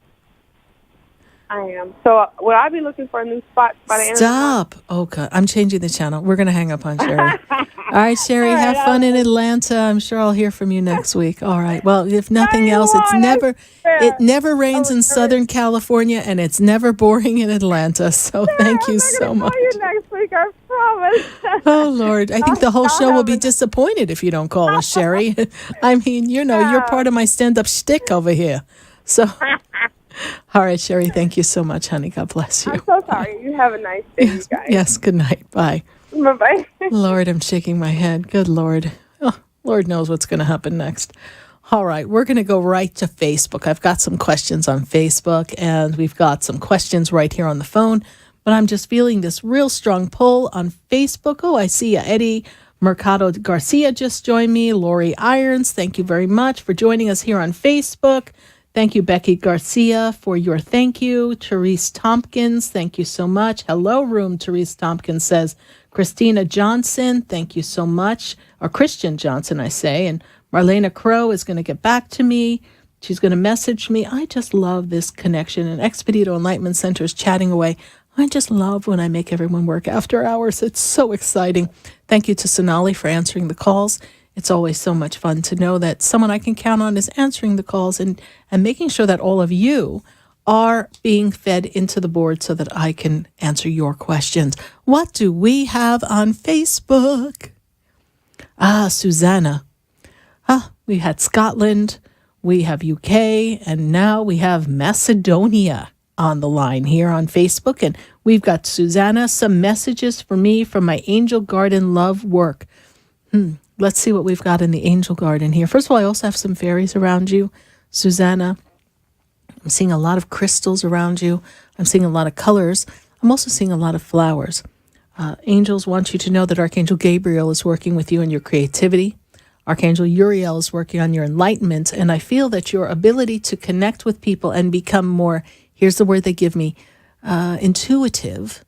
I am. So will I be looking for a new spot by the end of the month? Stop. Okay. I'm changing the channel. We're going to hang up on Sherry. All right, Sherry, All right, have fun in Atlanta. I'm sure I'll hear from you next week. All right. Well, if nothing else, it never rains in Southern California, and it's never boring in Atlanta. So thank you so much. Call you next week, I promise. Oh, Lord. I think the whole show will be disappointed if you don't call us, Sherry. I mean, you're part of my stand-up shtick over here. So, all right, Sherry, thank you so much, honey. God bless you. I'm so sorry. You have a nice day, you guys. Yes, good night. Bye. Bye-bye. Lord, I'm shaking my head. Good Lord. Oh, Lord knows what's going to happen next. All right, we're going to go right to Facebook. I've got some questions on Facebook, and we've got some questions right here on the phone. But I'm just feeling this real strong pull on Facebook. Oh, I see you. Eddie Mercado Garcia just joined me. Lori Irons, thank you very much for joining us here on Facebook. Thank you, Becky Garcia, for your thank you. Therese Tompkins, thank you so much. Hello, room, Therese Tompkins says. Christina Johnson, thank you so much. Or Christian Johnson, I say. And Marlena Crow is going to get back to me. She's going to message me. I just love this connection. And Expedito Enlightenment Center is chatting away. I just love when I make everyone work after hours. It's so exciting. Thank you to Sonali for answering the calls. It's always so much fun to know that someone I can count on is answering the calls and making sure that all of you are being fed into the board so that I can answer your questions. What do we have on Facebook? Susanna. We had Scotland, we have UK, and now we have Macedonia on the line here on Facebook. And we've got Susanna, some messages for me from my Angel Garden love work. Let's see what we've got in the Angel Garden here. First of all, I also have some fairies around you, Susanna. I'm seeing a lot of crystals around you. I'm seeing a lot of colors. I'm also seeing a lot of flowers. Angels want you to know that Archangel Gabriel is working with you in your creativity. Archangel Uriel is working on your enlightenment. And I feel that your ability to connect with people and become more, here's the word they give me, intuitive.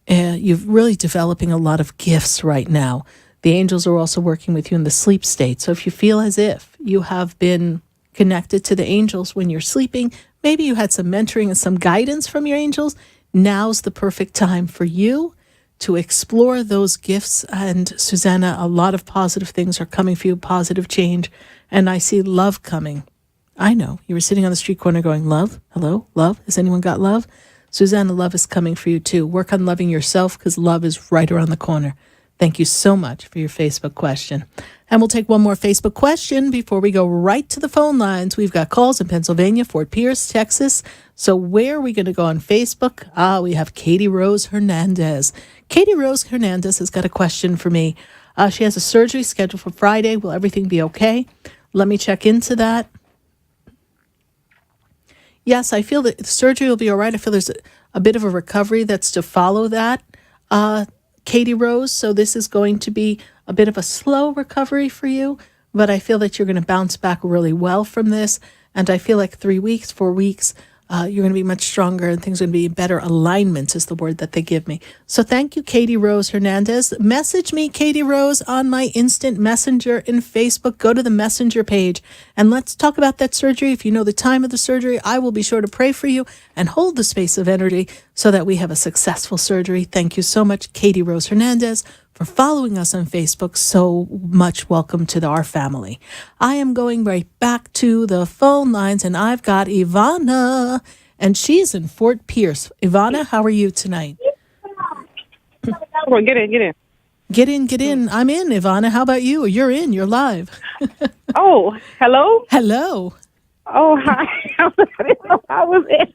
You're really developing a lot of gifts right now. The angels are also working with you in the sleep state. So if you feel as if you have been connected to the angels when you're sleeping, maybe you had some mentoring and some guidance from your angels, now's the perfect time for you to explore those gifts. And Susanna, a lot of positive things are coming for you, positive change. And I see love coming. I know. You were sitting on the street corner going, love? Hello? Love? Has anyone got love? Susanna, love is coming for you too. Work on loving yourself because love is right around the corner. Thank you so much for your Facebook question. And we'll take one more Facebook question before we go right to the phone lines. We've got calls in Pennsylvania, Fort Pierce, Texas. So where are we going to go on Facebook? We have Katie Rose Hernandez. Katie Rose Hernandez has got a question for me. She has a surgery scheduled for Friday. Will everything be okay? Let me check into that. Yes, I feel that the surgery will be all right. I feel there's a bit of a recovery that's to follow that. Katie Rose, so this is going to be a bit of a slow recovery for you, but I feel that you're going to bounce back really well from this, and I feel like 3 weeks, 4 weeks, You're going to be much stronger, and things are going to be in better alignment is the word that they give me. So thank you, Katie Rose Hernandez. Message me, Katie Rose, on my instant messenger in Facebook. Go to the messenger page and let's talk about that surgery. If you know the time of the surgery, I will be sure to pray for you and hold the space of energy so that we have a successful surgery. Thank you so much, Katie Rose Hernandez, for following us on Facebook. So much welcome to our family. I am going right back to the phone lines, and I've got Ivana, and she's in Fort Pierce. Ivana, how are you tonight? Well, get in. Get in. I'm in, Ivana. How about you? You're in. You're live. Oh, hello? Hello. Oh, hi. I was in.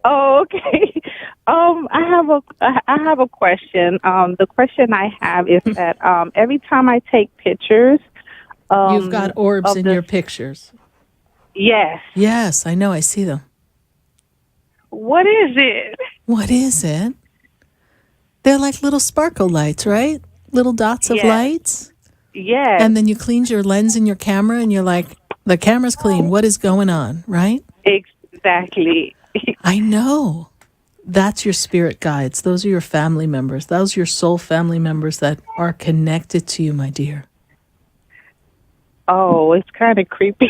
Oh, okay. I have a question. The question I have is that every time I take pictures, you've got orbs in your pictures. Yes. Yes, I know. I see them. What is it? What is it? They're like little sparkle lights, right? Little dots of lights. Yes. And then you cleaned your lens in your camera, and you're like, the camera's clean. What is going on, right? Exactly. I know. That's your spirit guides. Those are your family members. Those are your soul family members that are connected to you, my dear. Oh, it's kind of creepy.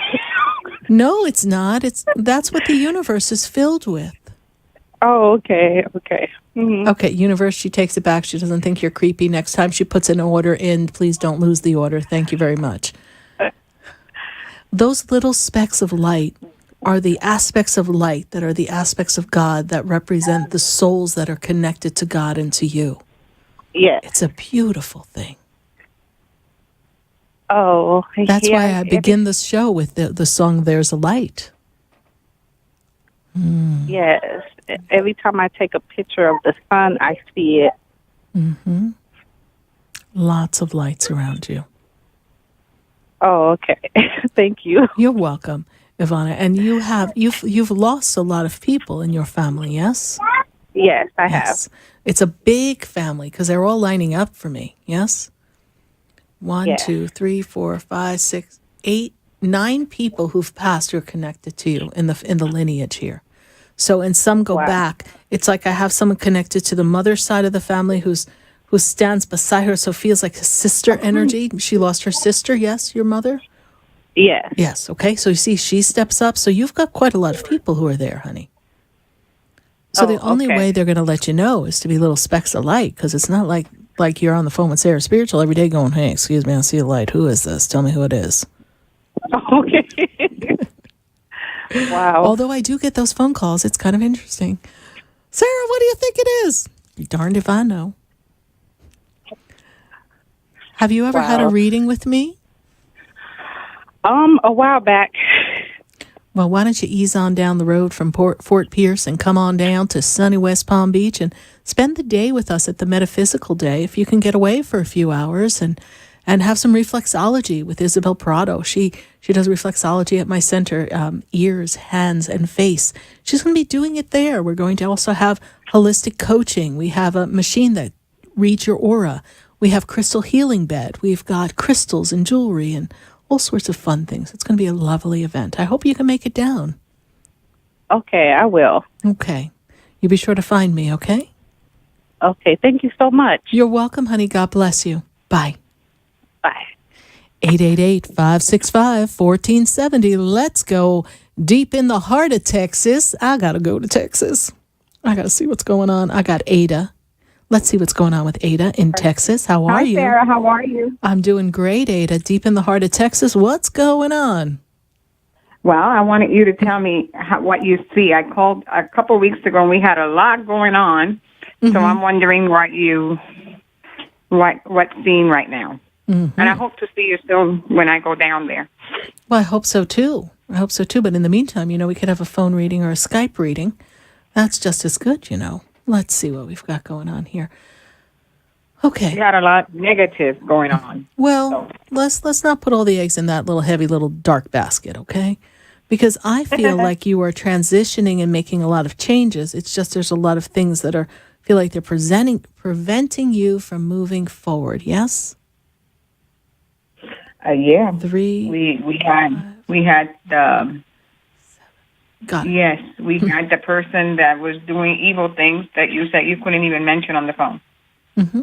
No, it's not. That's what the universe is filled with. Oh, okay. Mm-hmm. Okay, universe, she takes it back. She doesn't think you're creepy. Next time she puts an order in, please don't lose the order. Thank you very much. Those little specks of light are the aspects of light that are the aspects of God that represent the souls that are connected to God and to you. Yes. It's a beautiful thing. Oh. That's why I begin this show with the song, There's a Light. Yes. Every time I take a picture of the sun, I see it. Mm-hmm. Lots of lights around you. Oh, okay. Thank you. You're welcome, Ivana. And you've lost a lot of people in your family, yes? Yes, I have. It's a big family because they're all lining up for me, yes? 1, 2, 3, 4, 5, 6, 8, 9 people who've passed who are connected to you in the lineage here. So, and some go back. It's like I have someone connected to the mother's side of the family who stands beside her, so feels like a sister energy. She lost her sister, yes, your mother? Yes. Yes, okay. So you see, she steps up. So you've got quite a lot of people who are there, honey. So the only way they're going to let you know is to be little specks of light, because it's not like you're on the phone with Sarah Spiritual every day going, hey, excuse me, I see a light. Who is this? Tell me who it is. Okay. Wow. Although I do get those phone calls, it's kind of interesting. Sarah, what do you think it is? Be darned if I know. Have you ever had a reading with me? A while back. Well, why don't you ease on down the road from Fort Pierce and come on down to sunny West Palm Beach and spend the day with us at the Metaphysical Day, if you can get away for a few hours, and have some reflexology with Isabel Prado. She does reflexology at my center, ears, hands, and face. She's going to be doing it there. We're going to also have holistic coaching. We have a machine that reads your aura. We have crystal healing bed. We've got crystals and jewelry and all sorts of fun things. It's going to be a lovely event. I hope you can make it down. Okay, I will. Okay. You be sure to find me, okay? Okay, thank you so much. You're welcome, honey. God bless you. Bye. Bye. 888-565-1470. Let's go deep in the heart of Texas. I got to go to Texas. I got to see what's going on. I got Ada. Let's see what's going on with Ada in Texas. How are you? Hi, Sarah. How are you? I'm doing great, Ada. Deep in the heart of Texas. What's going on? Well, I wanted you to tell me what you see. I called a couple of weeks ago, and we had a lot going on. Mm-hmm. So I'm wondering what's seen right now. Mm-hmm. And I hope to see you soon when I go down there. Well, I hope so, too. But in the meantime, we could have a phone reading or a Skype reading. That's just as good, Let's see what we've got going on here. Okay. We had a lot negative going on. Well, let's not put all the eggs in that little heavy little dark basket, okay? Because I feel like you are transitioning and making a lot of changes. It's just there's a lot of things that feel like they're preventing you from moving forward. Yes? Yeah. 3. We had Got it. Yes, we had the person that was doing evil things that you said you couldn't even mention on the phone. Mm-hmm.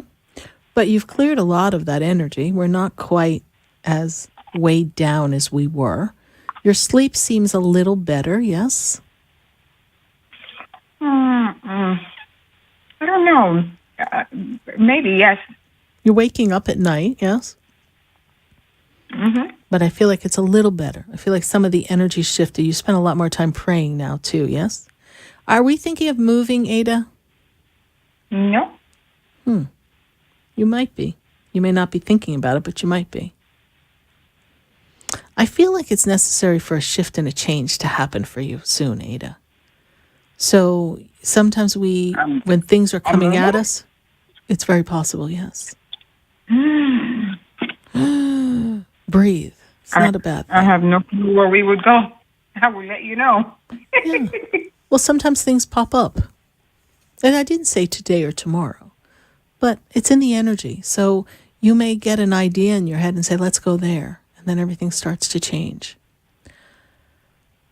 But you've cleared a lot of that energy. We're not quite as weighed down as we were. Your sleep seems a little better, yes? I don't know. Maybe, yes. You're waking up at night, yes? Mm-hmm. But I feel like it's a little better. I feel like some of the energy shifted. You spend a lot more time praying now, too, yes? Are we thinking of moving, Ada? No. You might be. You may not be thinking about it, but you might be. I feel like it's necessary for a shift and a change to happen for you soon, Ada. So sometimes when things are coming at us, it's very possible, yes. Breathe. It's not a bad thing. I have no clue where we would go. I will let you know. Yeah. Well, sometimes things pop up. And I didn't say today or tomorrow, but it's in the energy. So you may get an idea in your head and say, let's go there. And then everything starts to change.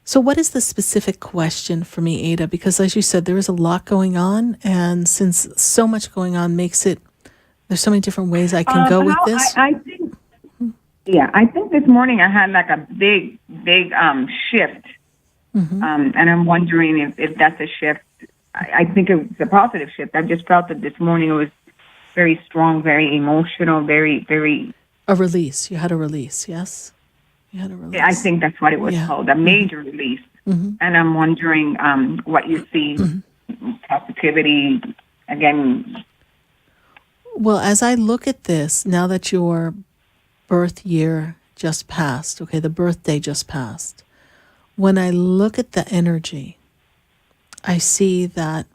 So what is the specific question for me, Ada? Because as you said, there is a lot going on. And since so much going on makes it, there's so many different ways I can go with this. I think, I think this morning I had like a big shift. Mm-hmm. And I'm wondering if that's a shift. I think it's a positive shift. I just felt that this morning it was very strong, very emotional, very, very... A release. You had a release, yes? You had a release. I think that's what it was called, a major release. Mm-hmm. And I'm wondering what you see, positivity, again. Well, as I look at this, now that your birth year just passed, okay, the birthday just passed, when I look at the energy, I see that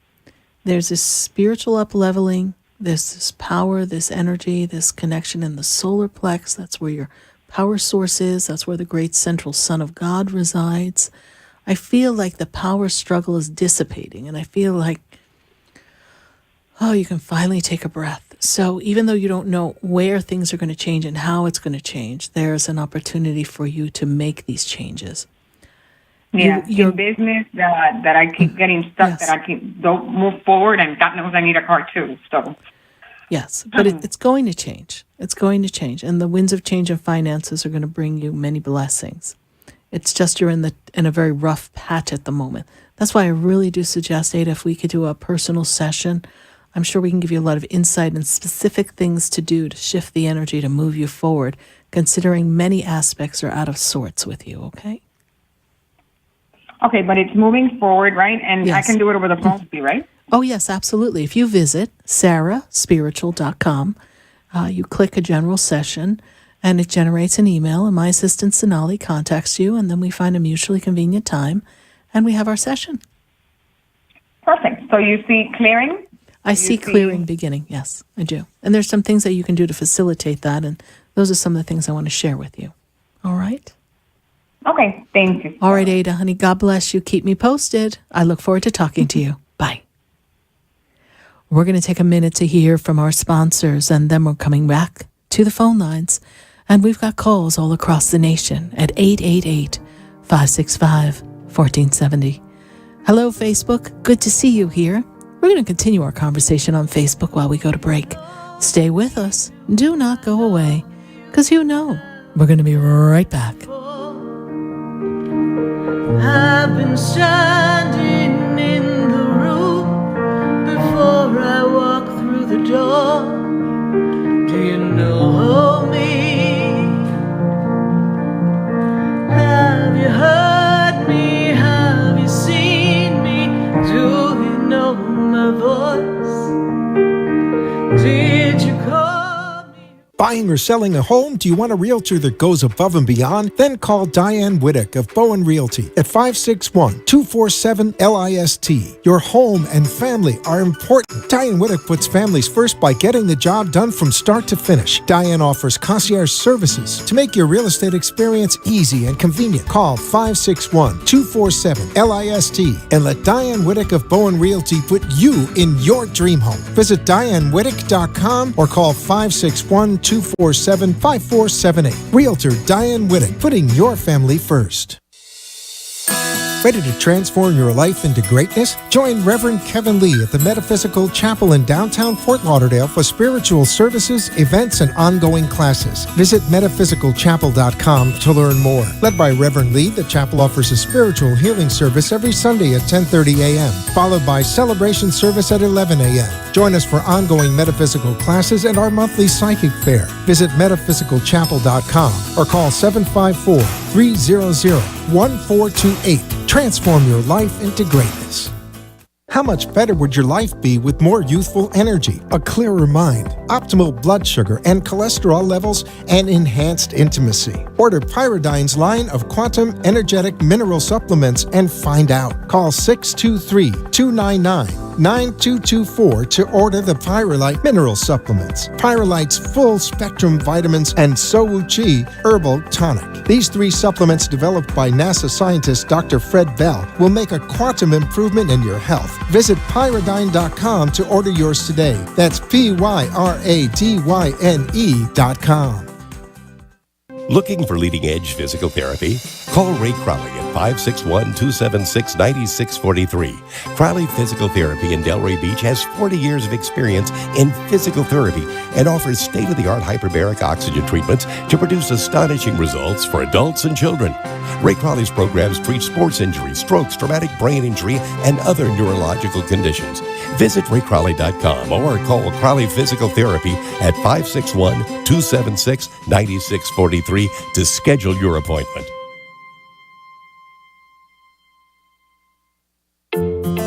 there's this spiritual up-leveling, there's this power, this energy, this connection in the solar plex. That's where your power source is. That's where the great central Son of God resides. I feel like the power struggle is dissipating, and I feel like, you can finally take a breath. So even though you don't know where things are going to change and how it's going to change, there's an opportunity for you to make these changes. Yeah, your business that I keep getting stuck, that I don't move forward, and God knows I need a car too. So yes, but it's going to change. It's going to change, and the winds of change in finances are going to bring you many blessings. It's just you're in a very rough patch at the moment. That's why I really do suggest, Ada, if we could do a personal session, I'm sure we can give you a lot of insight and specific things to do to shift the energy to move you forward, considering many aspects are out of sorts with you. Okay. Okay, but it's moving forward, right? And yes. I can do it over the phone, right? Oh, yes, absolutely. If you visit sarahspiritual.com, you click a general session, and it generates an email, and my assistant, Sonali, contacts you, and then we find a mutually convenient time, and we have our session. Perfect. So you see clearing? I see clearing beginning, yes, I do. And there's some things that you can do to facilitate that, and those are some of the things I want to share with you. All right? Okay, thank you. All right, Ada, honey, God bless you. Keep me posted. I look forward to talking to you. Bye. We're going to take a minute to hear from our sponsors, and then we're coming back to the phone lines. And we've got calls all across the nation at 888-565-1470. Hello, Facebook. Good to see you here. We're going to continue our conversation on Facebook while we go to break. Stay with us. Do not go away, because we're going to be right back. I've been standing in the room before I walk through the door. Do you know me? Have you heard me? Have you seen me? Do you know my voice? Did you call? Buying or selling a home? Do you want a realtor that goes above and beyond? Then call Diane Whittick of Bowen Realty at 561-247-LIST. Your home and family are important. Diane Whittick puts families first by getting the job done from start to finish. Diane offers concierge services to make your real estate experience easy and convenient. Call 561-247-LIST and let Diane Whittick of Bowen Realty put you in your dream home. Visit DianeWhittick.com or call 561-247-5478. Realtor Diane Whittick, putting your family first. Ready to transform your life into greatness? Join Reverend Kevin Lee at the Metaphysical Chapel in downtown Fort Lauderdale for spiritual services, events, and ongoing classes. Visit metaphysicalchapel.com to learn more. Led by Reverend Lee, the chapel offers a spiritual healing service every Sunday at 10:30 a.m., followed by celebration service at 11 a.m. Join us for ongoing metaphysical classes and our monthly psychic fair. Visit metaphysicalchapel.com or call 754-300-1428. Transform your life into greatness. How much better would your life be with more youthful energy, a clearer mind, optimal blood sugar and cholesterol levels, and enhanced intimacy? Order Pyridine's line of quantum energetic mineral supplements and find out. Call 623-299-9224 to order the Pyrolite mineral supplements, Pyrolite's full spectrum vitamins, and Sowuchi herbal tonic. These 3 supplements developed by NASA scientist Dr. Fred Bell will make a quantum improvement in your health. Visit Pyridine.com to order yours today. That's PYRADYNE.com. Looking for leading-edge physical therapy? Call Ray Crowley at 561-276-9643. Crowley Physical Therapy in Delray Beach has 40 years of experience in physical therapy and offers state-of-the-art hyperbaric oxygen treatments to produce astonishing results for adults and children. Ray Crowley's programs treat sports injuries, strokes, traumatic brain injury, and other neurological conditions. Visit RayCrowley.com or call Crowley Physical Therapy at 561-276-9643 to schedule your appointment.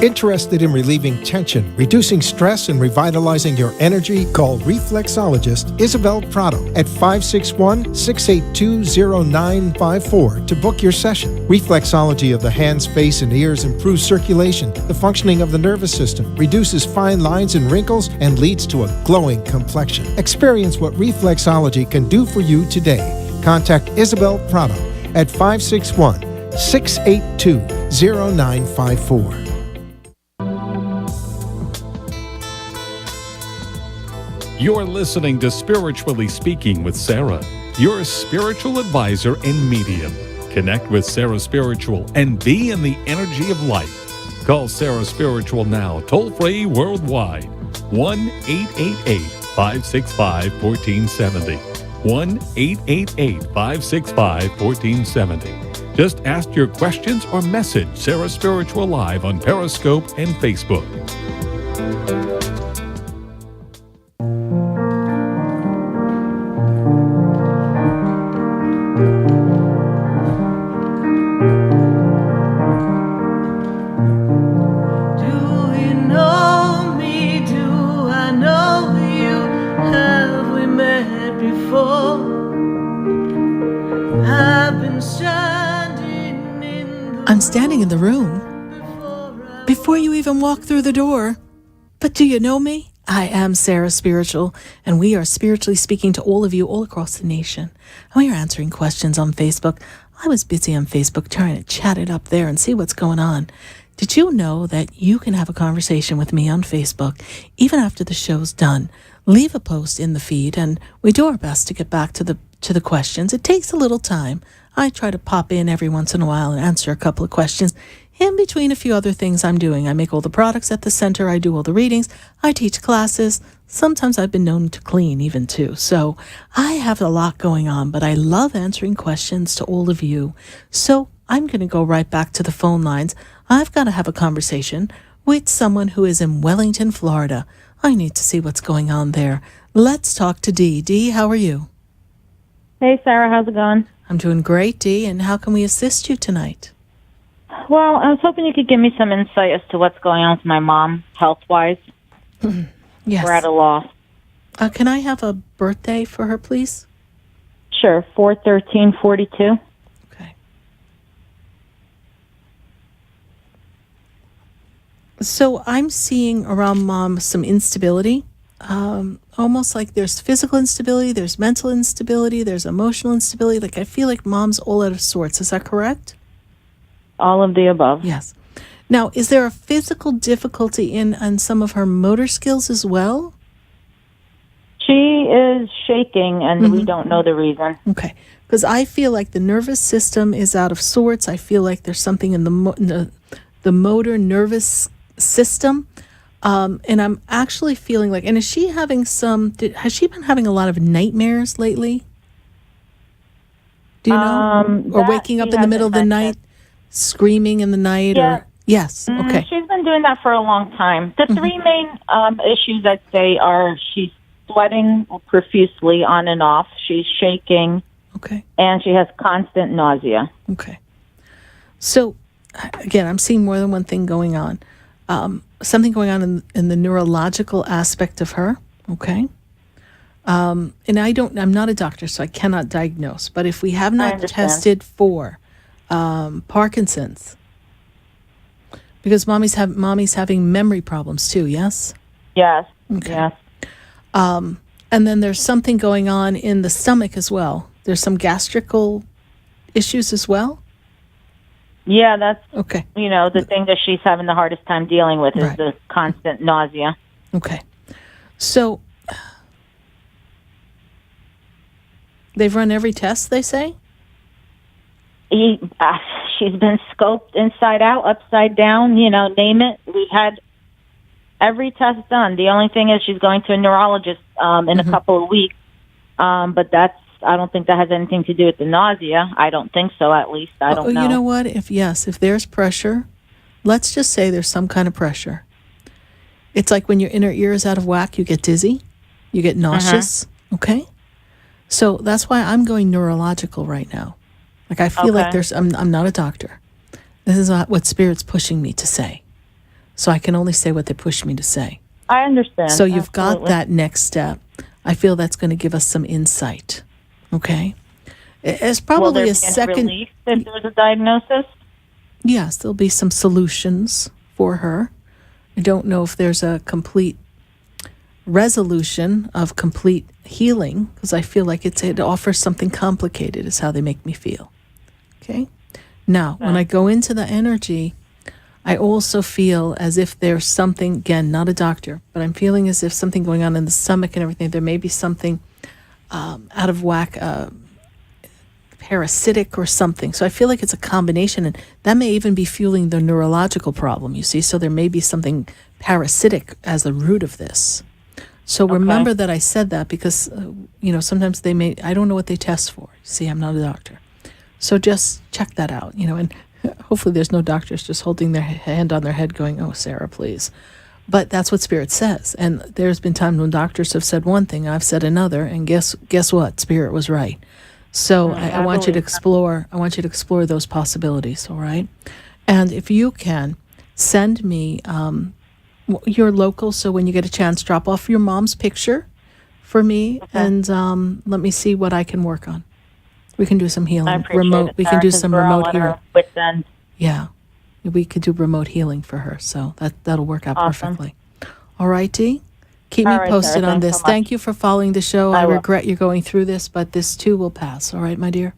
Interested in relieving tension, reducing stress, and revitalizing your energy? Call reflexologist Isabel Prado at 561-682-0954 to book your session. Reflexology of the hands, face, and ears improves circulation, the functioning of the nervous system, reduces fine lines and wrinkles, and leads to a glowing complexion. Experience what reflexology can do for you today. Contact Isabel Prado at 561-682-0954. You're listening to Spiritually Speaking with Sarah, your spiritual advisor and medium. Connect with Sarah Spiritual and be in the energy of life. Call Sarah Spiritual now, toll-free worldwide. 1-888-565-1470. 1-888-565-1470. Just ask your questions or message Sarah Spiritual live on Periscope and Facebook. I'm standing in the room before you even walk through the door. But do you know me? I am Sarah Spiritual, and we are spiritually speaking to all of you all across the nation. And we are answering questions on Facebook. I was busy on Facebook trying to chat it up there and see what's going on. Did you know that you can have a conversation with me on Facebook even after the show's done? Leave a post in the feed, and we do our best to get back to the questions. It takes a little time. I try to pop in every once in a while and answer a couple of questions in between a few other things I'm doing. I make all the products at the center. I do all the readings. I teach classes. Sometimes I've been known to clean even too. So I have a lot going on, but I love answering questions to all of you. So I'm going to go right back to the phone lines. I've got to have a conversation with someone who is in Wellington, Florida. I need to see what's going on there. Let's talk to Dee. Dee, how are you? Hey, Sarah, how's it going? I'm doing great, Dee, and how can we assist you tonight? Well, I was hoping you could give me some insight as to what's going on with my mom, health-wise. Yes. We're at a loss. Can I have a birthday for her, please? Sure, 4/13/42. Okay. So I'm seeing around Mom some instability. Almost like there's physical instability, there's mental instability, there's emotional instability. Like I feel like Mom's all out of sorts. Is that correct? All of the above. Yes. Now, is there a physical difficulty in some of her motor skills as well? She is shaking, and we don't know the reason. Okay. Because I feel like the nervous system is out of sorts. I feel like there's something in the motor nervous system. And I'm actually feeling like, and is she having has she been having a lot of nightmares lately? Do you know? Or waking up in the middle of the night, screaming in the night? Yeah. Or yes, okay. She's been doing that for a long time. The three main issues, I'd say, are she's sweating profusely on and off. She's shaking. Okay. And she has constant nausea. Okay. So, again, I'm seeing more than one thing going on. Something going on in the neurological aspect of her. Okay. And I'm not a doctor, so I cannot diagnose. But if we have not tested for Parkinson's, because mommy's having memory problems too, yes? Yes. Okay. Yes. And then there's something going on in the stomach as well. There's some gastrical issues as well? Yeah, that's okay. The thing that she's having the hardest time dealing with is the constant nausea. Okay. So they've run every test, they say? She's been scoped inside out, upside down, name it. We've had every test done. The only thing is she's going to a neurologist in a couple of weeks. But I don't think that has anything to do with the nausea. I don't think so, at least. I don't know. You know what? If there's pressure, let's just say there's some kind of pressure. It's like when your inner ear is out of whack, you get dizzy, you get nauseous, okay? So that's why I'm going neurological right now. Like I feel like I'm not a doctor. This is not what Spirit's pushing me to say. So I can only say what they push me to say. I understand. So you've got that next step. I feel that's going to give us some insight. Okay? It's probably a second. Relief if there's a diagnosis? Yes, there'll be some solutions for her. I don't know if there's a complete resolution of complete healing, because I feel like it offers something complicated, is how they make me feel. Okay? Now, when I go into the energy, I also feel as if there's something, again, not a doctor, but I'm feeling as if something going on in the stomach and everything. There may be something out of whack, parasitic or something. So I feel like it's a combination, and that may even be fueling the neurological problem, you see. So there may be something parasitic as the root of this. So remember that I said that because, sometimes I don't know what they test for. See, I'm not a doctor. So just check that out, and hopefully there's no doctors just holding their hand on their head going, "Oh, Sarah, please." But that's what Spirit says. And there's been times when doctors have said one thing, I've said another, and guess what? Spirit was right. So I want you to explore. I want you to explore those possibilities. All right. And if you can, send me your local. So when you get a chance, drop off your mom's picture for me, and let me see what I can work on. We can do some healing. I appreciate it, We can do some remote healing. healing. Yeah, we could do remote healing for her. So that'll work out perfectly. All right, Dee? Keep me posted on this. Thank you for following the show. I regret you're going through this, but this too will pass. All right, my dear?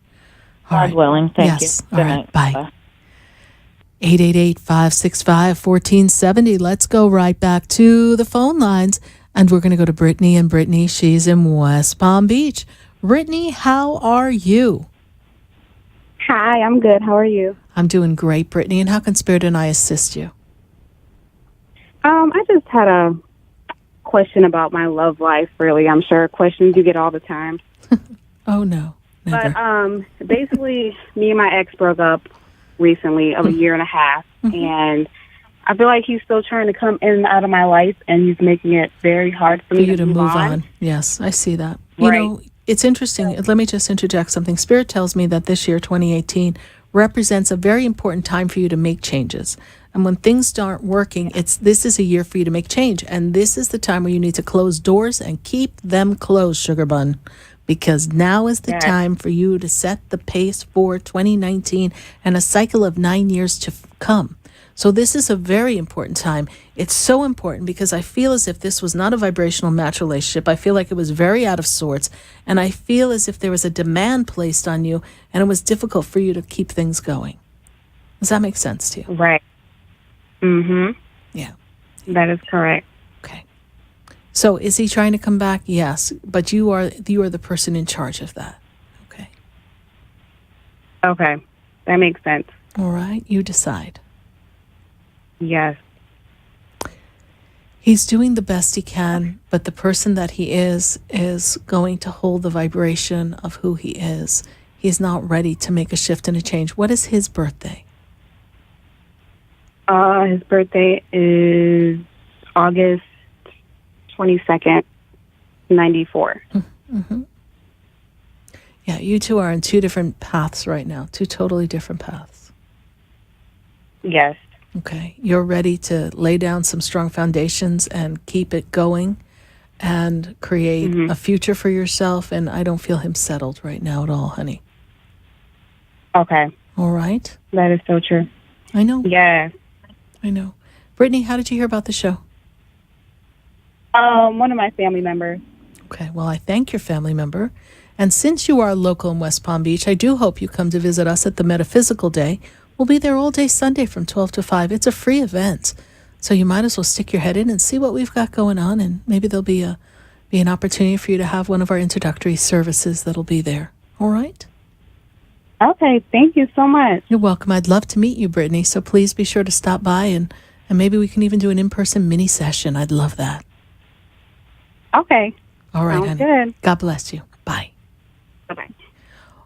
God willing. Thank you. All right, bye. 888-565-1470. Let's go right back to the phone lines, and we're going to go to Brittany. And Brittany, she's in West Palm Beach. Brittany, how are you? Hi, I'm good. How are you? I'm doing great, Brittany. And how can Spirit and I assist you? I just had a question about my love life, really. I'm sure questions you get all the time. Oh, no. Never. But basically, me and my ex broke up recently of a year and a half, and I feel like he's still trying to come in and out of my life, and he's making it very hard for me you to move on. Yes, I see that. You it's interesting. Let me just interject something. Spirit tells me that this year, 2018, represents a very important time for you to make changes. And when things aren't working, this is a year for you to make change. And this is the time where you need to close doors and keep them closed, Sugar Bun. Because now is the time for you to set the pace for 2019 and a cycle of 9 years to come. So this is a very important time. It's so important because I feel as if this was not a vibrational match relationship. I feel like it was very out of sorts. And I feel as if there was a demand placed on you and it was difficult for you to keep things going. Does that make sense to you? Right. Mm-hmm. Yeah. That is correct. Okay. So is he trying to come back? Yes, but you are the person in charge of that. Okay. That makes sense. All right, you decide. Yes. He's doing the best he can, but the person that he is going to hold the vibration of who he is. He's not ready to make a shift and a change. What is his birthday? His birthday is August 22nd, 94. Mm-hmm. Yeah, you two are in two different paths right now, two totally different paths. Yes. Okay, you're ready to lay down some strong foundations and keep it going and create a future for yourself, and I don't feel him settled right now at all, honey. Okay. All right? That is so true. I know. Yes. I know. Brittany, how did you hear about the show? One of my family members. Okay, well, I thank your family member. And since you are local in West Palm Beach, I do hope you come to visit us at the Metaphysical Day. We'll be there all day Sunday from 12 to 5. It's a free event, so you might as well stick your head in and see what we've got going on, and maybe there'll be an opportunity for you to have one of our introductory services that'll be there. All right? Okay, thank you so much. You're welcome. I'd love to meet you, Brittany, so please be sure to stop by, and maybe we can even do an in-person mini session. I'd love that. Okay. All right, Sounds honey. good. God bless you. Bye. Bye-bye.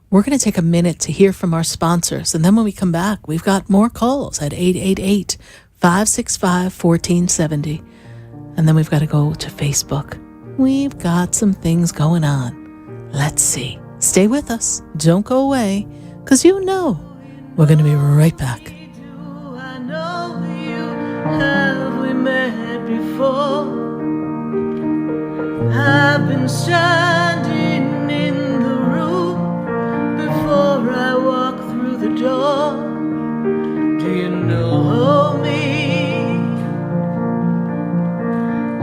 We're going to take a minute to hear from our sponsors, and then when we come back, we've got more calls at 888-565-1470. And then we've got to go to Facebook. We've got some things going on. Let's see. Stay with us. Don't go away, because you know we're going to be right back. I know you. Have we met before? I've been standing in the room before I walk through the door. Do you know me?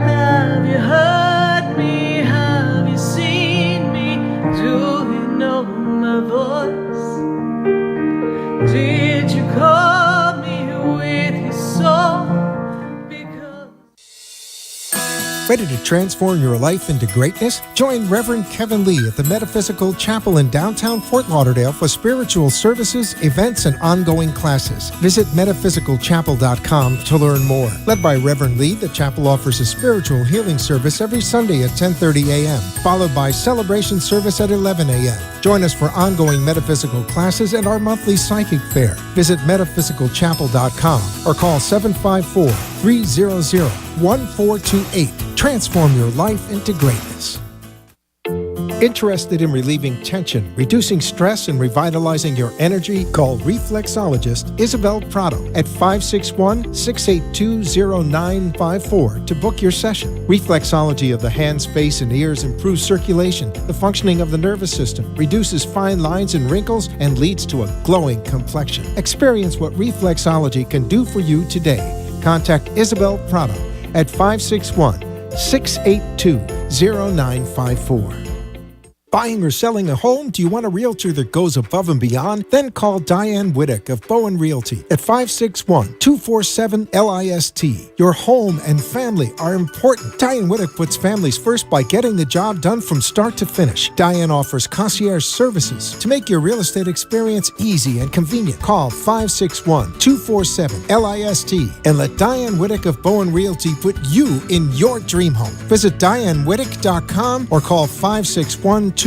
Have you heard me? Have you seen me? Do you know my voice? Did you call me with your soul? Ready to transform your life into greatness? Join Reverend Kevin Lee at the Metaphysical Chapel in downtown Fort Lauderdale for spiritual services, events, and ongoing classes. Visit metaphysicalchapel.com to learn more. Led by Reverend Lee, the chapel offers a spiritual healing service every Sunday at 10:30 a.m., followed by celebration service at 11 a.m. Join us for ongoing metaphysical classes and our monthly psychic fair. Visit metaphysicalchapel.com or call 754-300-1428. Transform your life into greatness. Interested in relieving tension, reducing stress, and revitalizing your energy? Call reflexologist Isabel Prado at 561-682-0954 to book your session. Reflexology of the hands, face, and ears improves circulation, the functioning of the nervous system, reduces fine lines and wrinkles, and leads to a glowing complexion. Experience what reflexology can do for you today. Contact Isabel Prado at 561-682-0954. Buying or selling a home? Do you want a realtor that goes above and beyond? Then call Diane Whittick of Bowen Realty at 561-247-LIST. Your home and family are important. Diane Whittick puts families first by getting the job done from start to finish. Diane offers concierge services to make your real estate experience easy and convenient. Call 561-247-LIST and let Diane Whittick of Bowen Realty put you in your dream home. Visit DianeWhittick.com or call 561-247-5478.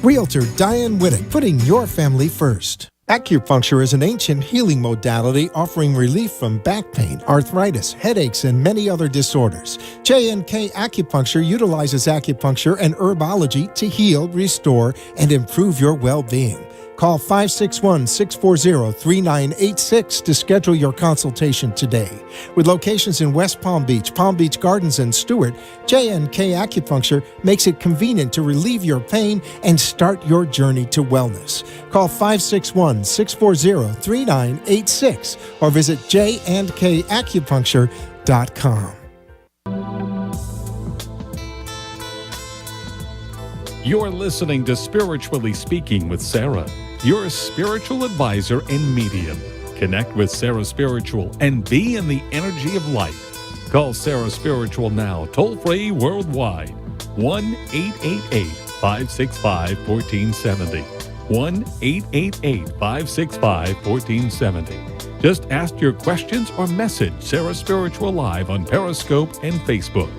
Realtor Diane Whittick, putting your family first. Acupuncture is an ancient healing modality offering relief from back pain, arthritis, headaches, and many other disorders. J&K Acupuncture utilizes acupuncture and herbology to heal, restore, and improve your well-being. Call 561-640-3986 to schedule your consultation today. With locations in West Palm Beach Gardens, and Stewart, J&K Acupuncture makes it convenient to relieve your pain and start your journey to wellness. Call 561-640-3986 or visit jandkacupuncture.com. You're listening to Spiritually Speaking with Sarah, your spiritual advisor and medium. Connect with Sarah Spiritual and be in the energy of light. Call Sarah Spiritual now, toll-free worldwide. 1-888-565-1470. 1-888-565-1470. Just ask your questions or message Sarah Spiritual live on Periscope and Facebook.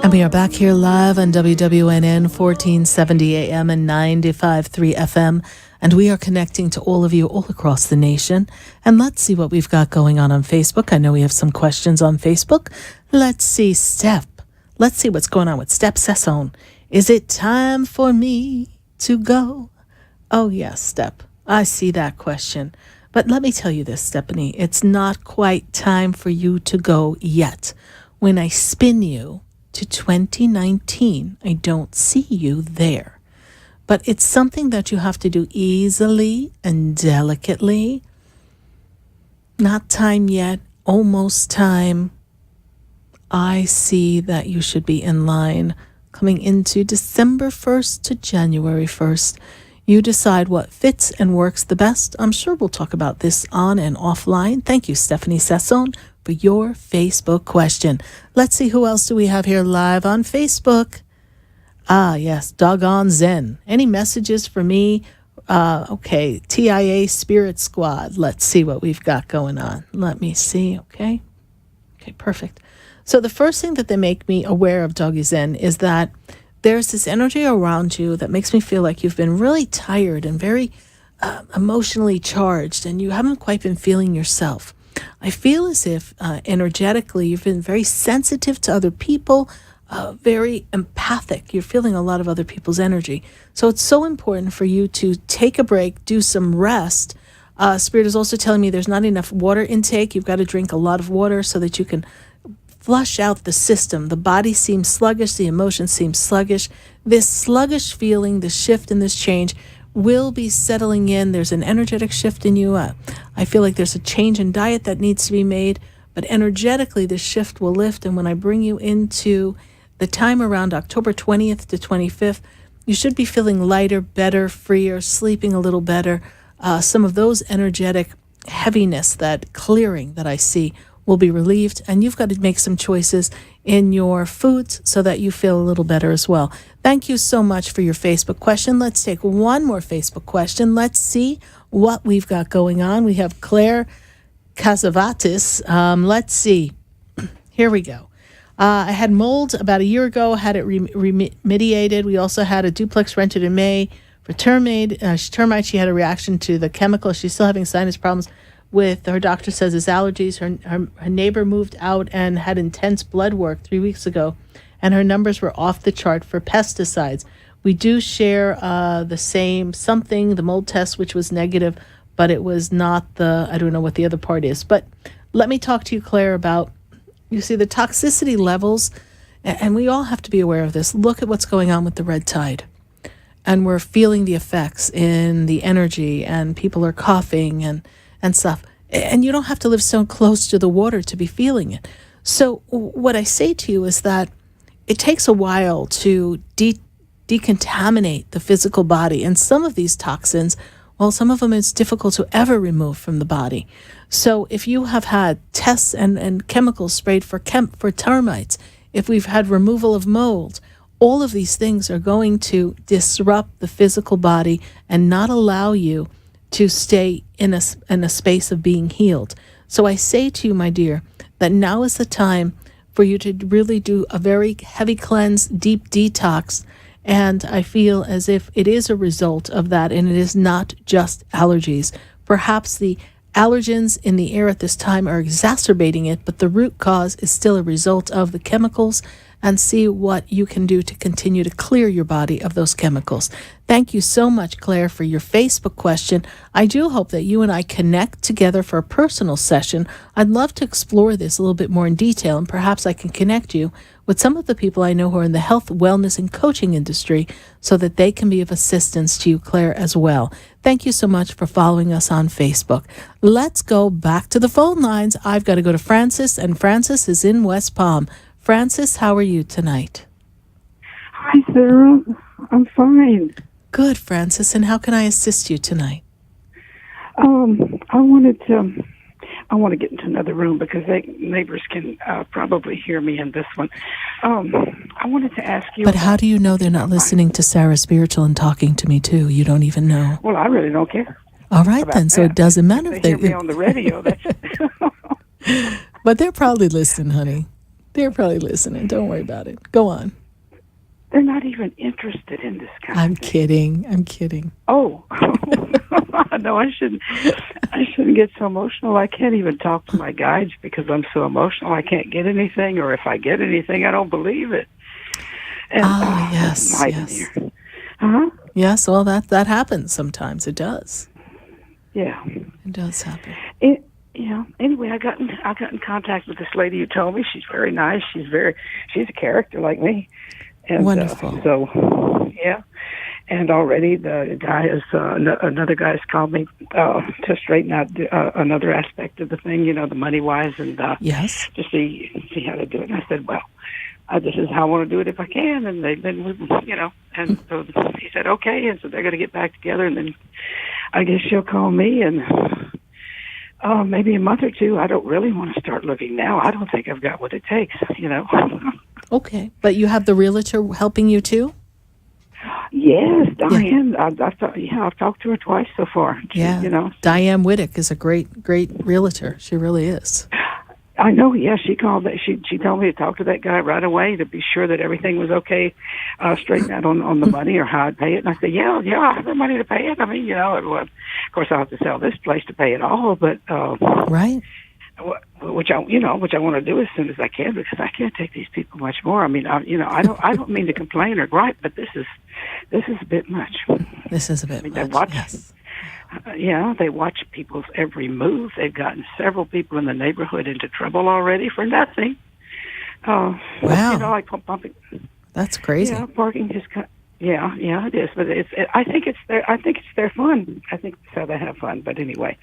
And we are back here live on WWNN 1470 AM and 95.3 FM. And we are connecting to all of you all across the nation. And let's see what we've got going on Facebook. I know we have some questions on Facebook. Let's see, Step. Let's see what's going on with Step Sesson. Is it time for me to go? Oh, yes, Step. I see that question. But let me tell you this, Stephanie. It's not quite time for you to go yet. When I spin you to 2019, I don't see you there. But it's something that you have to do easily and delicately. Not time yet, almost time. I see that you should be in line coming into December 1st to January 1st. You decide what fits and works the best. I'm sure we'll talk about this on and offline. Thank you, Stephanie Sesson, for your Facebook question. Let's see, who else do we have here live on Facebook? Ah, yes, Doggone Zen. Any messages for me? Okay, TIA Spirit Squad. Let's see what we've got going on. Let me see, okay? Okay, perfect. So the first thing that they make me aware of, Doggy Zen, is that there's this energy around you that makes me feel like you've been really tired and very emotionally charged, and you haven't quite been feeling yourself. I feel as if energetically you've been very sensitive to other people, very empathic. You're feeling a lot of other people's energy. So it's so important for you to take a break, do some rest. Spirit is also telling me there's not enough water intake. You've got to drink a lot of water so that you can flush out the system. The body seems sluggish. The emotions seem sluggish. This sluggish feeling, this shift and this change will be settling in. There's an energetic shift in you. I feel like there's a change in diet that needs to be made, but energetically this shift will lift. And when I bring you into the time around October 20th to 25th, you should be feeling lighter, better, freer, sleeping a little better. Some of those energetic heaviness, that clearing that I see, will be relieved, and you've got to make some choices in your foods so that you feel a little better as well. Thank you so much for your Facebook question. Let's take one more Facebook question. Let's see what we've got going on. We have Claire Casavatis. Let's see. Here we go. I had mold about a year ago, had it remediated. We also had a duplex rented in May for termites. She had a reaction to the chemical. She's still having sinus problems with, her doctor says, it's allergies. Her neighbor moved out and had intense blood work 3 weeks ago, and her numbers were off the chart for pesticides. We do share the same something, the mold test, which was negative, but it was not I don't know what the other part is. But let me talk to you, Claire, about, you see, the toxicity levels, and we all have to be aware of this. Look at what's going on with the red tide. And we're feeling the effects in the energy, and people are coughing and stuff. And you don't have to live so close to the water to be feeling it. So what I say to you is that it takes a while to decontaminate the physical body. And some of these toxins, well, some of them it's difficult to ever remove from the body. So if you have had tests and chemicals sprayed for termites, if we've had removal of mold, all of these things are going to disrupt the physical body and not allow you to stay in a space of being healed. So I say to you, my dear, that now is the time for you to really do a very heavy cleanse, deep detox. And I feel as if it is a result of that, and it is not just allergies. Perhaps the allergens in the air at this time are exacerbating it, but the root cause is still a result of the chemicals and see what you can do to continue to clear your body of those chemicals. Thank you so much, Claire, for your Facebook question. I do hope that you and I connect together for a personal session. I'd love to explore this a little bit more in detail, and perhaps I can connect you with some of the people I know who are in the health, wellness, and coaching industry so that they can be of assistance to you, Claire, as well. Thank you so much for following us on Facebook. Let's go back to the phone lines. I've got to go to Francis, and Francis is in West Palm. Francis, how are you tonight? Hi, Sarah. I'm fine. Good, Francis. And how can I assist you tonight? I want to get into another room because neighbors can probably hear me in this one. I wanted to ask you. But how do you know they're not listening to Sarah Spiritual and talking to me too? You don't even know. Well, I really don't care. All right, then. That. So it doesn't matter if they hear me on the radio. That's But they're probably listening, honey. They're probably listening. Don't worry about it. Go on. They're not even interested in this kind I'm of thing. kidding. I'm kidding. Oh. No, I shouldn't get so emotional. I can't even talk to my guides because I'm so emotional. I can't get anything, or if I get anything, I don't believe it. And, yes. Huh? Yes, well, that happens sometimes. It does. Yeah. It does happen. Anyway, I got in contact with this lady who told me she's very nice. She's a character like me. And, wonderful. Yeah. And already the guy another guy has called me to straighten out another aspect of the thing, the money wise, and yes, to see how to do it. And I said, well, this is how I want to do it if I can. And they've been, and so he said, okay. And so they're going to get back together, and then I guess she'll call me and maybe a month or two. I don't really want to start looking now. I don't think I've got what it takes, Okay, but you have the realtor helping you too? Yes, Diane. Yeah. I've talked to her twice so far. Diane Whittick is a great realtor. She really is. I know. Yeah, she called. She told me to talk to that guy right away to be sure that everything was okay, straighten out on the money or how I'd pay it. And I said, yeah, I have the money to pay it. I mean, of course I'll have to sell this place to pay it all, but right. Which I want to do as soon as I can because I can't take these people much more. I mean, I don't mean to complain or gripe, but this is a bit much. This is a bit much. Yes. They watch people's every move. They've gotten several people in the neighborhood into trouble already for nothing. Wow. Like pumping. That's crazy. Yeah, parking just. Yeah, it is. But I think it's their fun. I think that's how they have fun. But anyway,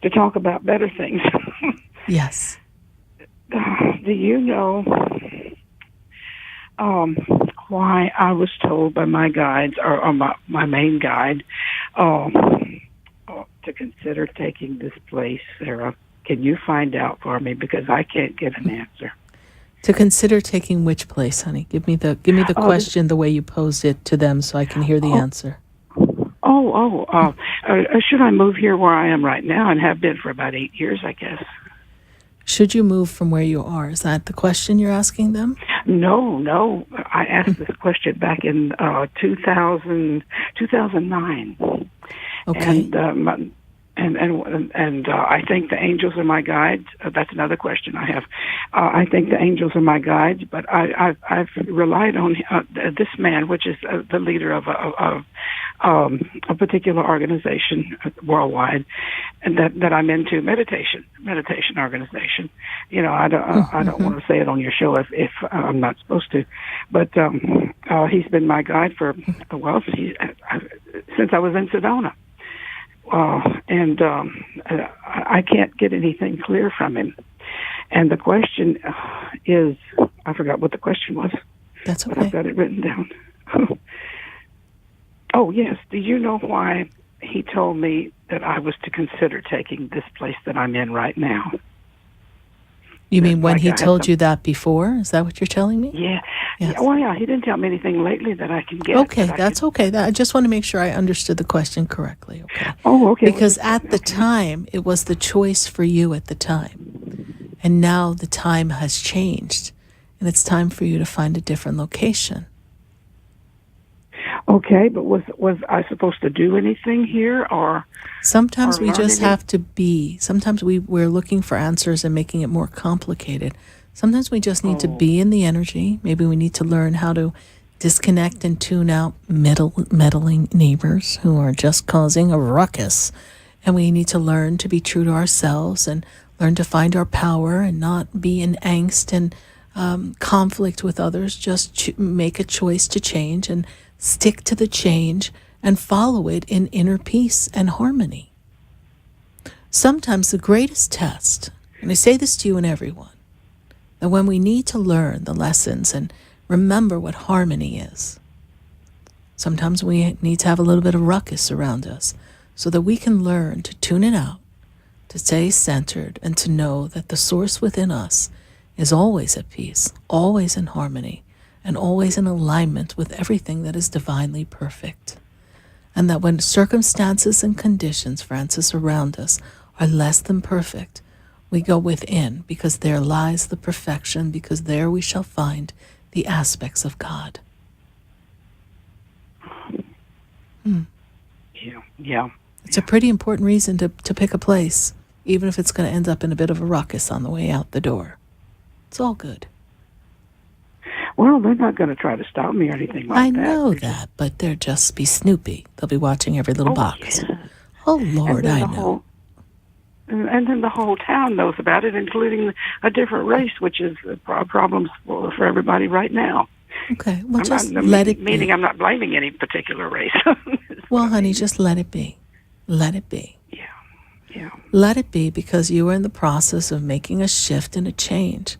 to talk about better things. Yes. Do you know why I was told by my guides or my main guide to consider taking this place, Sarah? Can you find out for me because I can't get an answer? To consider taking which place, honey? Give me the question the way you posed it to them so I can hear the answer. Should I move here where I am right now and have been for about 8 years, I guess? Should you move from where you are? Is that the question you're asking them? No. I asked this question back in 2009. Okay. And I think the angels are my guides. That's another question I have. I think the angels are my guides, but I've relied on this man, which is the leader of a particular organization worldwide, and that I'm into meditation organization. I don't want to say it on your show if I'm not supposed to, but he's been my guide for since I was in Sedona. I can't get anything clear from him. And the question is, I forgot what the question was. That's okay. But I've got it written down. Oh, yes. Do you know why he told me that I was to consider taking this place that I'm in right now? You mean when he told you that before? Is that what you're telling me? Yeah. Yes. Yeah, he didn't tell me anything lately that I can get. Okay, that's okay. I just want to make sure I understood the question correctly. Okay. Oh, okay. Because at the time, it was the choice for you at the time. And now the time has changed. And it's time for you to find a different location. Okay, but was I supposed to do anything here or? Sometimes or we just learn have to be. Sometimes we're looking for answers and making it more complicated. Sometimes we just need to be in the energy. Maybe we need to learn how to disconnect and tune out meddling neighbors who are just causing a ruckus. And we need to learn to be true to ourselves and learn to find our power and not be in angst and conflict with others. Just make a choice to change and stick to the change and follow it in inner peace and harmony. Sometimes the greatest test, and I say this to you and everyone, that when we need to learn the lessons and remember what harmony is, sometimes we need to have a little bit of ruckus around us so that we can learn to tune it out, to stay centered, and to know that the source within us is always at peace, always in harmony, and always in alignment with everything that is divinely perfect. And that when circumstances and conditions, Francis, around us are less than perfect, we go within, because there lies the perfection, because there we shall find the aspects of God. Yeah. It's a pretty important reason to pick a place, even if it's going to end up in a bit of a ruckus on the way out the door. It's all good. Well, they're not going to try to stop me or anything like that. I know that, but they'll just be snoopy. They'll be watching every little box. Yeah. Oh, Lord, I know. And then the whole town knows about it, including a different race, which is problems for everybody right now. Okay, well, just let it be. Meaning I'm not blaming any particular race. Well, honey, just let it be. Let it be. Yeah. Let it be, because you are in the process of making a shift and a change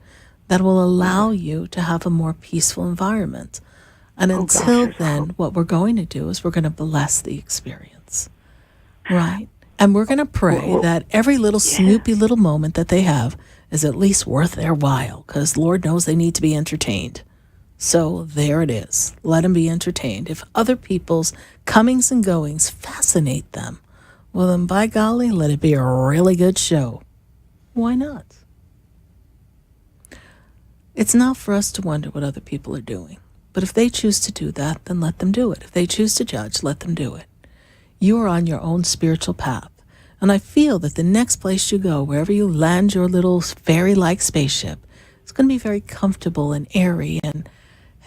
that will allow you to have a more peaceful environment. And until then, what we're going to do is we're going to bless the experience, right? And we're going to pray that every little snoopy little moment that they have is at least worth their while, because Lord knows they need to be entertained. So there it is. Let them be entertained. If other people's comings and goings fascinate them, well, then by golly, let it be a really good show. Why not? It's not for us to wonder what other people are doing. But if they choose to do that, then let them do it. If they choose to judge, let them do it. You are on your own spiritual path. And I feel that the next place you go, wherever you land your little fairy-like spaceship, it's going to be very comfortable and airy and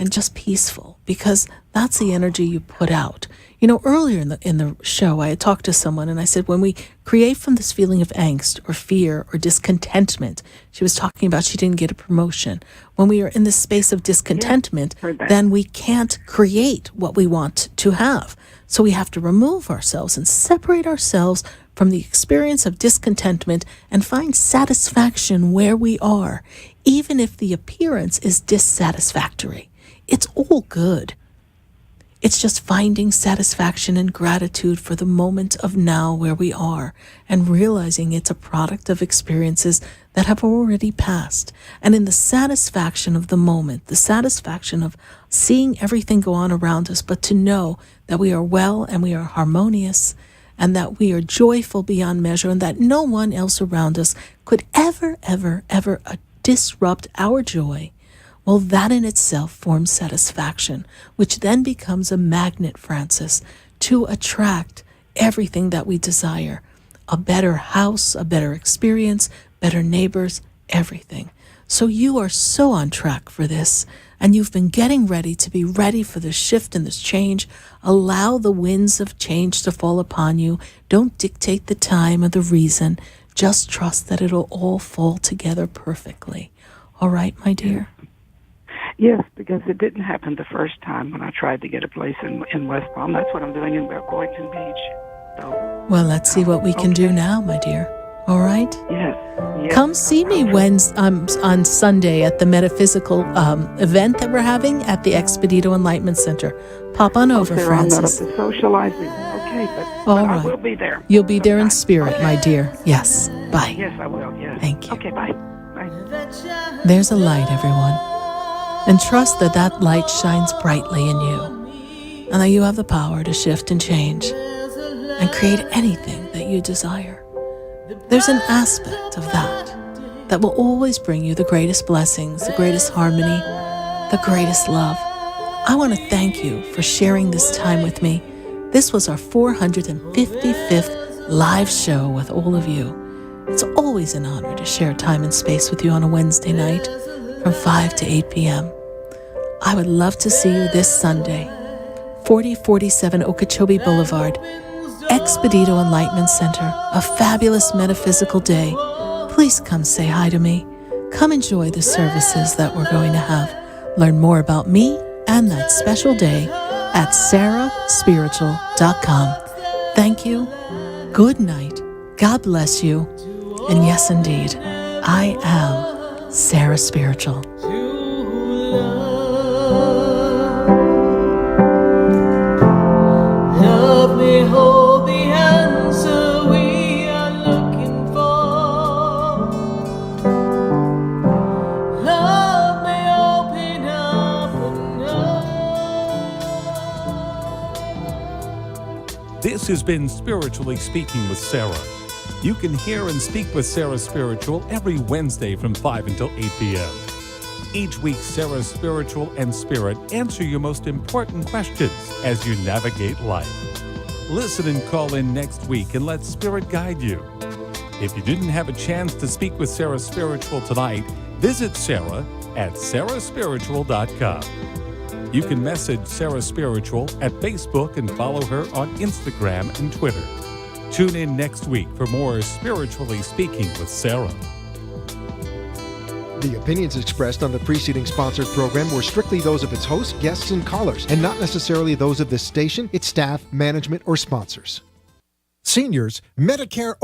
just peaceful, because that's the energy you put out. You know, earlier in the show, I had talked to someone and I said, when we create from this feeling of angst or fear or discontentment, she was talking about she didn't get a promotion. When we are in this space of discontentment, then we can't create what we want to have. So we have to remove ourselves and separate ourselves from the experience of discontentment and find satisfaction where we are, even if the appearance is dissatisfactory. It's all good. It's just finding satisfaction and gratitude for the moment of now where we are, and realizing it's a product of experiences that have already passed. And in the satisfaction of the moment, the satisfaction of seeing everything go on around us, but to know that we are well and we are harmonious and that we are joyful beyond measure, and that no one else around us could ever disrupt our joy. Well, that in itself forms satisfaction, which then becomes a magnet, Francis, to attract everything that we desire. A better house, a better experience, better neighbors, everything. So you are so on track for this, and you've been getting ready to be ready for this shift and this change. Allow the winds of change to fall upon you. Don't dictate the time or the reason. Just trust that it'll all fall together perfectly. All right, my dear? Yes, because it didn't happen the first time when I tried to get a place in West Palm. That's what I'm doing in Boynton Beach. So, well, let's see what we can do now, my dear. All right? Yes. Come see me on Sunday at the metaphysical event that we're having at the Expedito Enlightenment Center. Pop on over, Francis. I'm not up to socializing. Okay, but I will be there. You'll be there in spirit, my dear. Yes. Bye. Yes, I will. Yes. Thank you. Okay, bye. There's a light, everyone. And trust that that light shines brightly in you, and that you have the power to shift and change and create anything that you desire. There's an aspect of that will always bring you the greatest blessings, the greatest harmony, the greatest love. I want to thank you for sharing this time with me. This was our 455th live show with all of you. It's always an honor to share time and space with you on a Wednesday night. from 5 to 8 p.m. I would love to see you this Sunday, 4047 Okeechobee Boulevard, Expedito Enlightenment Center, a fabulous metaphysical day. Please come say hi to me. Come enjoy the services that we're going to have. Learn more about me and that special day at sarahspiritual.com. Thank you. Good night. God bless you. And yes, indeed, I am Sarah Spiritual. Love may hold the answer we are looking for. Love may open up enough. This has been Spiritually Speaking with Sarah. You can hear and speak with Sarah Spiritual every Wednesday from 5 until 8 p.m. Each week, Sarah Spiritual and Spirit answer your most important questions as you navigate life. Listen and call in next week and let Spirit guide you. If you didn't have a chance to speak with Sarah Spiritual tonight, visit Sarah at sarahspiritual.com. You can message Sarah Spiritual at Facebook and follow her on Instagram and Twitter. Tune in next week for more Spiritually Speaking with Sarah. The opinions expressed on the preceding sponsored program were strictly those of its hosts, guests, and callers, and not necessarily those of this station, its staff, management, or sponsors. Seniors, Medicare